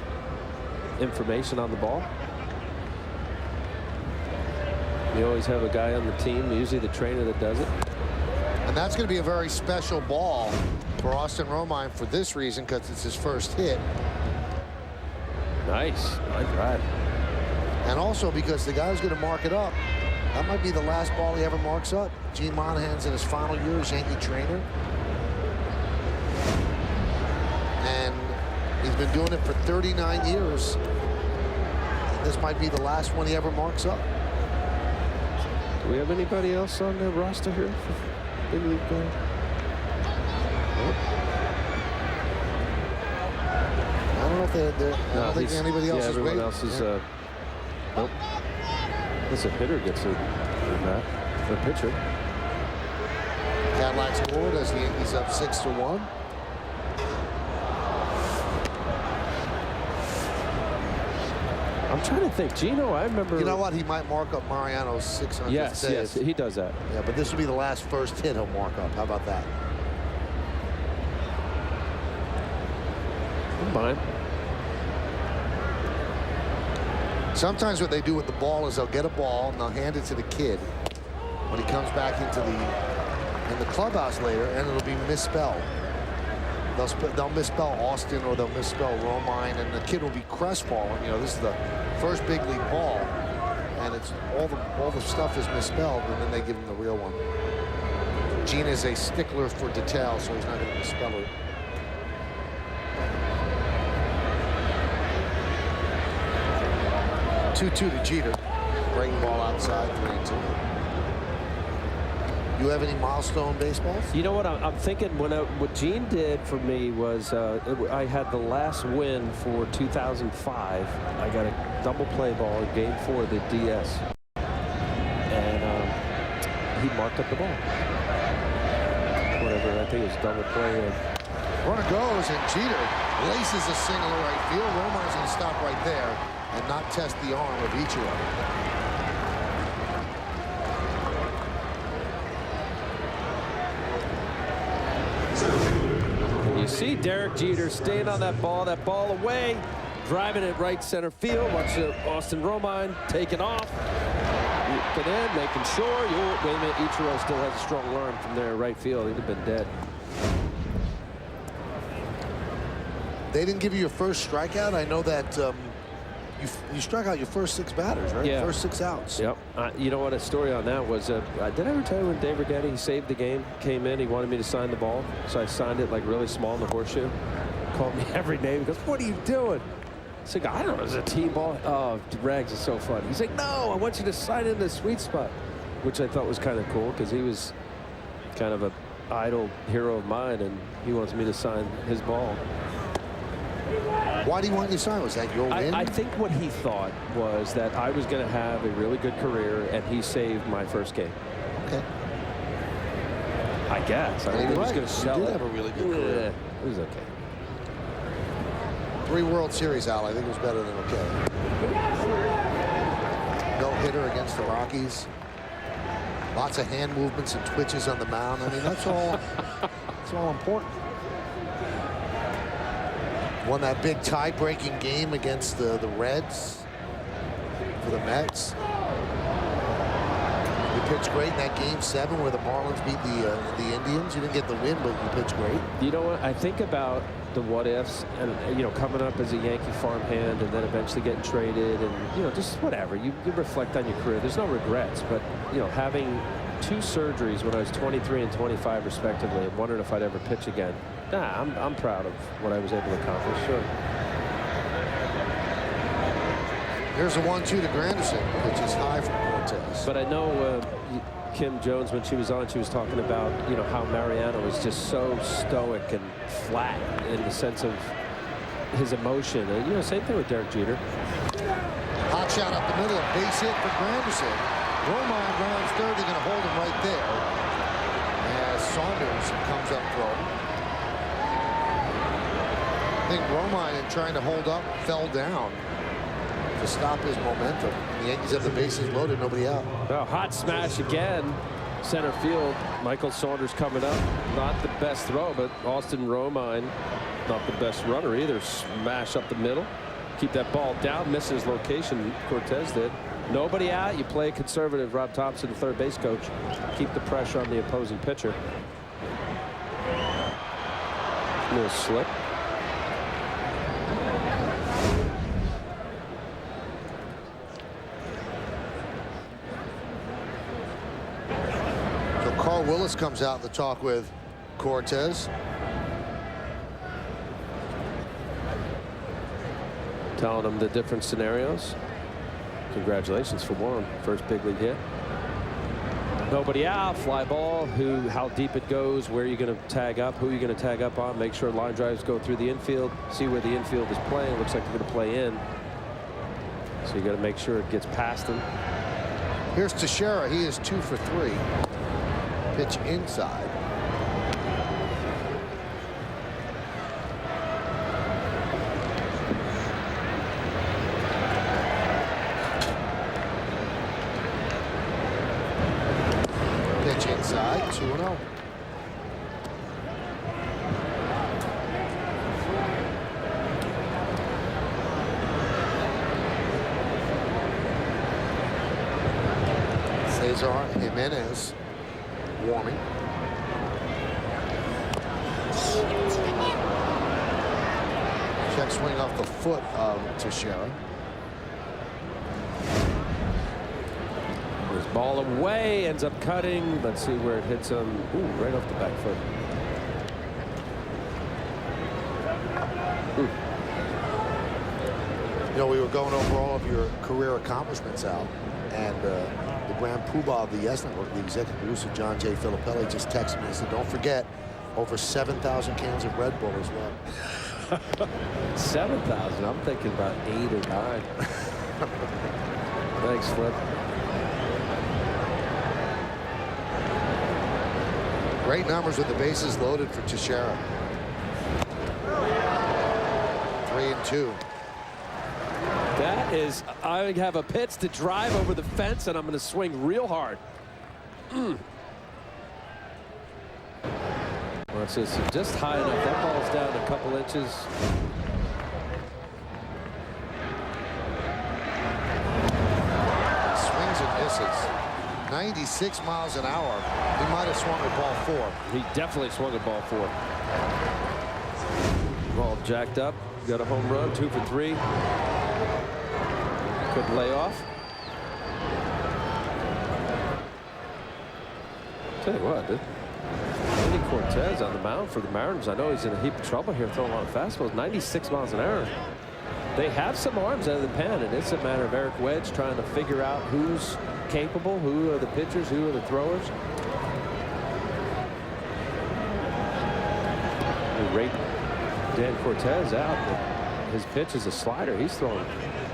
information on the ball. You always have a guy on the team, usually the trainer, that does it. And that's going to be a very special ball for Austin Romine for this reason, because it's his first hit. Nice. Nice ride. And also because the guy's going to mark it up. That might be the last ball he ever marks up. Gene Monahan's in his final year as Yankee trainer. And he's been doing it for 39 years. And this might be the last one he ever marks up. Do we have anybody else on the roster here for big league play? Nope. I don't know if they're I don't think anybody else is everyone waiting. else is, nope. Unless a hitter gets it, the pitcher. Cadillac scored as the Yankees up 6-1. I'm trying to think. Gino, I remember. You know what? He might mark up Mariano's 600 Yes, save. yes, he does that. Yeah, but this will be the last first hit he'll mark up. How about that? Fine. Sometimes what they do with the ball is they'll get a ball and they'll hand it to the kid when he comes back in the clubhouse later, and it'll be misspelled. They'll misspell Austin, or they'll misspell Romine, and the kid will be crestfallen. You know, this is the first big league ball, and it's all the stuff is misspelled, and then they give him the real one. Gene is a stickler for detail, so he's not going to misspell it. Two to Jeter. Breaking ball outside, 3-2. You have any milestone baseballs? You know what? I'm thinking what Gene did for me was I had the last win for 2005. I got a double play ball in Game 4 of the DS, and he marked up the ball. Whatever, I think it was double play. Runner goes, and Jeter laces a single to right field. Romine's going to stop right there and not test the arm of Ichiro. You see Derek Jeter staying on that ball away, driving it right center field. Watch Austin Romine taking off. Looking in, making sure. Wait a minute, Ichiro still has a strong arm from there right field. He'd have been dead. They didn't give you your first strikeout. I know that you struck out your first 6 batters, right? Yeah. First 6 outs. Yep. You know what? A story on that was, did I ever tell you when Dave Rigetti saved the game, came in, he wanted me to sign the ball, so I signed it like really small in the horseshoe. Called me every name. He goes, "What are you doing?" I said, "I don't know. It's a team ball." Oh, Rags is so fun. He's like, "No, I want you to sign in the sweet spot," which I thought was kind of cool because he was kind of an idol hero of mine, and he wants me to sign his ball. Why do you want you to sign? Was that your win? I think what he thought was that I was going to have a really good career, and he saved my first game. Okay. I guess. I think he was going to sell You did it. have a really good career. Yeah, it was okay. 3 World Series, Al. I think it was better than okay. No hitter against the Rockies. Lots of hand movements and twitches on the mound. I mean, that's all important. Won that big tie-breaking game against the Reds for the Mets. You pitched great in that Game 7 where the Marlins beat the Indians. You didn't get the win, but you pitched great. You know what? I think about the what-ifs and, you know, coming up as a Yankee farmhand and then eventually getting traded and, you know, just whatever. You reflect on your career. There's no regrets, but, you know, having 2 surgeries when I was 23 and 25 respectively and wondering if I'd ever pitch again. Nah, I'm proud of what I was able to accomplish, sure. Here's a 1-2 to Granderson, which is high from Cortez. But I know Kim Jones, when she was on, she was talking about, you know, how Mariano was just so stoic and flat in the sense of his emotion. And, you know, same thing with Derek Jeter. Hot shot up the middle, a base hit for Granderson. Romine rounds third, they're going to hold him right there as Saunders comes up throwing. I think Romine, in trying to hold up, fell down to stop his momentum. The Yankees have the bases loaded, nobody out. Well, hot smash again, center field. Michael Saunders coming up. Not the best throw, but Austin Romine, not the best runner either. Smash up the middle. Keep that ball down, miss his location. Cortez did. Nobody out. You play conservative. Rob Thompson, the third base coach. Keep the pressure on the opposing pitcher. A little slip. So Carl Willis comes out to talk with Cortez. Telling him the different scenarios. Congratulations for one. First big league hit. Nobody out. Fly ball. How deep it goes. Where you're going to tag up. Who you're going to tag up on. Make sure line drives go through the infield. See where the infield is playing. Looks like they're going to play in. So you got to make sure it gets past them. Here's Teixeira. He is 2 for 3. Pitch inside. Inside, 2-0. Cesar Jimenez warming. Check swing off the foot of Teixeira. Ball away, ends up cutting. Let's see where it hits him. Ooh, right off the back foot. Ooh. You know, we were going over all of your career accomplishments, Al, and the grand poobah of the Yes Network, the executive producer John J. Filippelli, just texted me and said, "Don't forget, over 7,000 cans of Red Bull as well." 7,000. I'm thinking about 8 or 9. Thanks, Flip. Great numbers with the bases loaded for Teixeira. 3-2. That is, I have a pitch to drive over the fence, and I'm going to swing real hard. Well, Well, it's just high enough. That ball's down a couple inches. Swings and misses. 96 miles an hour. He might have swung at ball 4. He definitely swung at ball 4. Ball jacked up. Got a home run. 2 for 3. Couldn't lay off. Tell you what, Eddie Cortez on the mound for the Mariners. I know he's in a heap of trouble here throwing a lot of fastballs. 96 miles an hour. They have some arms out of the pen, and it's a matter of Eric Wedge trying to figure out who's capable, who are the pitchers, who are the throwers. We rate Dan Cortez out, but his pitch is a slider. He's throwing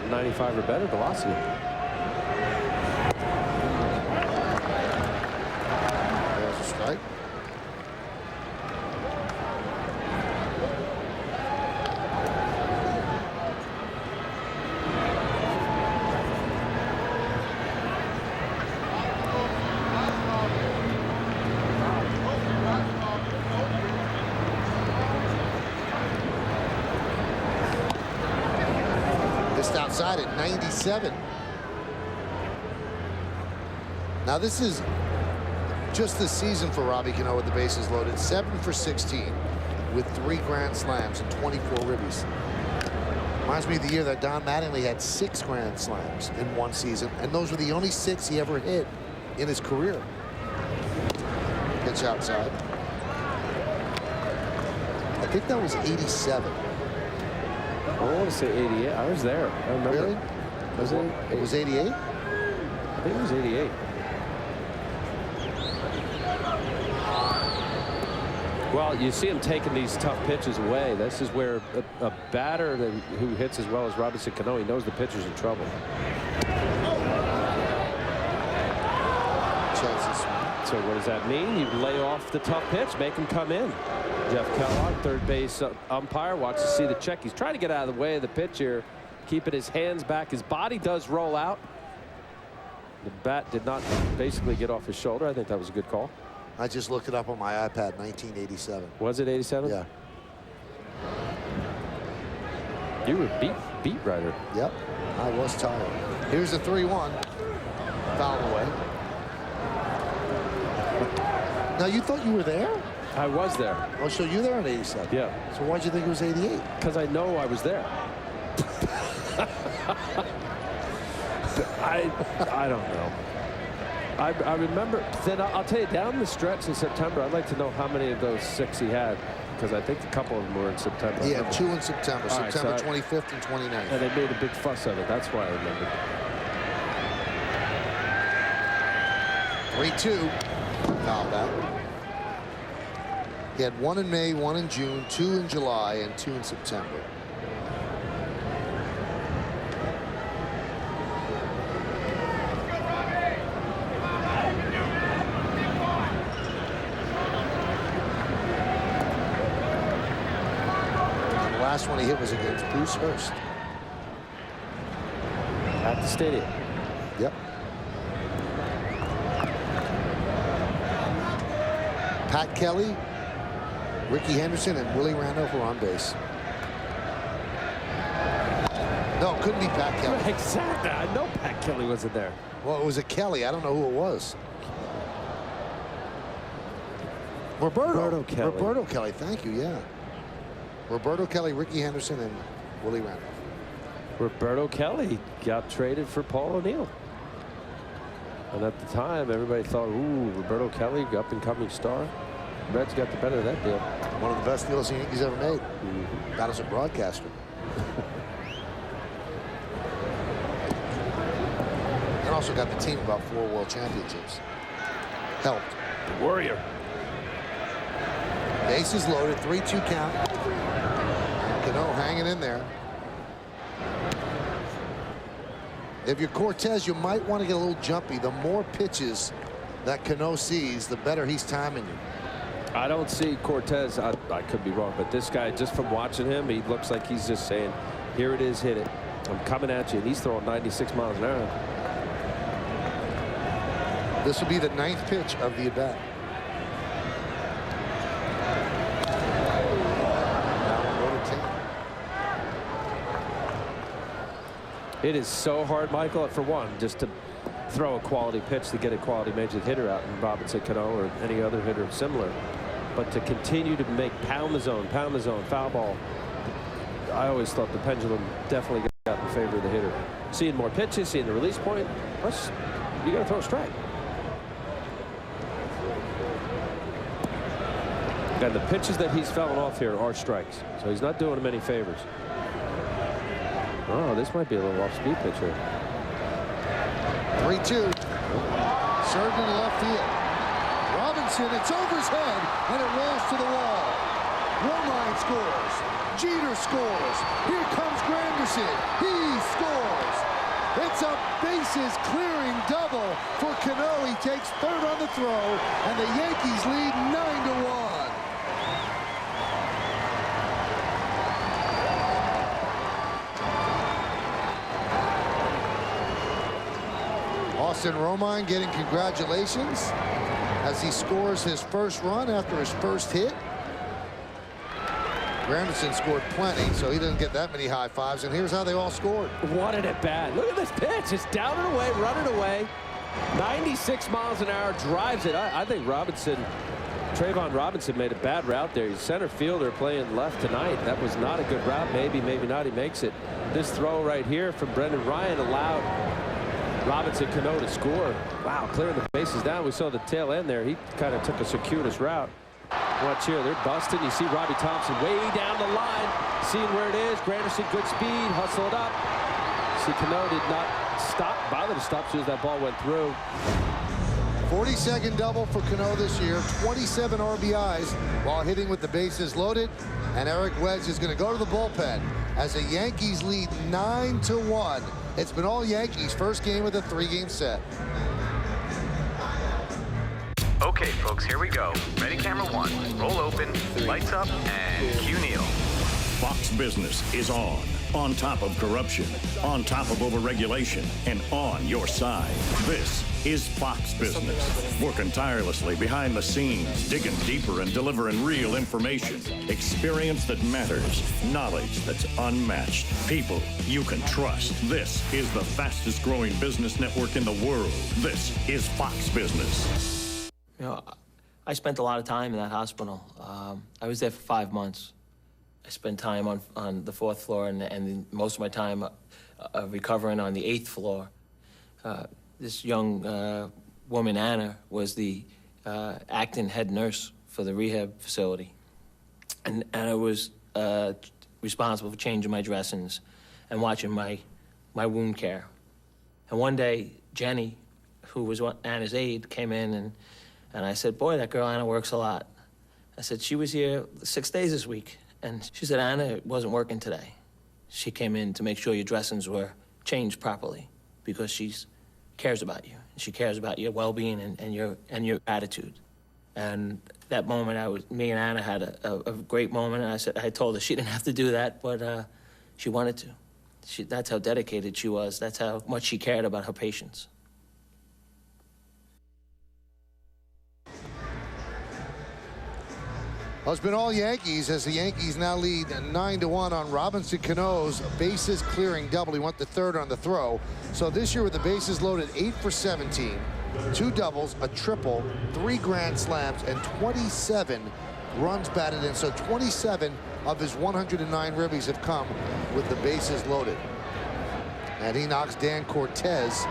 95 or better velocity. There's a strike. Outside at 97. Now this is just the season for Robbie Cano with the bases loaded. 7 for 16 with 3 grand slams and 24 ribbies. Reminds me of the year that Don Mattingly had 6 grand slams in one season, and those were the only 6 he ever hit in his career. Pitch outside. I think that was 87. I want to say 88. I was there. I remember. Really? Was it? It was 88? I think it was 88. Well, you see him taking these tough pitches away. This is where a batter who hits as well as Robinson Cano, he knows the pitcher's in trouble. Chances. So what does that mean? You lay off the tough pitch, make him come in. Jeff Kellogg, third base umpire, watches to see the check. He's trying to get out of the way of the pitch here, keeping his hands back. His body does roll out. The bat did not basically get off his shoulder. I think that was a good call. I just looked it up on my iPad. 1987. Was it 87? Yeah. You were beat writer. Yep. I was tired. Here's the 3-1. Foul away. Now you thought you were there? I was there. Oh, so you there in 87? Yeah. So why'd you think it was 88? Because I know I was there. I don't know. I remember. Then I'll tell you, down the stretch in September, I'd like to know how many of those 6 he had, because I think a couple of them were in September. He had 2 in September. All right, September so 25th and 29th. And they made a big fuss of it. That's why I remember. 3-2. Foul back. He had 1 in May, 1 in June, 2 in July, and 2 in September. And the last one he hit was against Bruce Hurst. At the stadium. Yep. Pat Kelly, Ricky Henderson, and Willie Randolph were on base. No, it couldn't be Pat Kelly. Exactly. I know Pat Kelly wasn't there. Well, it was a Kelly. I don't know who it was. Roberto Kelly. Roberto Kelly. Thank you. Yeah. Roberto Kelly, Ricky Henderson, and Willie Randolph. Roberto Kelly got traded for Paul O'Neill. And at the time, everybody thought, ooh, Roberto Kelly, up-and-coming star. Reds got the better of that deal. One of the best deals the Yankees ever made. Got us a broadcaster. And also got the team about 4 world championships. Helped. The Warrior. Bases loaded, 3-2 count. Cano hanging in there. If you're Cortez, you might want to get a little jumpy. The more pitches that Cano sees, the better he's timing you. I don't see Cortez. I could be wrong, but this guy, just from watching him, he looks like he's just saying, here it is, hit it. I'm coming at you, and he's throwing 96 miles an hour. This will be the 9th pitch of the at-bat. It is so hard, Michael, for one, just to throw a quality pitch to get a quality major league hitter out in Robinson Cano or any other hitter similar. But to continue to make pound the zone, foul ball, I always thought the pendulum definitely got in favor of the hitter. Seeing more pitches, seeing the release point, plus you got to throw a strike. And the pitches that he's fouling off here are strikes, so he's not doing him any favors. Oh, this might be a little off-speed pitch here. 3-2. Served in left field. Robinson, it's over his head, and it rolls to the wall. Romine scores. Jeter scores. Here comes Granderson. He scores. It's a bases-clearing double for Cano. He takes third on the throw, and the Yankees lead 9-1. Austin Romine getting congratulations as he scores his first run after his first hit. Granderson scored plenty, so he doesn't get that many high fives, and here's how they all scored. What an at bat. Look at this pitch. It's down and away, running away. 96 miles an hour, drives it. I think Trayvon Robinson made a bad route there. He's center fielder playing left tonight. That was not a good route. Maybe not. He makes it. This throw right here from Brendan Ryan allowed Robinson Cano to score. Wow, clearing the bases down. We saw the tail end there. He kind of took a circuitous route. Watch here, they're busted. You see Robbie Thompson way down the line, seeing where it is. Granderson, good speed, hustle it up. See, Cano did not bother to stop as soon as that ball went through. 42nd double for Cano this year, 27 RBIs while hitting with the bases loaded. And Eric Wedge is going to go to the bullpen as the Yankees lead 9-1. It's been all Yankees, first game of the 3-game set. Okay, folks, here we go. Ready, camera one. Roll open, lights up, and cue Neil. Fox Business is on top of corruption, on top of overregulation, and on your side. This is Fox Business, working tirelessly behind the scenes, digging deeper and delivering real information, experience that matters, knowledge that's unmatched, people you can trust. This is the fastest growing business network in the world. This is Fox Business. You know, I spent a lot of time in that hospital. I was there for 5 months. I spent time on the 4th floor and most of my time recovering on the 8th floor. This young woman, Anna, was the acting head nurse for the rehab facility. And Anna was responsible for changing my dressings and watching my wound care. And one day, Jenny, who was Anna's aide, came in and I said, boy, that girl Anna works a lot. I said, she was here 6 days this week. And she said, Anna wasn't working today. She came in to make sure your dressings were changed properly because she cares about you. She cares about your well-being and your attitude. And that moment, me and Anna had a great moment. And I told her she didn't have to do that, but she wanted to. That's how dedicated she was. That's how much she cared about her patients. Well, it's been all Yankees as the Yankees now lead 9-1 on Robinson Cano's bases clearing double. He went to third on the throw. So this year with the bases loaded, 8 for 17, 2 doubles, a triple, 3 grand slams, and 27 runs batted in. So 27 of his 109 ribbies have come with the bases loaded. And he knocks Dan Cortez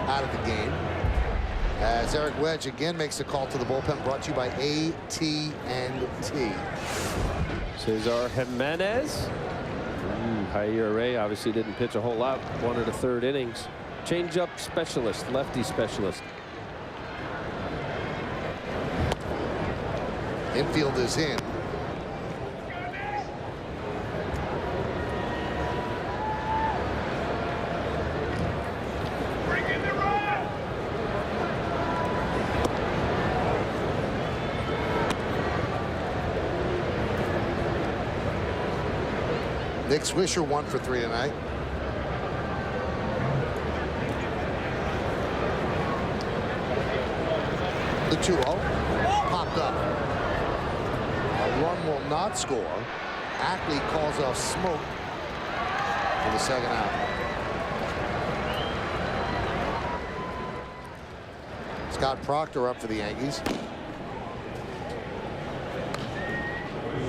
out of the game. As Eric Wedge again makes a call to the bullpen, brought to you by AT&T. Cesar Jimenez. High ERA, obviously didn't pitch a whole lot. 1 1/3 innings. Change-up specialist, lefty specialist. Infield is in. Nick Swisher 1 for 3 tonight. The 2-0 popped up. A run will not score. Ackley calls off smoke for the second out. Scott Proctor up for the Yankees.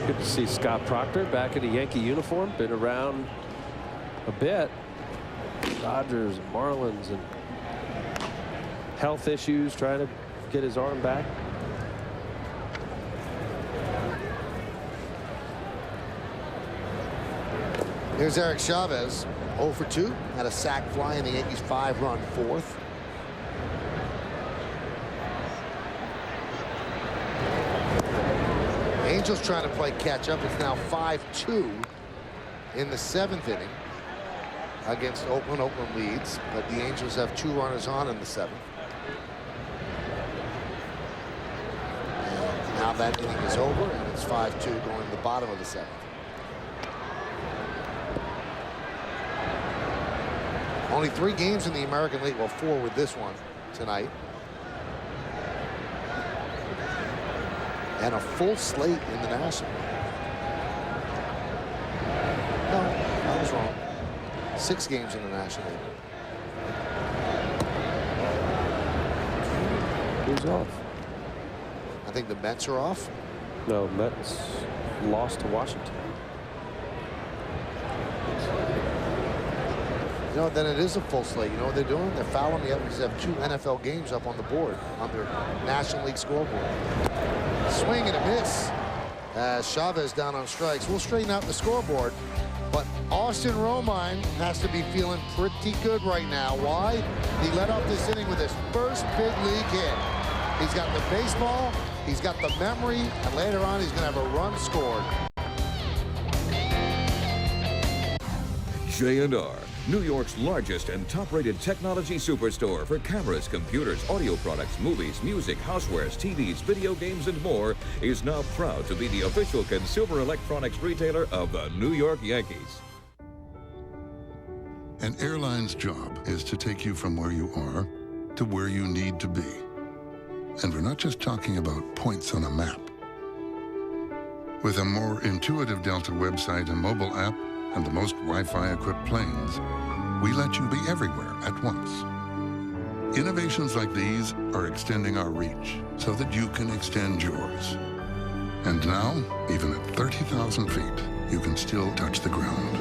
Good to see Scott Proctor back in a Yankee uniform. Been around a bit. Dodgers, and Marlins, and health issues, trying to get his arm back. Here's Eric Chavez, 0 for 2. Had a sac fly in the Yankees' 5-run fourth. Angels trying to play catch up. It's now 5-2 in the 7th inning against Oakland. Oakland leads, but the Angels have 2 runners on in the 7th. And now that inning is over, and it's 5-2 going to the bottom of the 7th. Only 3 games in the American League. Well, 4 with this one tonight. And a full slate in the National League. No, I was wrong. 6 games in the National League. Who's off? I think the Mets are off. No, Mets lost to Washington. You know, then it is a full slate. You know what they're doing? They're fouling the others. They have 2 NFL games up on the board on their National League scoreboard. Swing and a miss. Chavez down on strikes. We'll straighten out the scoreboard, but Austin Romine has to be feeling pretty good right now. Why? He led off this inning with his first big league hit. He's got the baseball, he's got the memory, and later on he's going to have a run scored. J&R, New York's largest and top-rated technology superstore for cameras, computers, audio products, movies, music, housewares, TVs, video games, and more, is now proud to be the official consumer electronics retailer of the New York Yankees. An airline's job is to take you from where you are to where you need to be. And we're not just talking about points on a map. With a more intuitive Delta website and mobile app, and the most Wi-Fi equipped planes, we let you be everywhere at once. Innovations like these are extending our reach so that you can extend yours. And now, even at 30,000 feet, you can still touch the ground.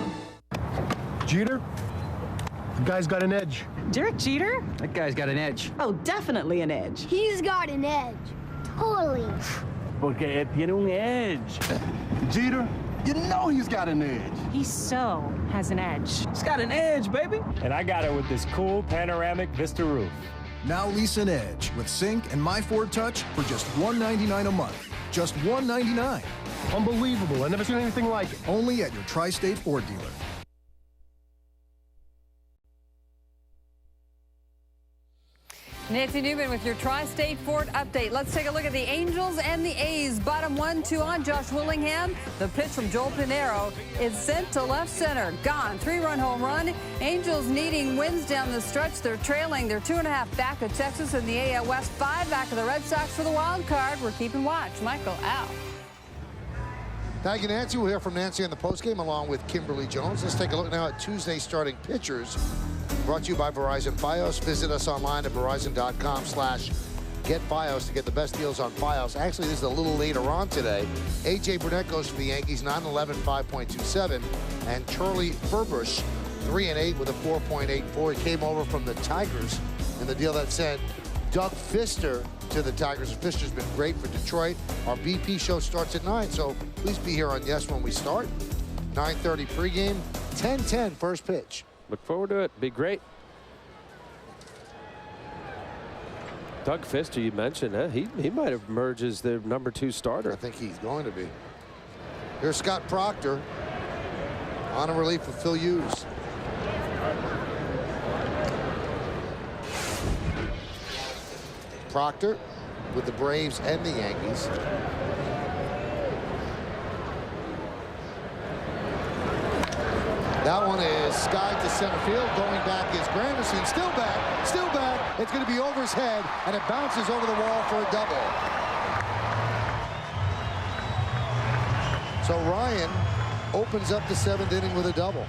Jeter? The guy's got an edge. Derek Jeter? That guy's got an edge. Oh, definitely an edge. He's got an edge. Totally. Porque tiene un edge. Jeter? You know he's got an edge. He so has an edge. He's got an edge, baby. And I got it with this cool panoramic Vista roof. Now lease an edge with Sync and My Ford Touch for just $199 a month. Just $199. Unbelievable. I've never seen anything like it. Only at your Tri-State Ford dealer. Nancy Newman with your Tri-State Ford update. Let's take a look at the Angels and the A's. Bottom 1-2 on Josh Willingham. The pitch from Joel Pinheiro is sent to left center. Gone. 3-run home run. Angels needing wins down the stretch. They're trailing. They're 2.5 back of Texas in the AL West. 5 back of the Red Sox for the wild card. We're keeping watch. Michael, out. Thank you, Nancy. We'll hear from Nancy in the postgame along with Kimberly Jones. Let's take a look now at Tuesday's starting pitchers. Brought to you by Verizon Fios. Visit us online at verizon.com/getFios to get the best deals on Fios. Actually, this is a little later on today. A.J. Burnett goes for the Yankees, 9-11, 5.27. And Charlie Furbush, 3-8 with a 4.84. He came over from the Tigers in the deal that sent Doug Fister to the Tigers. Fister's been great for Detroit. Our BP show starts at 9, so please be here on Yes when we start. 9:30 pregame, 10:10 first pitch. Look forward to it. Be great. Doug Fister, you mentioned, he might have emerged as the #2 starter. I think he's going to be. Here's Scott Proctor on a relief with Phil Hughes. Proctor with the Braves and the Yankees. That one is skied to center field. Going back is Granderson. Still back. Still back. It's going to be over his head, and it bounces over the wall for a double. So Ryan opens up the 7th inning with a double.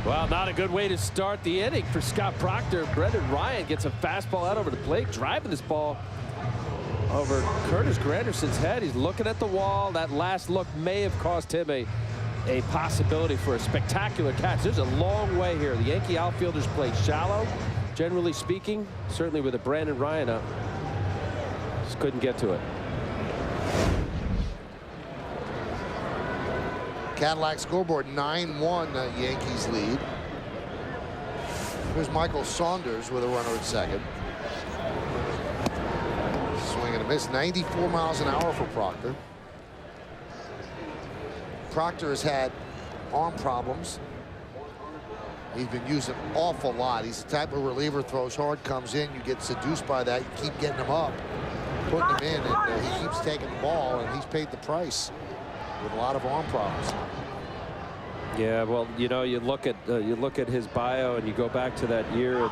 Well, not a good way to start the inning for Scott Proctor. Brendan Ryan gets a fastball out over the plate, driving this ball over Curtis Granderson's head. He's looking at the wall. That last look may have cost him a possibility for a spectacular catch. There's a long way here. The Yankee outfielders play shallow, generally speaking, certainly with a Brandon Ryan up. Just couldn't get to it. Cadillac scoreboard 9-1 Yankees lead. Here's Michael Saunders with a runner at second. Swing and a miss. 94 miles an hour for Proctor. Proctor has had arm problems. He's been used an awful lot. He's the type of reliever, throws hard, comes in, you get seduced by that, you keep getting him up, putting him in, and he keeps taking the ball, and he's paid the price with a lot of arm problems. Yeah, well, you know, you look at his bio and you go back to that year in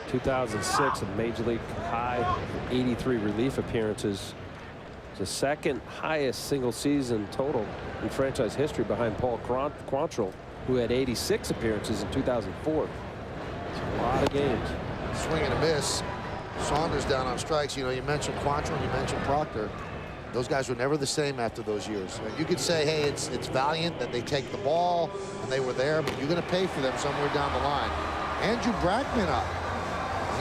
2006, a major league high 83 relief appearances. The second highest single season total in franchise history behind Paul Quantrill, who had 86 appearances in 2004. It's a lot of games. Swing and a miss. Saunders down on strikes. You know, you mentioned Quantrill, you mentioned Proctor. Those guys were never the same after those years. You could say, hey, it's valiant that they take the ball and they were there, but you're going to pay for them somewhere down the line. Andrew Brackman up.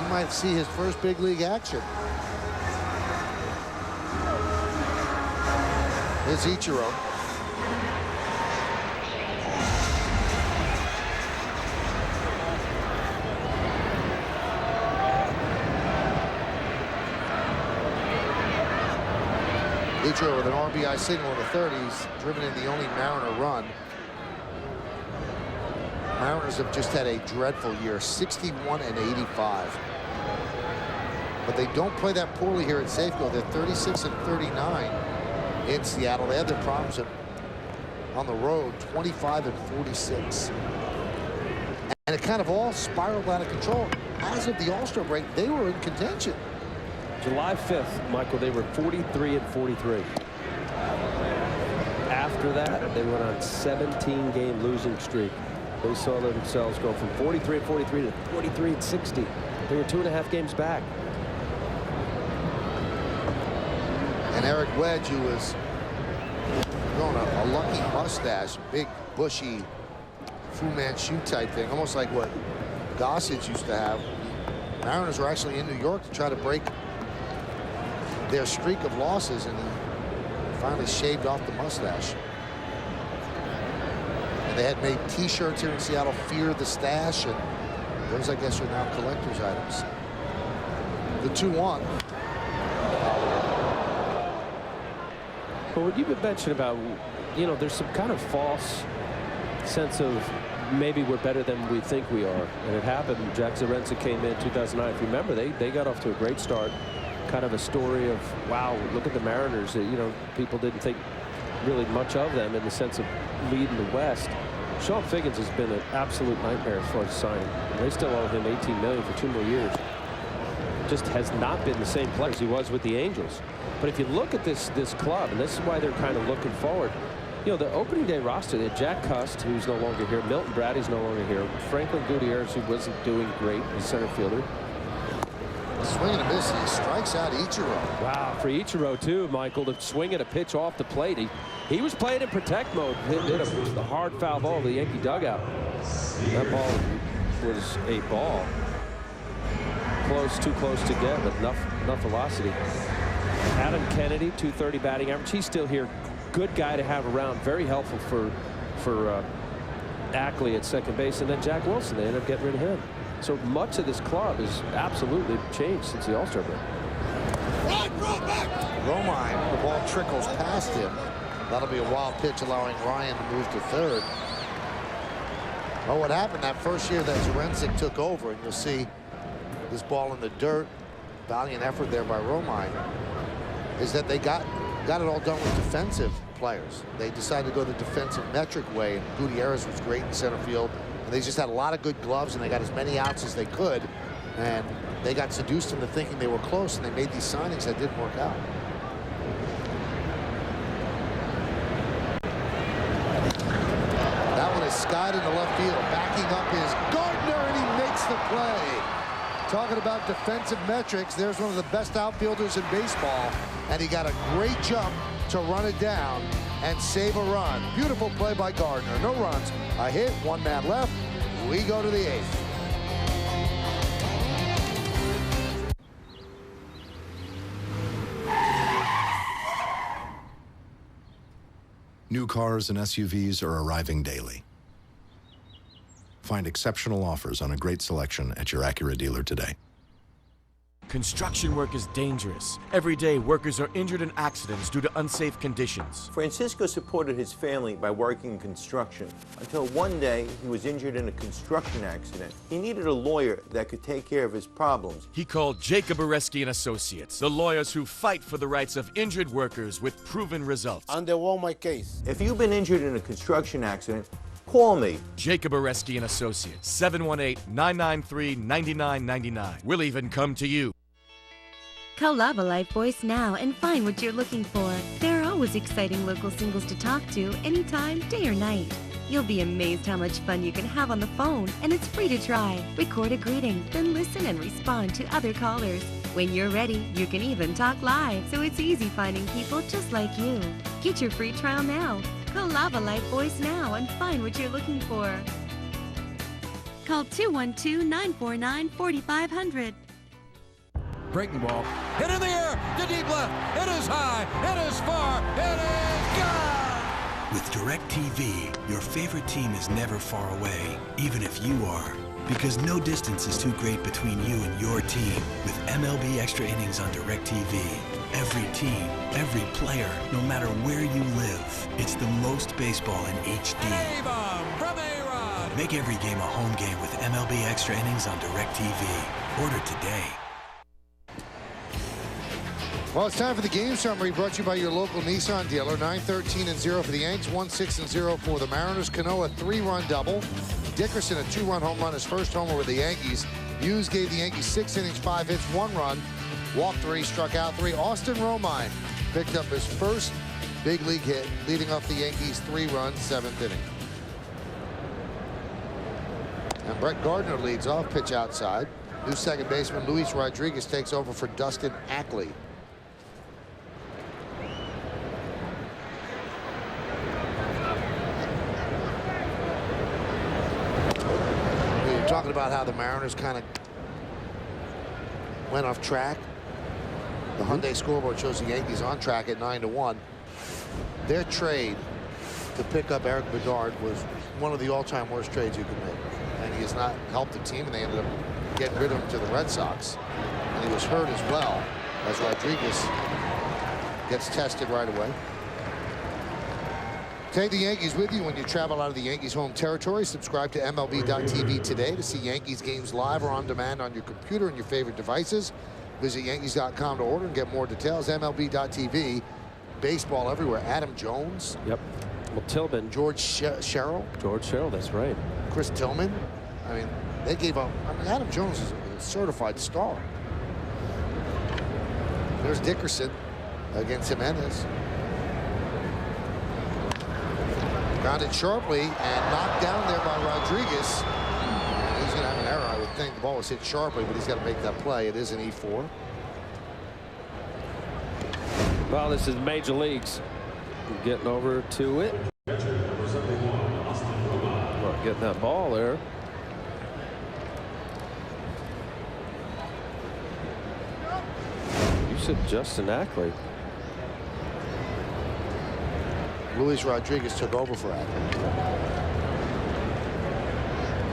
He might see his first big league action. Here's Ichiro. Ichiro with an RBI signal in the 30s, driven in the only Mariner run. Mariners have just had a dreadful year, 61 and 85. But they don't play that poorly here at Safeco. They're 36 and 39 in Seattle. They had their problems on the road, 25 and 46. And it kind of all spiraled out of control. As of the All-Star break, they were in contention. July 5th, Michael, they were 43 and 43. After that, they went on a 17-game losing streak. They saw themselves go from 43 and 43 to 43 and 60. They were 2.5 games back. And Eric Wedge, who was growing a lucky mustache, big, bushy, Fu Manchu type thing, almost like what Gossage used to have. Mariners were actually in New York to try to break their streak of losses, and he finally shaved off the mustache. And they had made T-shirts here in Seattle, Fear the Stash, and those, I guess, are now collector's items. The 2-1. But what you've been mentioning about, you know, there's some kind of false sense of maybe we're better than we think we are. And it happened. Jack Zaremski came in 2009. If you remember, they got off to a great start. Kind of a story of, wow, look at the Mariners. You know, people didn't think really much of them in the sense of leading the West. Sean Figgins has been an absolute nightmare as far as signing. And they still owe him $18 million for 2 more years. Just has not been the same player as he was with the Angels. But if you look at this club, and this is why they're kind of looking forward, you know, the opening day roster, they had Jack Cust, who's no longer here. Milton Brady's no longer here. Franklin Gutierrez, who wasn't doing great as center fielder. Swing and a miss. He strikes out Ichiro. Wow, for Ichiro too, Michael, to swing at a pitch off the plate. He was playing in protect mode. Hit the hard foul ball to the Yankee dugout. That ball was a ball. Too close to get, but enough velocity. Adam Kennedy, 230 batting average. He's still here. Good guy to have around. Very helpful for Ackley at second base. And then Jack Wilson, they ended up getting rid of him. So much of this club has absolutely changed since the All-Star break. Romine, the ball trickles past him. That'll be a wild pitch, allowing Ryan to move to third. Well, what happened that first year that Zaremski took over, and you'll see this ball in the dirt, valiant effort there by Romine, is that they got it all done with defensive players. They decided to go the defensive metric way, and Gutierrez was great in center field. And they just had a lot of good gloves, and they got as many outs as they could. And they got seduced into thinking they were close, and they made these signings that didn't work out. That one is Scott died in the left field. Backing up is Gardner, and he makes the play. Talking about defensive metrics, there's one of the best outfielders in baseball, and he got a great jump to run it down and save a run. Beautiful play by Gardner. No runs, a hit, one man left. We go to the 8th. New cars and SUVs are arriving daily. Find exceptional offers on a great selection at your Acura dealer today. Construction work is dangerous. Every day, workers are injured in accidents due to unsafe conditions. Francisco supported his family by working in construction until one day he was injured in a construction accident. He needed a lawyer that could take care of his problems. He called Jacob Areski and Associates, the lawyers who fight for the rights of injured workers with proven results. And they won my case. If you've been injured in a construction accident, call me. Jacob Areski and Associates, 718-993-9999. We'll even come to you. Call Lava Life Voice now and find what you're looking for. There are always exciting local singles to talk to, anytime, day or night. You'll be amazed how much fun you can have on the phone, and it's free to try. Record a greeting, then listen and respond to other callers. When you're ready, you can even talk live, so it's easy finding people just like you. Get your free trial now. Call Lava Life Voice now and find what you're looking for. Call 212-949-4500. Breaking ball. Hit in the air. To deep left. It is high. It is far. It is gone. With DirecTV, your favorite team is never far away, even if you are. Because no distance is too great between you and your team. With MLB Extra Innings on DirecTV. Every team, every player, no matter where you live. It's the most baseball in HD. A-bomb from A-Rod. Make every game a home game with MLB Extra Innings on DirecTV. Order today. Well, it's time for the game summary brought to you by your local Nissan dealer. 9-13-0 for the Yanks, 1-6-0 for the Mariners. Cano, a 3-run double. Dickerson, a 2-run home run, his first homer with the Yankees. Hughes gave the Yankees 6 innings, 5 hits, 1 run. Walked 3, struck out 3. Austin Romine picked up his first big league hit, leading off the Yankees' 3-run 7th inning. And Brett Gardner leads off, pitch outside. New second baseman Luis Rodriguez takes over for Dustin Ackley. Talking about how the Mariners kind of went off track. The Hyundai scoreboard shows the Yankees on track at 9-1. Their trade to pick up Eric Bedard was one of the all-time worst trades you could make. And he has not helped the team, and they ended up getting rid of him to the Red Sox. And he was hurt as well, as Rodriguez gets tested right away. Take the Yankees with you when you travel out of the Yankees home territory. Subscribe to MLB.tv today to see Yankees games live or on demand on your computer and your favorite devices. Visit Yankees.com to order and get more details. MLB.tv. Baseball everywhere. Adam Jones. Yep. Well, Tillman. George Sherrill. George Sherrill, that's right. Chris Tillman. I mean, they gave up. I mean, Adam Jones is a certified star. There's Dickerson against Jimenez. Grounded sharply and knocked down there by Rodriguez. He's going to have an error, I would think. The ball was hit sharply, but he's got to make that play. It is an E4. Well, this is major leagues. Getting over to it. Not getting that ball there. You said Justin Ackley. Luis Rodriguez took over for Ackley.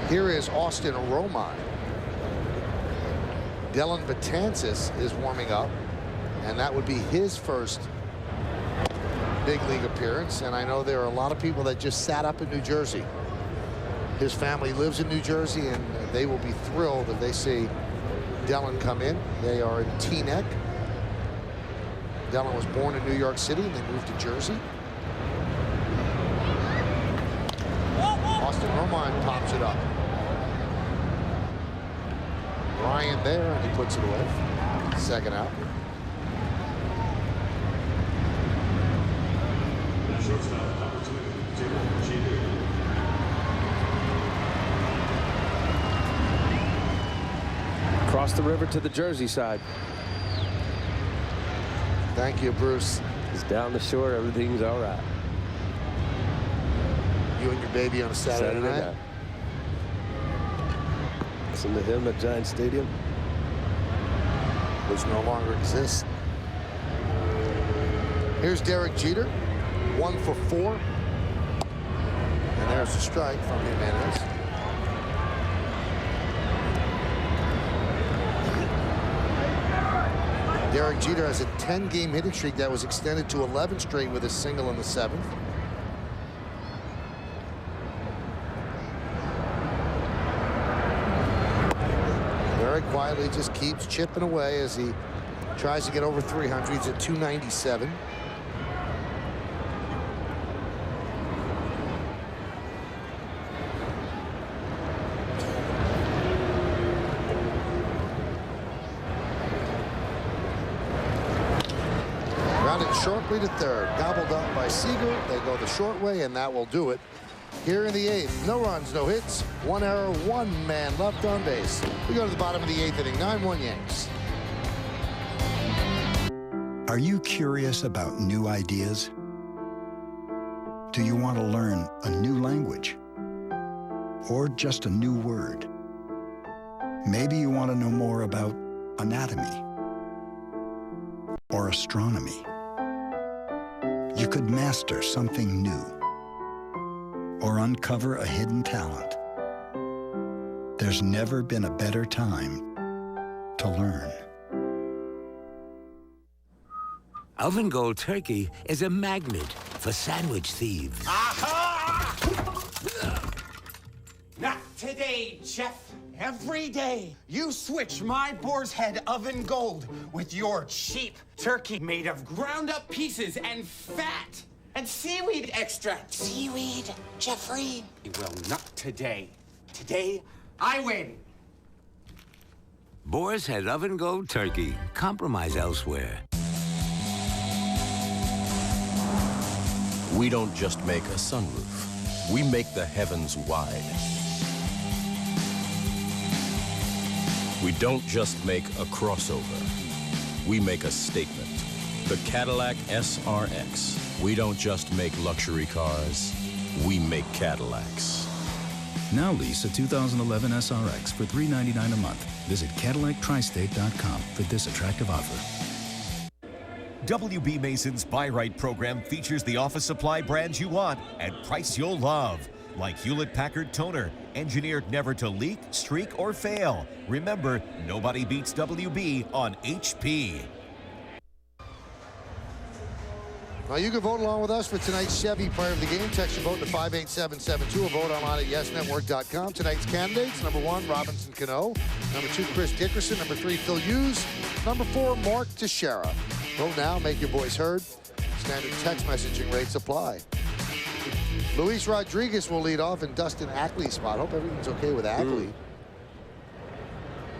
Here is Austin Romine. Dylan Betances is warming up, and that would be his first big league appearance. And I know there are a lot of people that just sat up in New Jersey. His family lives in New Jersey, and they will be thrilled if they see Dylan come in. They are in Teaneck. Dylan was born in New York City, and they moved to Jersey. Austin Romine pops it up. Ryan there, and he puts it away. Second out. Across the river to the Jersey side. Thank you, Bruce. He's down the shore. Everything's all right. You and your baby on a Saturday night? Listen to him at Giant Stadium. Which no longer exists. Here's Derek Jeter, 1 for 4. And there's a strike from Jimenez. Derek Jeter has a 10-game hitting streak that was extended to 11 straight with a single in the 7th. Very quietly just keeps chipping away as he tries to get over 300. He's at 297. Grounded sharply to third. Gobbled up by Seager. They go the short way, and that will do it. Here in the 8th, no runs, no hits, 1 error, 1 man left on base. We go to the bottom of the 8th inning, 9-1 Yanks. Are you curious about new ideas? Do you want to learn a new language? Or just a new word? Maybe you want to know more about anatomy or astronomy. You could master something new or uncover a hidden talent. There's never been a better time to learn. Oven Gold Turkey is a magnet for sandwich thieves. Aha! Not today, Jeff. Every day, you switch my boar's head oven gold with your cheap turkey made of ground-up pieces and fat and seaweed extract. Seaweed, Jeffrey. Well, not today. Today, I win. Boar's Head Oven Gold Turkey. Compromise elsewhere. We don't just make a sunroof. We make the heavens wide. We don't just make a crossover. We make a statement. The Cadillac SRX. We don't just make luxury cars. We make Cadillacs. Now lease a 2011 SRX for $399 a month. Visit CadillacTristate.com for this attractive offer. WB Mason's Buy Right program features the office supply brands you want at price you'll love. Like Hewlett-Packard Toner, engineered never to leak, streak, or fail. Remember, nobody beats WB on HP. Well, you can vote along with us for tonight's Chevy Player of the Game. Text your vote to 58772 or vote online at yesnetwork.com. Tonight's candidates, number 1, Robinson Cano. Number 2, Chris Dickerson. Number 3, Phil Hughes. Number 4, Mark Teixeira. Vote now, make your voice heard. Standard text messaging rates apply. Luis Rodriguez will lead off in Dustin Ackley's spot. Hope everything's okay with Ackley.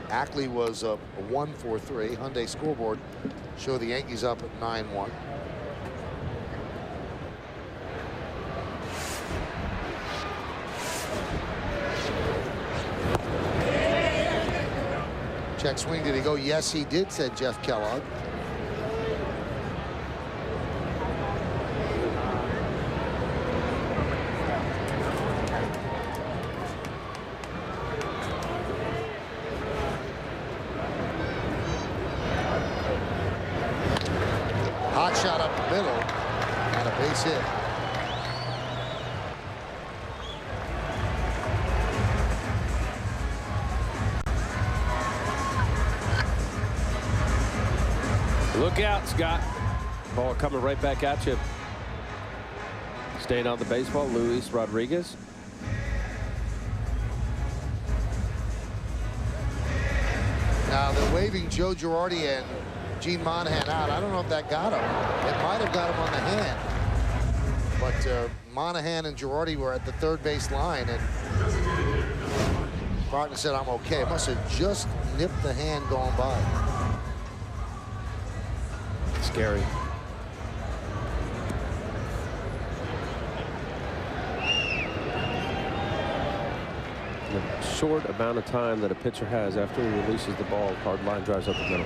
Ackley was a 1-4-3. Hyundai scoreboard show the Yankees up at 9-1. Check swing, did he go? Yes, he did, said Jeff Kellogg. Hot shot up the middle and a base hit. Look out, Scott. Ball coming right back at you. Staying on the baseball, Luis Rodriguez. Now they're waving Joe Girardi and Gene Monahan out. I don't know if that got him. It might have got him on the hand. But Monahan and Girardi were at the third base line, and Barton said, I'm okay. It must have just nipped the hand going by. Scary. The short amount of time that a pitcher has after he releases the ball, hard line drives up the middle.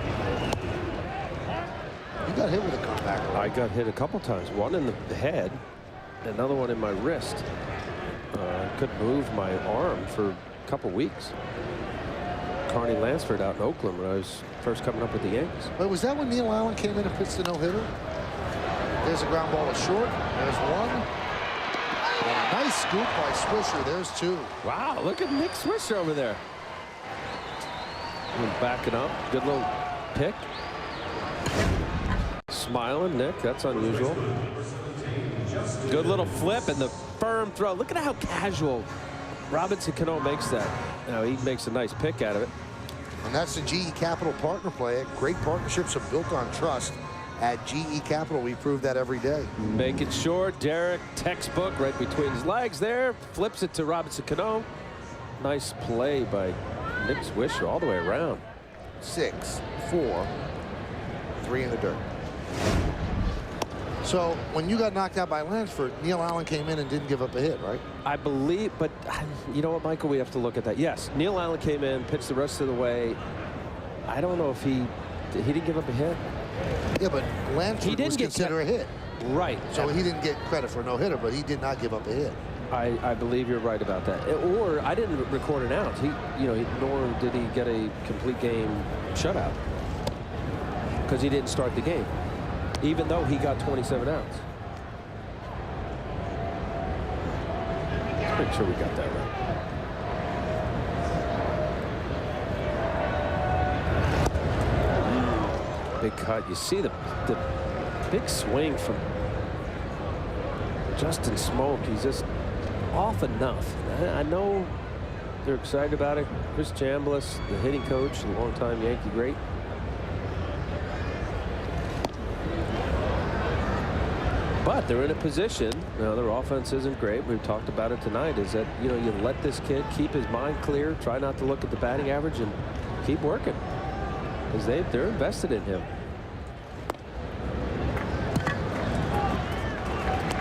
You got hit with a comeback. I got hit a couple times. One in the head, another one in my wrist. I couldn't move my arm for a couple weeks. Carney Lansford out in Oakland when I was first coming up with the Yankees. Wait, was that when Neil Allen came in and pitched the no-hitter? There's a ground ball to short. There's one. And a nice scoop by Swisher. There's two. Wow, look at Nick Swisher over there. Backing up. Good little pick. Smiling, Nick. That's unusual. Good little flip and the firm throw. Look at how casual Robinson Cano makes that. Now he makes a nice pick out of it. And that's the GE Capital partner play. Great partnerships are built on trust. At GE Capital, we prove that every day. Make it short. Derek, textbook right between his legs there. Flips it to Robinson Cano. Nice play by Nick Swisher all the way around. 6, 4, 3 in the dirt. So when you got knocked out by Lansford, Neil Allen came in and didn't give up a hit, right? I believe, but you know what, Michael, we have to look at that. Yes, Neil Allen came in, pitched the rest of the way. I don't know if he didn't give up a hit. Yeah, but Lansford was considered a hit. Right. So he didn't get credit for a no-hitter, but he did not give up a hit. I believe you're right about that. Or I didn't record an out. Nor did he get a complete game shutout because he didn't start the game, even though he got 27 outs. Let's make sure we got that right. Big cut. You see the big swing from Justin Smoke. He's just off enough. I know they're excited about it. Chris Chambliss, the hitting coach, a longtime Yankee great. But they're in a position. Now their offense isn't great. We've talked about it tonight. Is that you let this kid keep his mind clear, try not to look at the batting average, and keep working. Because they're invested in him.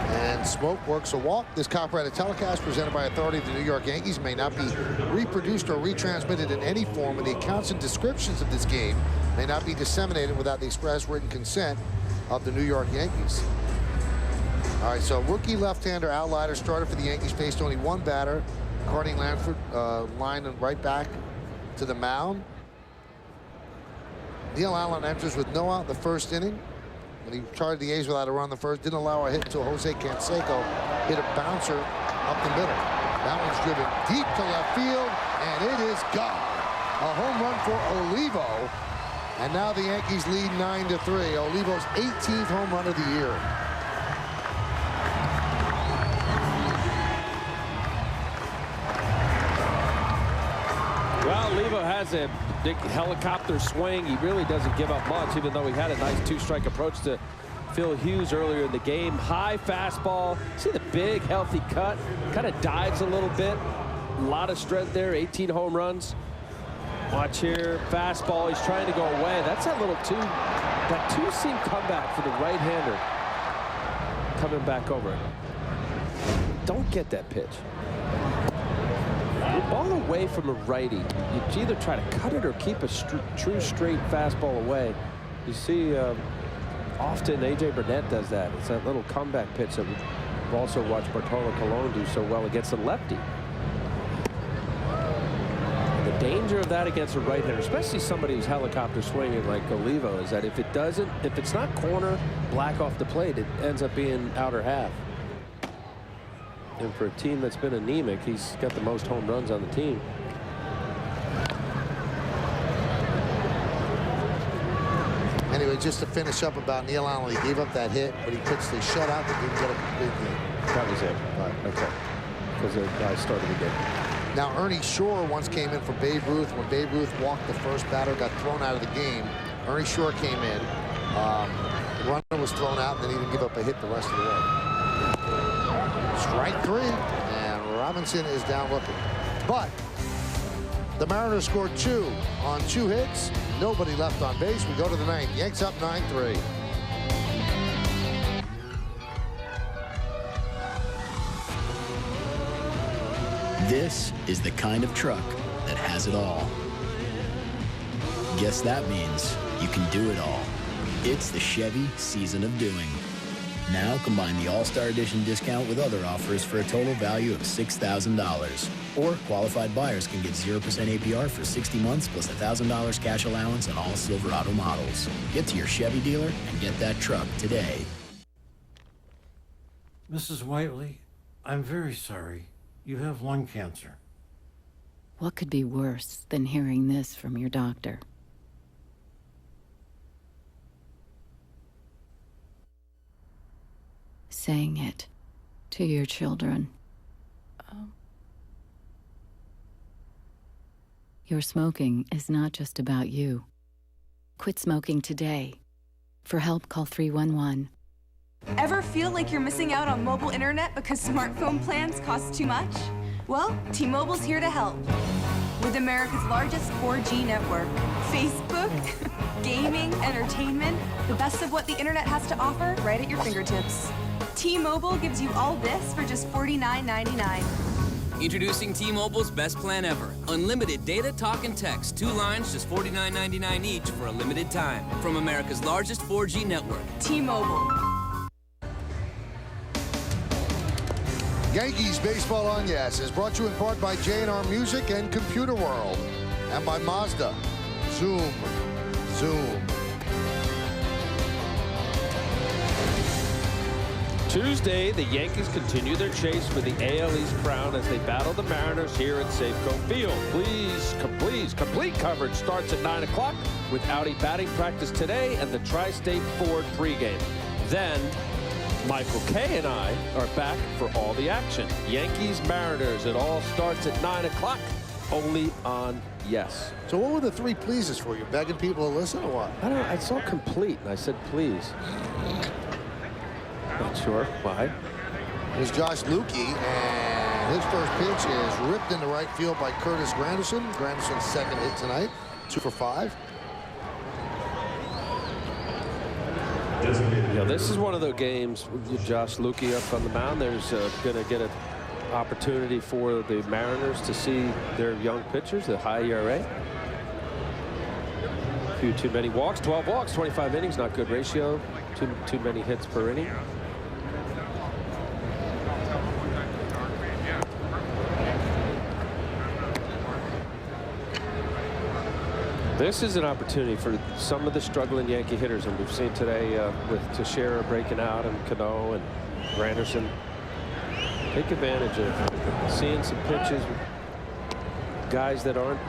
And Smoke works a walk. This copyrighted telecast presented by authority of the New York Yankees may not be reproduced or retransmitted in any form, and the accounts and descriptions of this game may not be disseminated without the express written consent of the New York Yankees. All right, so rookie left-hander Al Leiter started for the Yankees, faced only one batter, Carney Lansford, lined right back to the mound. Neil Allen enters with no out in the first inning. When he charged the A's without a run in the first, didn't allow a hit until Jose Canseco hit a bouncer up the middle. That one's driven deep to left field, and it is gone. A home run for Olivo, and now the Yankees lead 9-3. Olivo's 18th home run of the year. Well, Olivo has a big helicopter swing. He really doesn't give up much, even though he had a nice two-strike approach to Phil Hughes earlier in the game. High fastball. See the big, healthy cut. Kind of dives a little bit. A lot of strength there. 18 home runs. Watch here. Fastball. He's trying to go away. That's that little that two-seam comeback for the right-hander. Coming back over. Don't get that pitch. Ball away from a righty. You either try to cut it or keep a true straight fastball away. You see often A.J. Burnett does that. It's that little comeback pitch that we've also watched Bartolo Colon do so well against a lefty. And the danger of that against a right-hander, especially somebody who's helicopter swinging like Olivo, is that if it's not corner black off the plate, it ends up being outer half. And for a team that's been anemic, he's got the most home runs on the team. Anyway, just to finish up about Neil Allen, he gave up that hit, but he pitched a shutout that didn't get a complete game. That was it. Right. Okay. Because the guy started again. Now, Ernie Shore once came in for Babe Ruth. When Babe Ruth walked the first batter, got thrown out of the game, Ernie Shore came in. Runner was thrown out, and then he didn't give up a hit the rest of the way. Strike three, and Robinson is down looking. But the Mariners scored 2 on 2 hits. Nobody left on base. We go to the 9th. Yanks up 9-3. This is the kind of truck that has it all. Guess that means you can do it all. It's the Chevy season of doing. Now combine the All-Star Edition discount with other offers for a total value of $6,000. Or qualified buyers can get 0% APR for 60 months plus $1,000 cash allowance on all Silverado models. Get to your Chevy dealer and get that truck today. Mrs. Whiteley, I'm very sorry. You have lung cancer. What could be worse than hearing this from your doctor? Saying it to your children. Your smoking is not just about you. Quit smoking today. For help, call 311. Ever feel like you're missing out on mobile internet because smartphone plans cost too much? Well, T-Mobile's here to help. With America's largest 4G network, Facebook, gaming, entertainment, the best of what the internet has to offer right at your fingertips. T-Mobile gives you all this for just $49.99. Introducing T-Mobile's best plan ever. Unlimited data, talk, and text. 2 lines, just $49.99 each for a limited time. From America's largest 4G network. T-Mobile. Yankees Baseball on Yes is brought to you in part by J&R Music and Computer World. And by Mazda. Zoom. Zoom. Tuesday, the Yankees continue their chase for the AL East crown as they battle the Mariners here at Safeco Field. Please, complete coverage starts at 9 o'clock with Audi batting practice today and the Tri-State Ford pregame. Then, Michael Kay and I are back for all the action. Yankees, Mariners, it all starts at 9 o'clock, only on Yes. So what were the 3 pleases for you? Begging people to listen or what? I don't know. I saw complete and I said please. Not sure why. Here's Josh Lukey, and his first pitch is ripped into right field by Curtis Granderson. Granderson's second hit tonight, 2 for 5. Yeah, this is one of the games with Josh Lukey up on the mound. There's going to get an opportunity for the Mariners to see their young pitchers, the high ERA. A few too many walks, 12 walks, 25 innings, not good ratio. Too many hits per inning. This is an opportunity for some of the struggling Yankee hitters, and we've seen today with Teixeira breaking out and Cano and Granderson. Take advantage of seeing some pitches with guys that aren't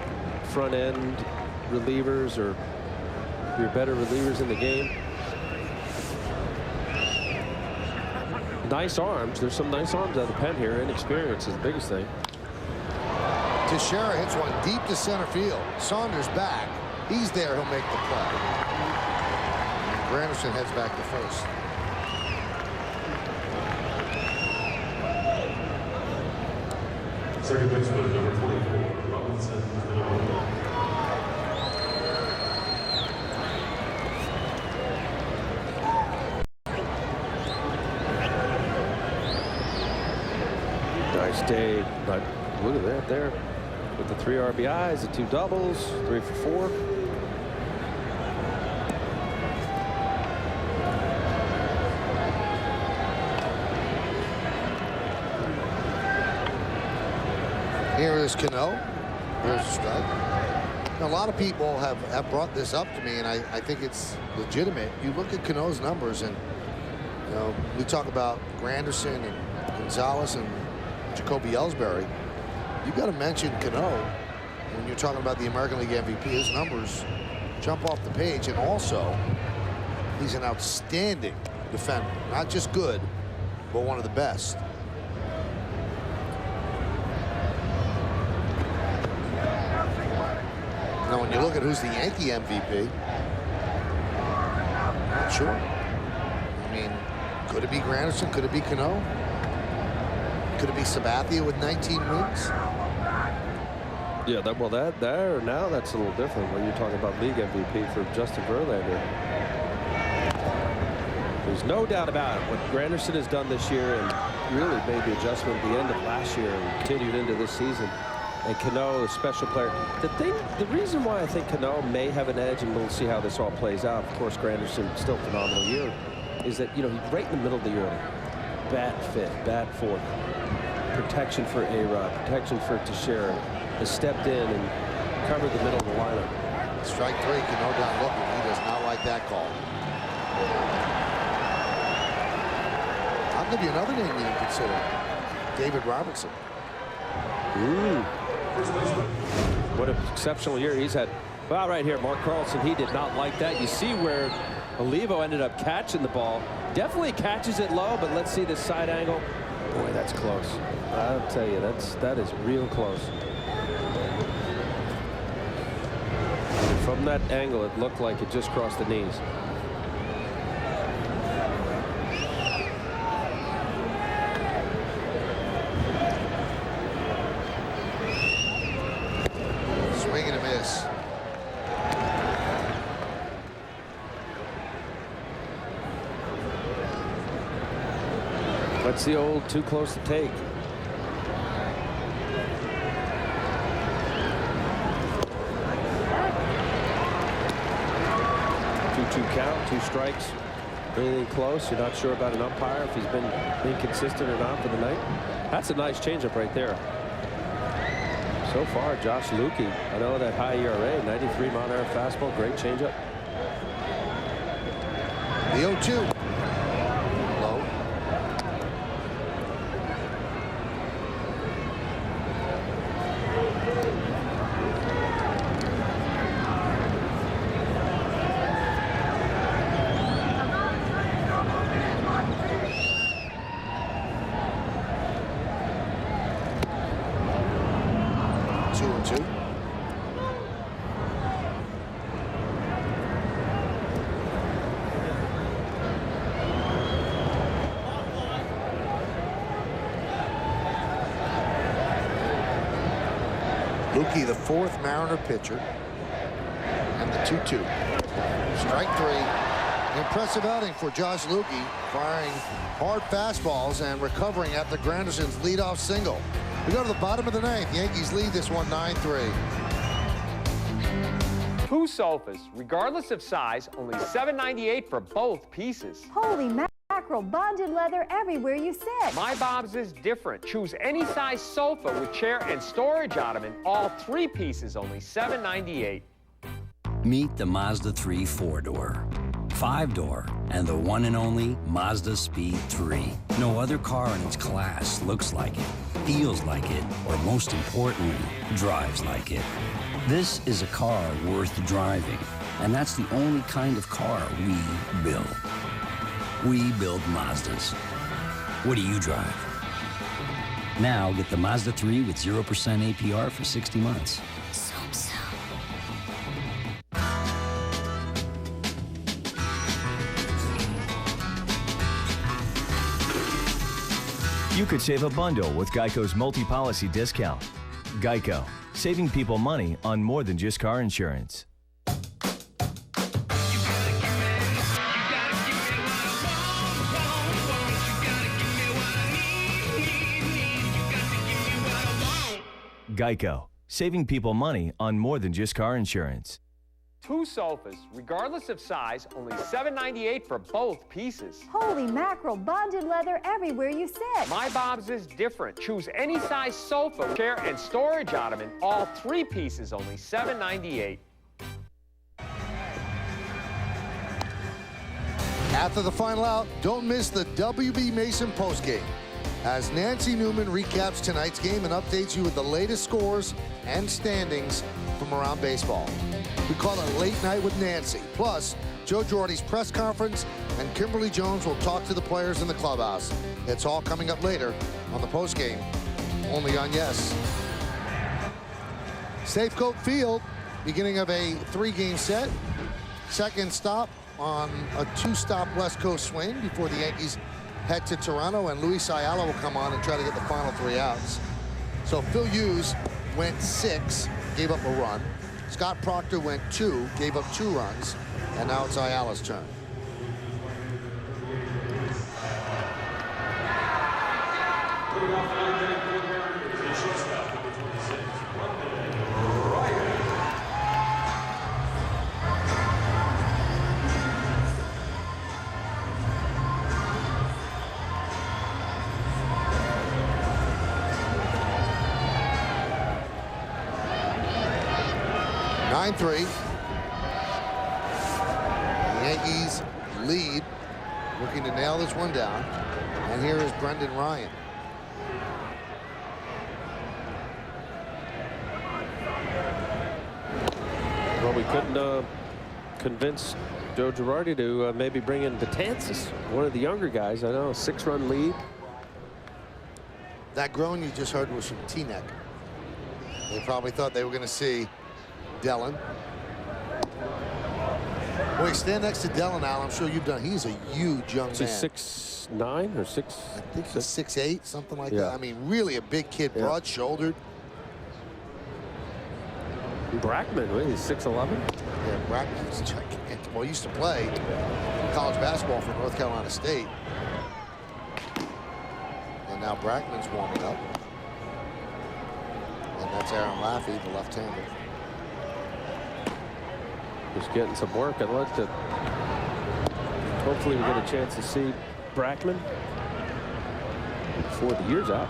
front end relievers or your better relievers in the game. Nice arms. There's some nice arms out of the pen here. Inexperience is the biggest thing. Teixeira hits one deep to center field. Saunders back. He's there. He'll make the play. Granderson heads back to first. Second baseman, number 24, Robinson. Nice day, but look at that there. With the 3 RBIs, the 2 doubles, 3 for 4. Here is Cano. Here's a strike. Now, a lot of people have brought this up to me, and I think it's legitimate. You look at Cano's numbers, and you know, we talk about Granderson and Gonzalez and Jacoby Ellsbury. You've got to mention Cano when you're talking about the American League MVP. His numbers jump off the page, and also he's an outstanding defender. Not just good, but one of the best. Now, when you look at who's the Yankee MVP, not sure. I mean, could it be Granderson? Could it be Cano? Could it be Sabathia with 19 wins? Yeah, now that's a little different when you're talking about league MVP for Justin Verlander. There's no doubt about it. What Granderson has done this year, and really made the adjustment at the end of last year and continued into this season. And Cano, a special player. The reason why I think Cano may have an edge, and we'll see how this all plays out. Of course, Granderson still a phenomenal year. Is that, you know, he's right in the middle of the order. Bat fifth, bat fourth. Protection for A-Rod, protection for Teixeira. Has stepped in and covered the middle of the lineup. Strike three, Cano down looking. He does not like that call. I'll give you another name you can consider. David Robertson. What an exceptional year he's had. Well, right here, Mark Carlson, he did not like that. You see where Olivo ended up catching the ball. Definitely catches it low, but let's see this side angle. Boy, that's close. I'll tell you, that is real close. From that angle, it looked like it just crossed the knees. Swing and a miss. What's the old too close to take? Two count, 2 strikes. Anything close? You're not sure about an umpire if he's been inconsistent or not for the night. That's a nice changeup right there. So far, Josh Lukey. I know that high ERA, 93 mile-an-hour fastball, great changeup. The 0-2. Low. Lukey, the 4th Mariner pitcher, and the 2-2. Strike three. Impressive outing for Josh Lukey, firing hard fastballs and recovering after Granderson's leadoff single. We go to the bottom of the 9th. Yankees lead this one 9-3. 2 sofas, regardless of size, only $7.98 for both pieces. Holy mackerel, bonded leather everywhere you sit. My Bob's is different. Choose any size sofa with chair and storage ottoman. All 3 pieces, only $7.98. Meet the Mazda 3 4-door, 5-door, and the one and only Mazda Speed 3. No other car in its class looks like it, feels like it, or most importantly, drives like it. This is a car worth driving, and that's the only kind of car we build. We build Mazdas. What do you drive? Now get the Mazda 3 with 0% APR for 60 months. You could save a bundle with Geico's multi-policy discount. Geico, saving people money on more than just car insurance. Geico, saving people money on more than just car insurance. 2 sofas, regardless of size, only $7.98 for both pieces. Holy mackerel, bonded leather everywhere you sit. My Bob's is different. Choose any size sofa, chair, and storage ottoman. All 3 pieces, only $7.98. After the final out, don't miss the WB Mason postgame as Nancy Newman recaps tonight's game and updates you with the latest scores and standings from around baseball. We call it Late Night with Nancy. Plus, Joe Girardi's press conference and Kimberly Jones will talk to the players in the clubhouse. It's all coming up later on the postgame, only on Yes. Safecoat Field, beginning of a 3-game set. Second stop on a 2-stop West Coast swing before the Yankees head to Toronto, and Luis Ayala will come on and try to get the final 3 outs. So Phil Hughes went 6, gave up a run. Scott Proctor went 2, gave up 2 runs, and now it's Ayala's turn. 9-3. The Yankees lead, looking to nail this one down. And here is Brendan Ryan. Well, we couldn't convince Joe Girardi to maybe bring in Betances, one of the younger guys. I know, 6-run lead. That groan you just heard was from Teaneck. They probably thought they were going to see Dellin. Boy, stand next to Dellin, Al. I'm sure you've done. He's a huge young man. Is he 6'9" or 6? I think he's 6'8", something like Yeah. that. I mean, really a big kid, broad-shouldered. Brackman, what, he's 6'11"? Yeah, Brackman's gigantic. Well, he used to play college basketball for North Carolina State. And now Brackman's warming up. And that's Aaron Laffey, the left-hander. Just getting some work. I'd like to. Hopefully, we get a chance to see Brackman before the year's out.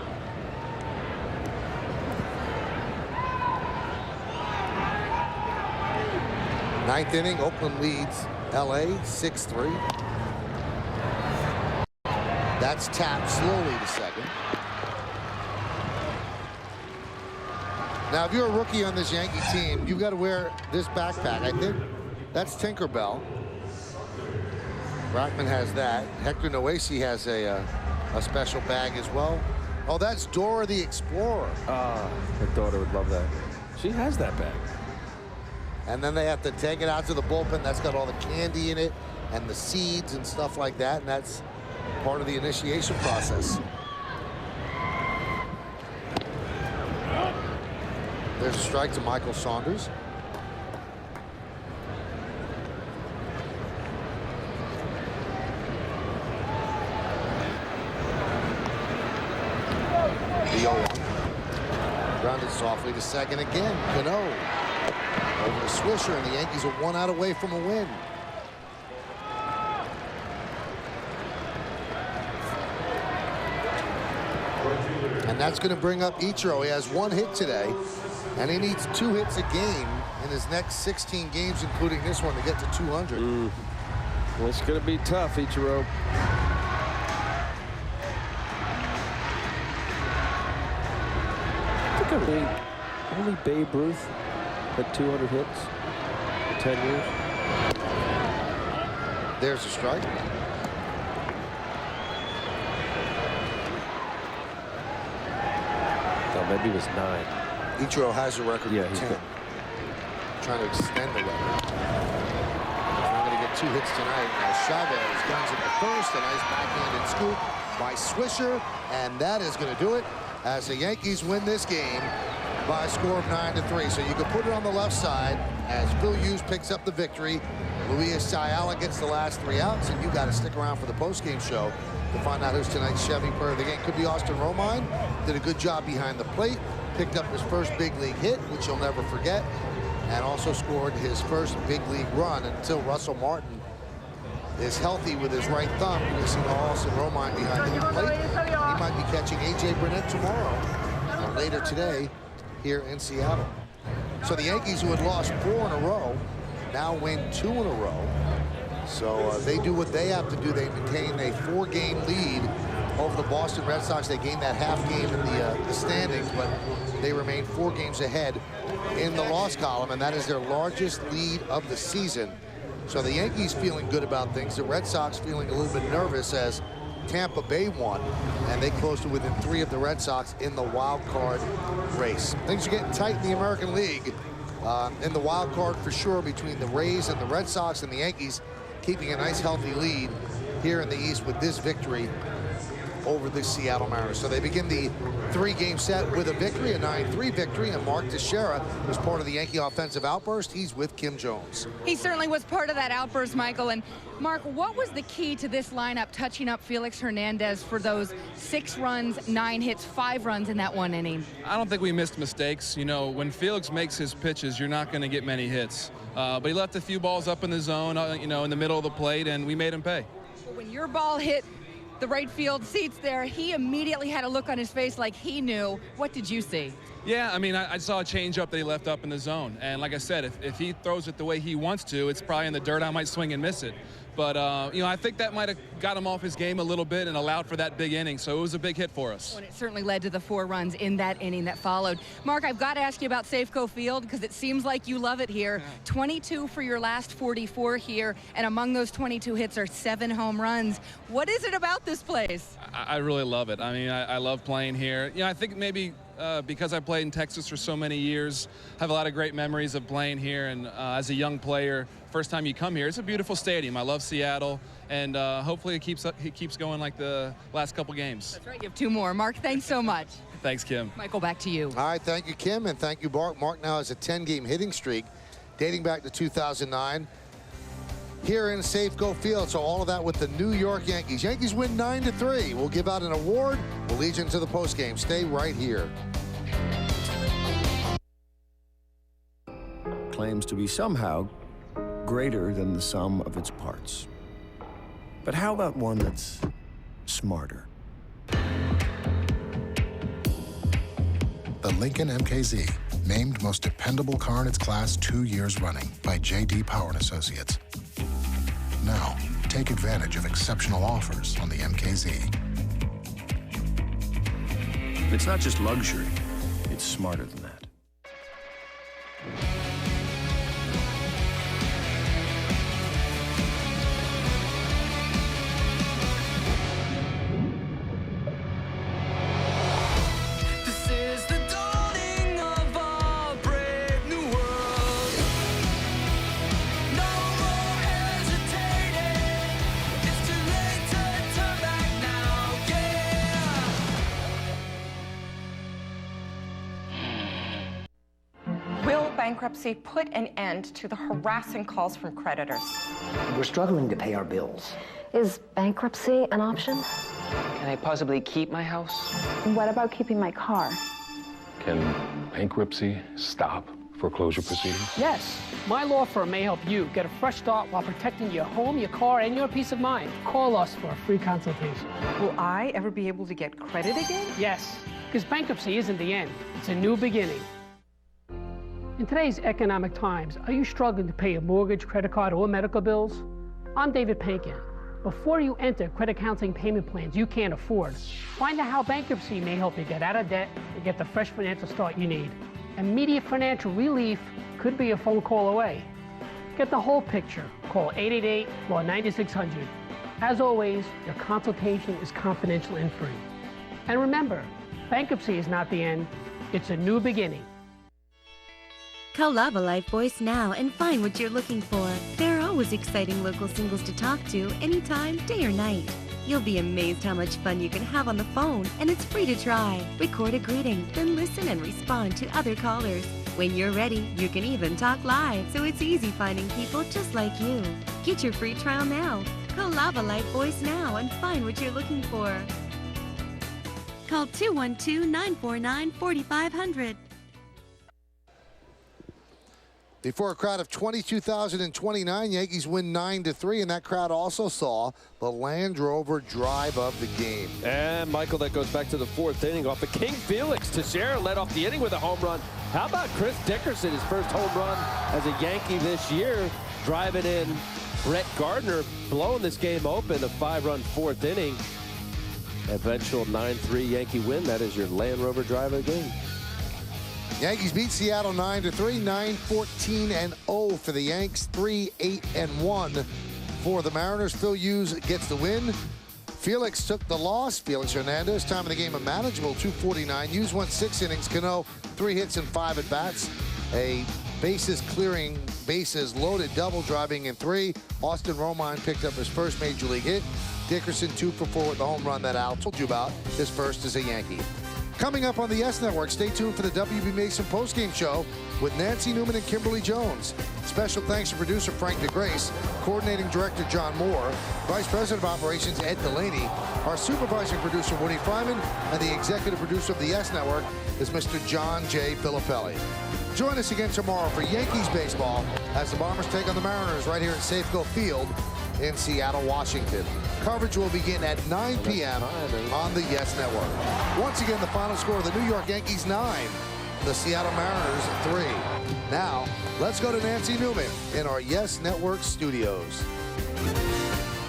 Ninth inning, Oakland leads LA 6-3. That's tapped slowly to second. Now, if you're a rookie on this Yankee team, you've got to wear this backpack. I think that's Tinkerbell. Brackman has that. Hector Noesi has a special bag as well. Oh, that's Dora the Explorer. Her daughter would love that. She has that bag. And then they have to take it out to the bullpen. That's got all the candy in it and the seeds and stuff like that. And that's part of the initiation process. There's a strike to Michael Saunders. The 0-1. Grounded softly to second again. Cano over to Swisher, and the Yankees are 1 out away from a win. And that's going to bring up Ichiro. He has 1 hit today, and he needs 2 hits a game in his next 16 games, including this one, to get to 200. Well, it's going to be tough, Ichiro. I think only Babe Ruth had 200 hits in 10 years. There's a strike. Maybe it was 9. Ichiro has a record of 10. Trying to extend the record. He's not going to get 2 hits tonight. Now Chavez guns at the first. A nice backhanded scoop by Swisher. And that is going to do it as the Yankees win this game by a score of 9-3. So you can put it on the left side as Phil Hughes picks up the victory. Luis Ayala gets the last 3 outs, and you got to stick around for the postgame show to find out who's tonight's Chevy player of the game. Could be Austin Romine. Did a good job behind the plate. Picked up his first big league hit, which you'll never forget, and also scored his first big league run until Russell Martin is healthy with his right thumb. You're seeing Austin Romine behind the plate. He might be catching A.J. Burnett tomorrow or later today here in Seattle. So the Yankees, who had lost 4 in a row, now win 2 in a row. So they do what they have to do. They maintain a 4-game lead over the Boston Red Sox. They gained that half game in the standings, but they remain 4 games ahead in the loss column, and that is their largest lead of the season. So the Yankees feeling good about things. The Red Sox feeling a little bit nervous as Tampa Bay won, and they closed to within 3 of the Red Sox in the wild card race. Things are getting tight in the American League. In the wild card for sure between the Rays and the Red Sox, and the Yankees keeping a nice healthy lead here in the East with this victory over the Seattle Mariners. So they begin the 3-game set with a victory, a 9-3 victory, and Mark Teixeira was part of the Yankee offensive outburst. He's with Kim Jones. He certainly was part of that outburst, Michael. And Mark, what was the key to this lineup touching up Felix Hernandez for those 6 runs, 9 hits, 5 runs in that 1 inning? I don't think we missed mistakes. You know, when Felix makes his pitches, you're not going to get many hits. But he left a few balls up in the zone, you know, in the middle of the plate, and we made him pay. When your ball hit the right field seats there, he immediately had a look on his face like he knew. What did you see? Yeah, I mean, I saw a changeup that he left up in the zone. And like I said, if he throws it the way he wants to, it's probably in the dirt. I might swing and miss it. But, you know, I think that might have got him off his game a little bit and allowed for that big inning. So it was a big hit for us. And it certainly led to the 4 runs in that inning that followed. Mark, I've got to ask you about Safeco Field because it seems like you love it here. Yeah. 22 for your last 44 here, and among those 22 hits are 7 home runs. What is it about this place? I really love it. I mean, I love playing here. You know, I think maybe because I played in Texas for so many years, I have a lot of great memories of playing here. And as a young player, first time you come here, it's a beautiful stadium. I love Seattle, and hopefully it keeps going like the last couple games. That's right. You have 2 more. Mark, thanks so much. Thanks, Kim. Michael, back to you. All right, thank you, Kim, and thank you, Mark. Mark now has a 10-game hitting streak dating back to 2009 here in Safeco Field. So all of that with the New York Yankees. Yankees win 9-3. We'll give out an award. We'll lead you into the postgame. Stay right here. Claims to be somehow greater than the sum of its parts. But how about one that's smarter? The Lincoln MKZ, named most dependable car in its class 2 years running by J.D. Power & Associates. Now, take advantage of exceptional offers on the MKZ. It's not just luxury, it's smarter than that. Bankruptcy put an end to the harassing calls from creditors. We're struggling to pay our bills. Is bankruptcy an option? Can I possibly keep my house? What about keeping my car? Can bankruptcy stop foreclosure proceedings? Yes. My law firm may help you get a fresh start while protecting your home, your car, and your peace of mind. Call us for a free consultation. Will I ever be able to get credit again? Yes, because bankruptcy isn't the end. It's a new beginning. In today's economic times, are you struggling to pay your mortgage, credit card, or medical bills? I'm David Pankin. Before you enter credit counseling payment plans you can't afford, find out how bankruptcy may help you get out of debt and get the fresh financial start you need. Immediate financial relief could be a phone call away. Get the whole picture. Call 888-9600. As always, your consultation is confidential and free. And remember, bankruptcy is not the end, it's a new beginning. Call Lava Life Voice now and find what you're looking for. There are always exciting local singles to talk to anytime, day or night. You'll be amazed how much fun you can have on the phone, and it's free to try. Record a greeting, then listen and respond to other callers. When you're ready, you can even talk live, so it's easy finding people just like you. Get your free trial now. Call Lava Life Voice now and find what you're looking for. Call 212-949-4500. Before a crowd of 22,029, Yankees win 9-3, and that crowd also saw the Land Rover drive of the game. And, Michael, that goes back to the 4th inning off the King. Felix Teixeira led off the inning with a home run. How about Chris Dickerson, his first home run as a Yankee this year, driving in Brett Gardner, blowing this game open, a 5-run 4th inning. Eventual 9-3 Yankee win. That is your Land Rover drive of the game. Yankees beat Seattle 9-3, 9-14-0 for the Yanks, 3-8-1 for the Mariners. Phil Hughes gets the win. Felix took the loss. Felix Hernandez, time of the game a manageable 249. Hughes went 6 innings. Cano, 3 hits and 5 at-bats. A bases clearing, bases loaded double, driving in 3. Austin Romine picked up his first major league hit. Dickerson 2 for 4 with the home run that Al told you about. His first is a Yankee. Coming up on the YES Network, stay tuned for the WB Mason postgame show with Nancy Newman and Kimberly Jones. Special thanks to producer Frank DeGrace, coordinating director John Moore, vice president of operations Ed Delaney, our supervising producer Woody Fryman, and the executive producer of the YES Network is Mr. John J. Filippelli. Join us again tomorrow for Yankees baseball as the Bombers take on the Mariners right here at Safeco Field in Seattle, Washington. Coverage will begin at 9 p.m. on the YES Network. Once again, the final score of the New York Yankees 9, the Seattle Mariners 3. Now, let's go to Nancy Newman in our YES Network studios.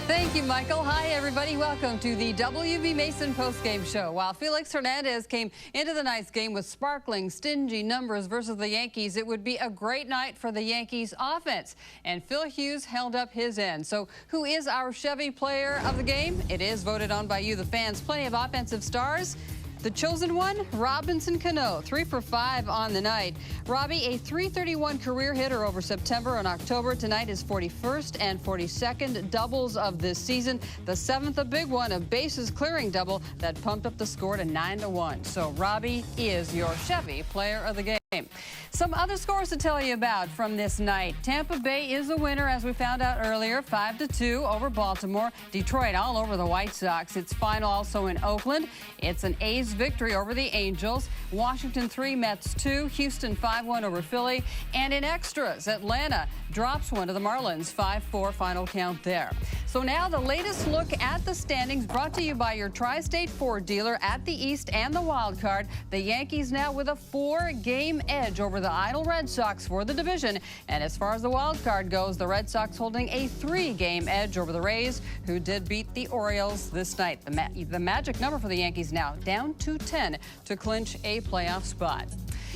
Thank you, Michael. Hi, everybody. Welcome to the WB Mason postgame show. While Felix Hernandez came into the night's game with sparkling, stingy numbers versus the Yankees, it would be a great night for the Yankees offense. And Phil Hughes held up his end. So who is our Chevy player of the game? It is voted on by you, the fans. Plenty of offensive stars. The chosen one, Robinson Cano, 3 for 5 on the night. Robbie, a .331 career hitter over September and October. Tonight is 41st and 42nd doubles of this season. The 7th, a big one, a bases clearing double that pumped up the score to 9-1. So Robbie is your Chevy player of the game. Some other scores to tell you about from this night. Tampa Bay is a winner, as we found out earlier, 5-2 over Baltimore. Detroit all over the White Sox. It's final also in Oakland. It's an A's victory over the Angels. Washington 3, Mets 2. Houston 5-1 over Philly. And in extras, Atlanta drops one to the Marlins, 5-4 final count there. So now the latest look at the standings brought to you by your Tri-State Ford dealer at the East and the wild card. The Yankees now with a 4-game edge over the idle Red Sox for the division. And as far as the wild card goes, the Red Sox holding a 3-game edge over the Rays, who did beat the Orioles this night. The magic number for the Yankees now down to 10 to clinch a playoff spot.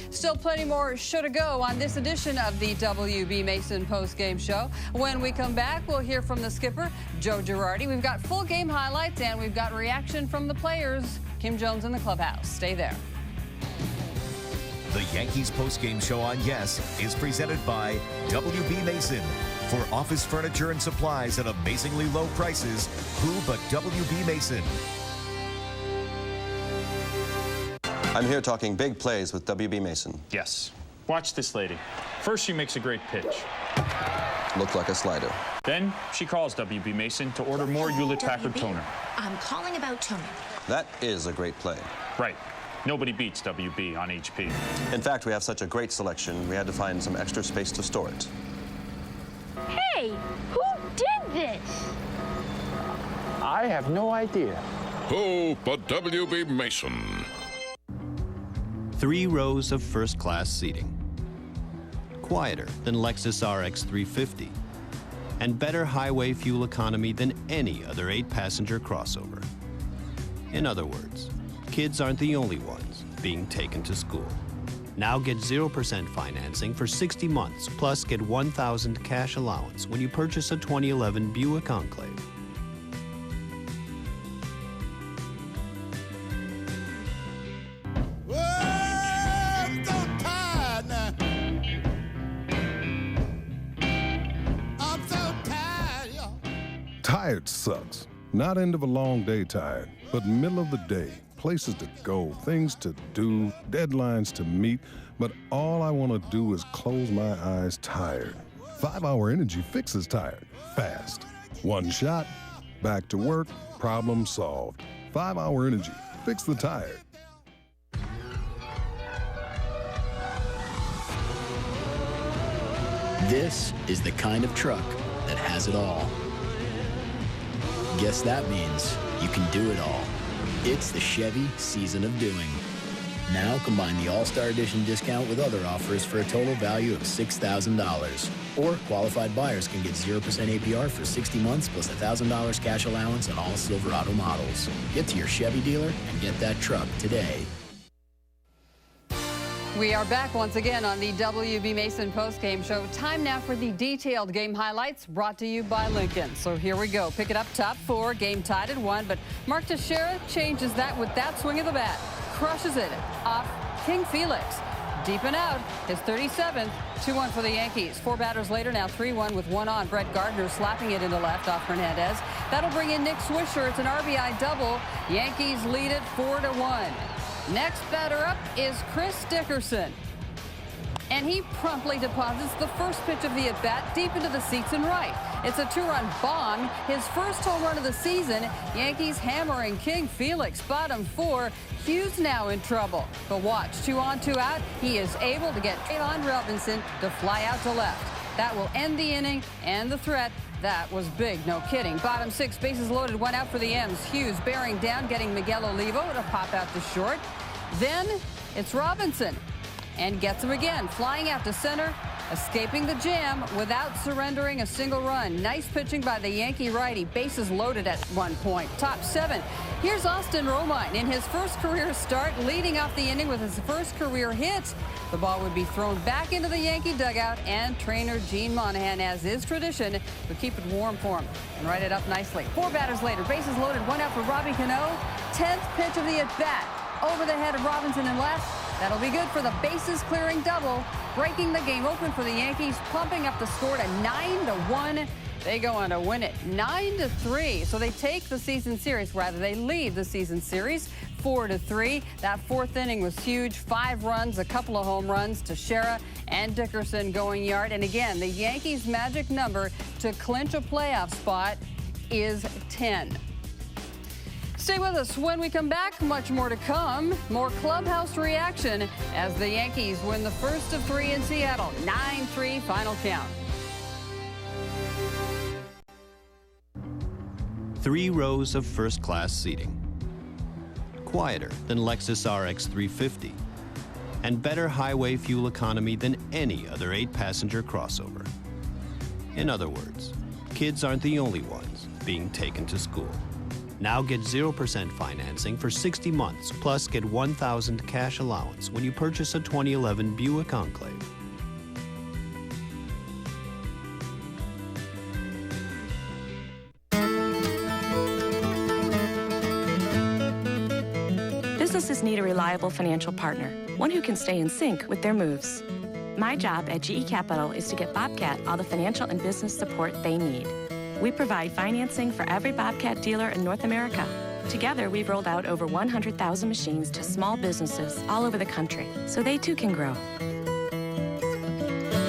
Still plenty more should go on this edition of the WB Mason postgame show. When we come back, we'll hear from the skipper, Joe Girardi. We've got full game highlights and we've got reaction from the players. Kim Jones in the clubhouse. Stay there. The Yankees postgame show on YES is presented by WB Mason. For office furniture and supplies at amazingly low prices, who but WB Mason? I'm here talking big plays with WB Mason. Yes. Watch this lady. First, she makes a great pitch. Looked like a slider. Then, she calls WB Mason to order more Hewlett-Packard toner. I'm calling about toner. That is a great play. Right. Nobody beats WB on HP. In fact, we have such a great selection, we had to find some extra space to store it. Hey, who did this? I have no idea. Who but WB Mason? 3 rows of first-class seating. Quieter than Lexus RX 350. And better highway fuel economy than any other 8-passenger crossover. In other words, kids aren't the only ones being taken to school. Now get 0% financing for 60 months, plus get $1,000 cash allowance when you purchase a 2011 Buick Enclave. Tired sucks. Not end of a long day tired, but middle of the day. Places to go, things to do, deadlines to meet, but all I want to do is close my eyes tired. 5-Hour Energy fixes tired, fast. One shot, back to work, problem solved. 5-Hour Energy, fix the tired. This is the kind of truck that has it all. Guess that means you can do it all. It's the Chevy season of doing. Now combine the All-Star Edition discount with other offers for a total value of $6,000. Or qualified buyers can get 0% APR for 60 months plus $1,000 cash allowance on all Silverado models. Get to your Chevy dealer and get that truck today. We are back once again on the WB Mason postgame show. Time now for the detailed game highlights brought to you by Lincoln. So here we go. Pick it up, top 4, game tied at 1, but Mark Teixeira changes that with that swing of the bat. Crushes it off King Felix. deep and out, his 37th, 2-1 for the Yankees. 4 batters later, now 3-1 with 1 on. Brett Gardner slapping it into left off Hernandez. That'll bring in Nick Swisher. It's an RBI double. Yankees lead it 4-1. Next batter up is Chris Dickerson. And he promptly deposits the first pitch of the at-bat deep into the seats and right. It's a 2-run bomb, his first home run of the season. Yankees hammering King Felix, bottom 4. Hughes now in trouble. But watch, 2 on, 2 out. He is able to get Alon Robinson to fly out to left. That will end the inning and the threat. That was big, no kidding. Bottom 6, bases loaded, 1 out for the M's. Hughes bearing down, getting Miguel Olivo to pop out to short. Then it's Robinson. And gets him again, flying out to center, escaping the jam without surrendering a single run. Nice pitching by the Yankee righty. Bases loaded at one point. Top 7. Here's Austin Romine in his first career start, leading off the inning with his first career hit. The ball would be thrown back into the Yankee dugout, and trainer Gene Monahan, as is tradition, would keep it warm for him and write it up nicely. 4 batters later, bases loaded, 1 out for Robbie Cano. 10th pitch of the at-bat. Over the head of Robinson and left. That'll be good for the bases-clearing double, breaking the game open for the Yankees, pumping up the score to 9-1. They go on to win it 9-3. So they take the season series, rather they lead the season series 4-3. That 4th inning was huge. 5 runs, a couple of home runs to Shera and Dickerson going yard. And again, the Yankees' magic number to clinch a playoff spot is 10. Stay with us. When we come back, much more to come. More clubhouse reaction as the Yankees win the first of 3 in Seattle. 9-3 final count. 3 rows of first-class seating. Quieter than Lexus RX 350. And better highway fuel economy than any other 8-passenger crossover. In other words, kids aren't the only ones being taken to school. Now get 0% financing for 60 months, plus get $1,000 cash allowance when you purchase a 2011 Buick Enclave. Businesses need a reliable financial partner, one who can stay in sync with their moves. My job at GE Capital is to get Bobcat all the financial and business support they need. We provide financing for every Bobcat dealer in North America. Together, we've rolled out over 100,000 machines to small businesses all over the country, so they too can grow.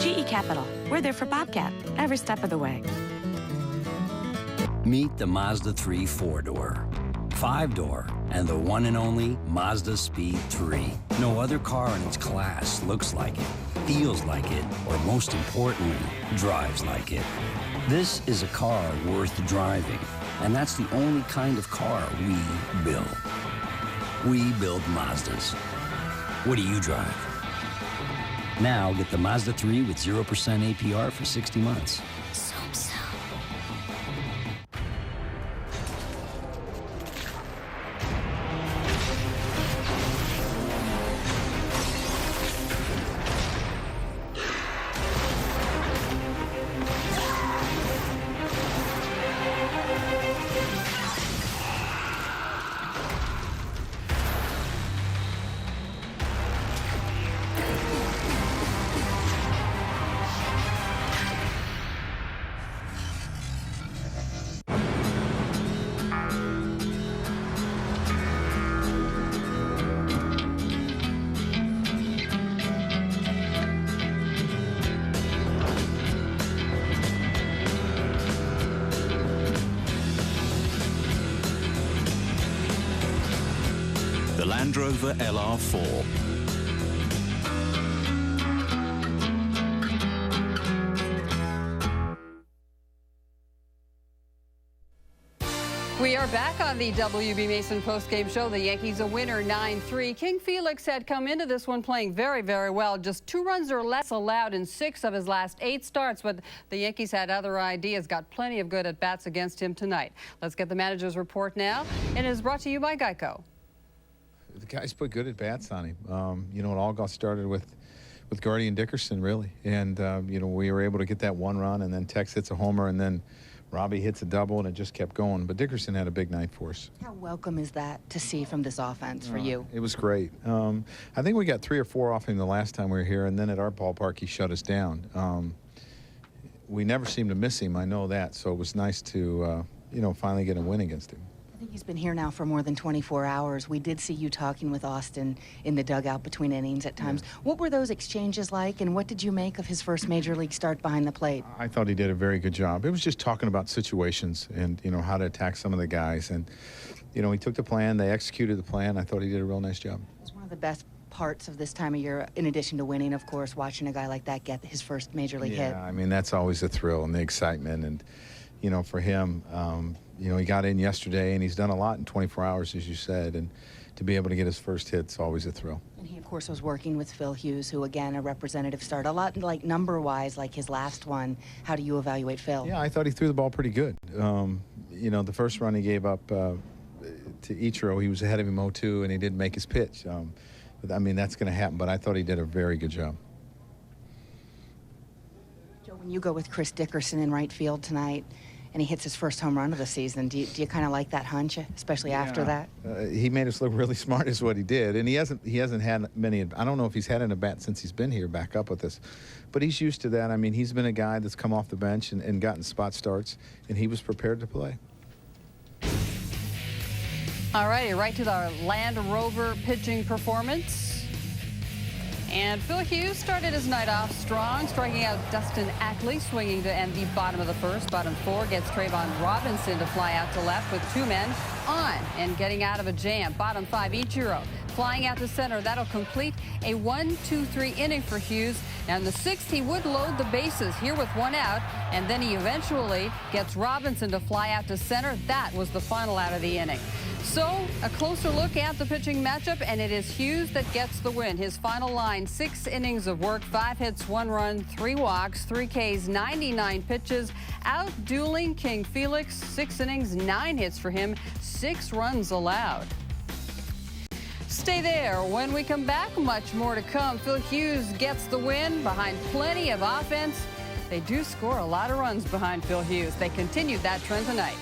GE Capital, we're there for Bobcat every step of the way. Meet the Mazda 3 4-door, 5-door, and the one and only Mazda Speed 3. No other car in its class looks like it, feels like it, or most importantly, drives like it. This is a car worth driving, and that's the only kind of car we build. We build Mazdas. What do you drive? Now get the Mazda 3 with 0% APR for 60 months. The Land Rover LR4. We are back on the WB Mason postgame show. The Yankees a winner 9-3. King Felix had come into this one playing very, very well. Just 2 runs or less allowed in 6 of his last 8 starts, but the Yankees had other ideas, got plenty of good at-bats against him tonight. Let's get the manager's report now, and it is brought to you by Geico. The guys put good at-bats on him. You know, it all got started with Gardy and Dickerson, really. And, you know, we were able to get that 1 run, and then Tex hits a homer, and then Robbie hits a double, and it just kept going. But Dickerson had a big night for us. How welcome is that to see from this offense for you? It was great. I think we got 3 or 4 off him the last time we were here, and then at our ballpark he shut us down. We never seemed to miss him, I know that, so it was nice to, finally get a win against him. I think he's been here now for more than 24 hours. We did see you talking with Austin in the dugout between innings at times. Yeah. What were those exchanges like, and what did you make of his first major league start behind the plate? I thought he did a very good job. It was just talking about situations and, how to attack some of the guys. And, he took the plan, they executed the plan. I thought he did a real nice job. It's one of the best parts of this time of year, in addition to winning, of course, watching a guy like that get his first major league hit. Yeah, I mean, that's always a thrill and the excitement. And, for him, he got in yesterday, and he's done a lot in 24 hours, as you said. And to be able to get his first hit's always a thrill. And he, of course, was working with Phil Hughes, who, again, a representative start. A lot like number-wise, like his last one. How do you evaluate Phil? Yeah, I thought he threw the ball pretty good. The first run he gave up to Ichiro, he was ahead of him 0-2, and he didn't make his pitch. I mean, that's going to happen, but I thought he did a very good job. Joe, when you go with Chris Dickerson in right field tonight, and he hits his first home run of the season, do you kind of like that hunch, especially after that? He made us look really smart is what he did, and he hasn't had many. I don't know if he's had an at-bat since he's been here back up with us, but he's used to that. I mean, he's been a guy that's come off the bench and gotten spot starts, and he was prepared to play. All righty, right to the Land Rover pitching performance. And Phil Hughes started his night off strong, striking out Dustin Ackley, swinging to end the bottom of the first. Bottom 4 gets Trayvon Robinson to fly out to left with 2 men on and getting out of a jam. Bottom 5, Ichiro flying out to center. That'll complete a 1-2-3 inning for Hughes. Now in the 6th, he would load the bases here with 1 out, and then he eventually gets Robinson to fly out to center. That was the final out of the inning. So a closer look at the pitching matchup, and it is Hughes that gets the win. His final line, 6 innings of work, 5 hits, 1 run, 3 walks, 3 Ks, 99 pitches, out-dueling King Felix. 6 innings, 9 hits for him, 6 runs allowed. Stay there. When we come back, much more to come. Phil Hughes gets the win behind plenty of offense. They do score a lot of runs behind Phil Hughes. They continued that trend tonight.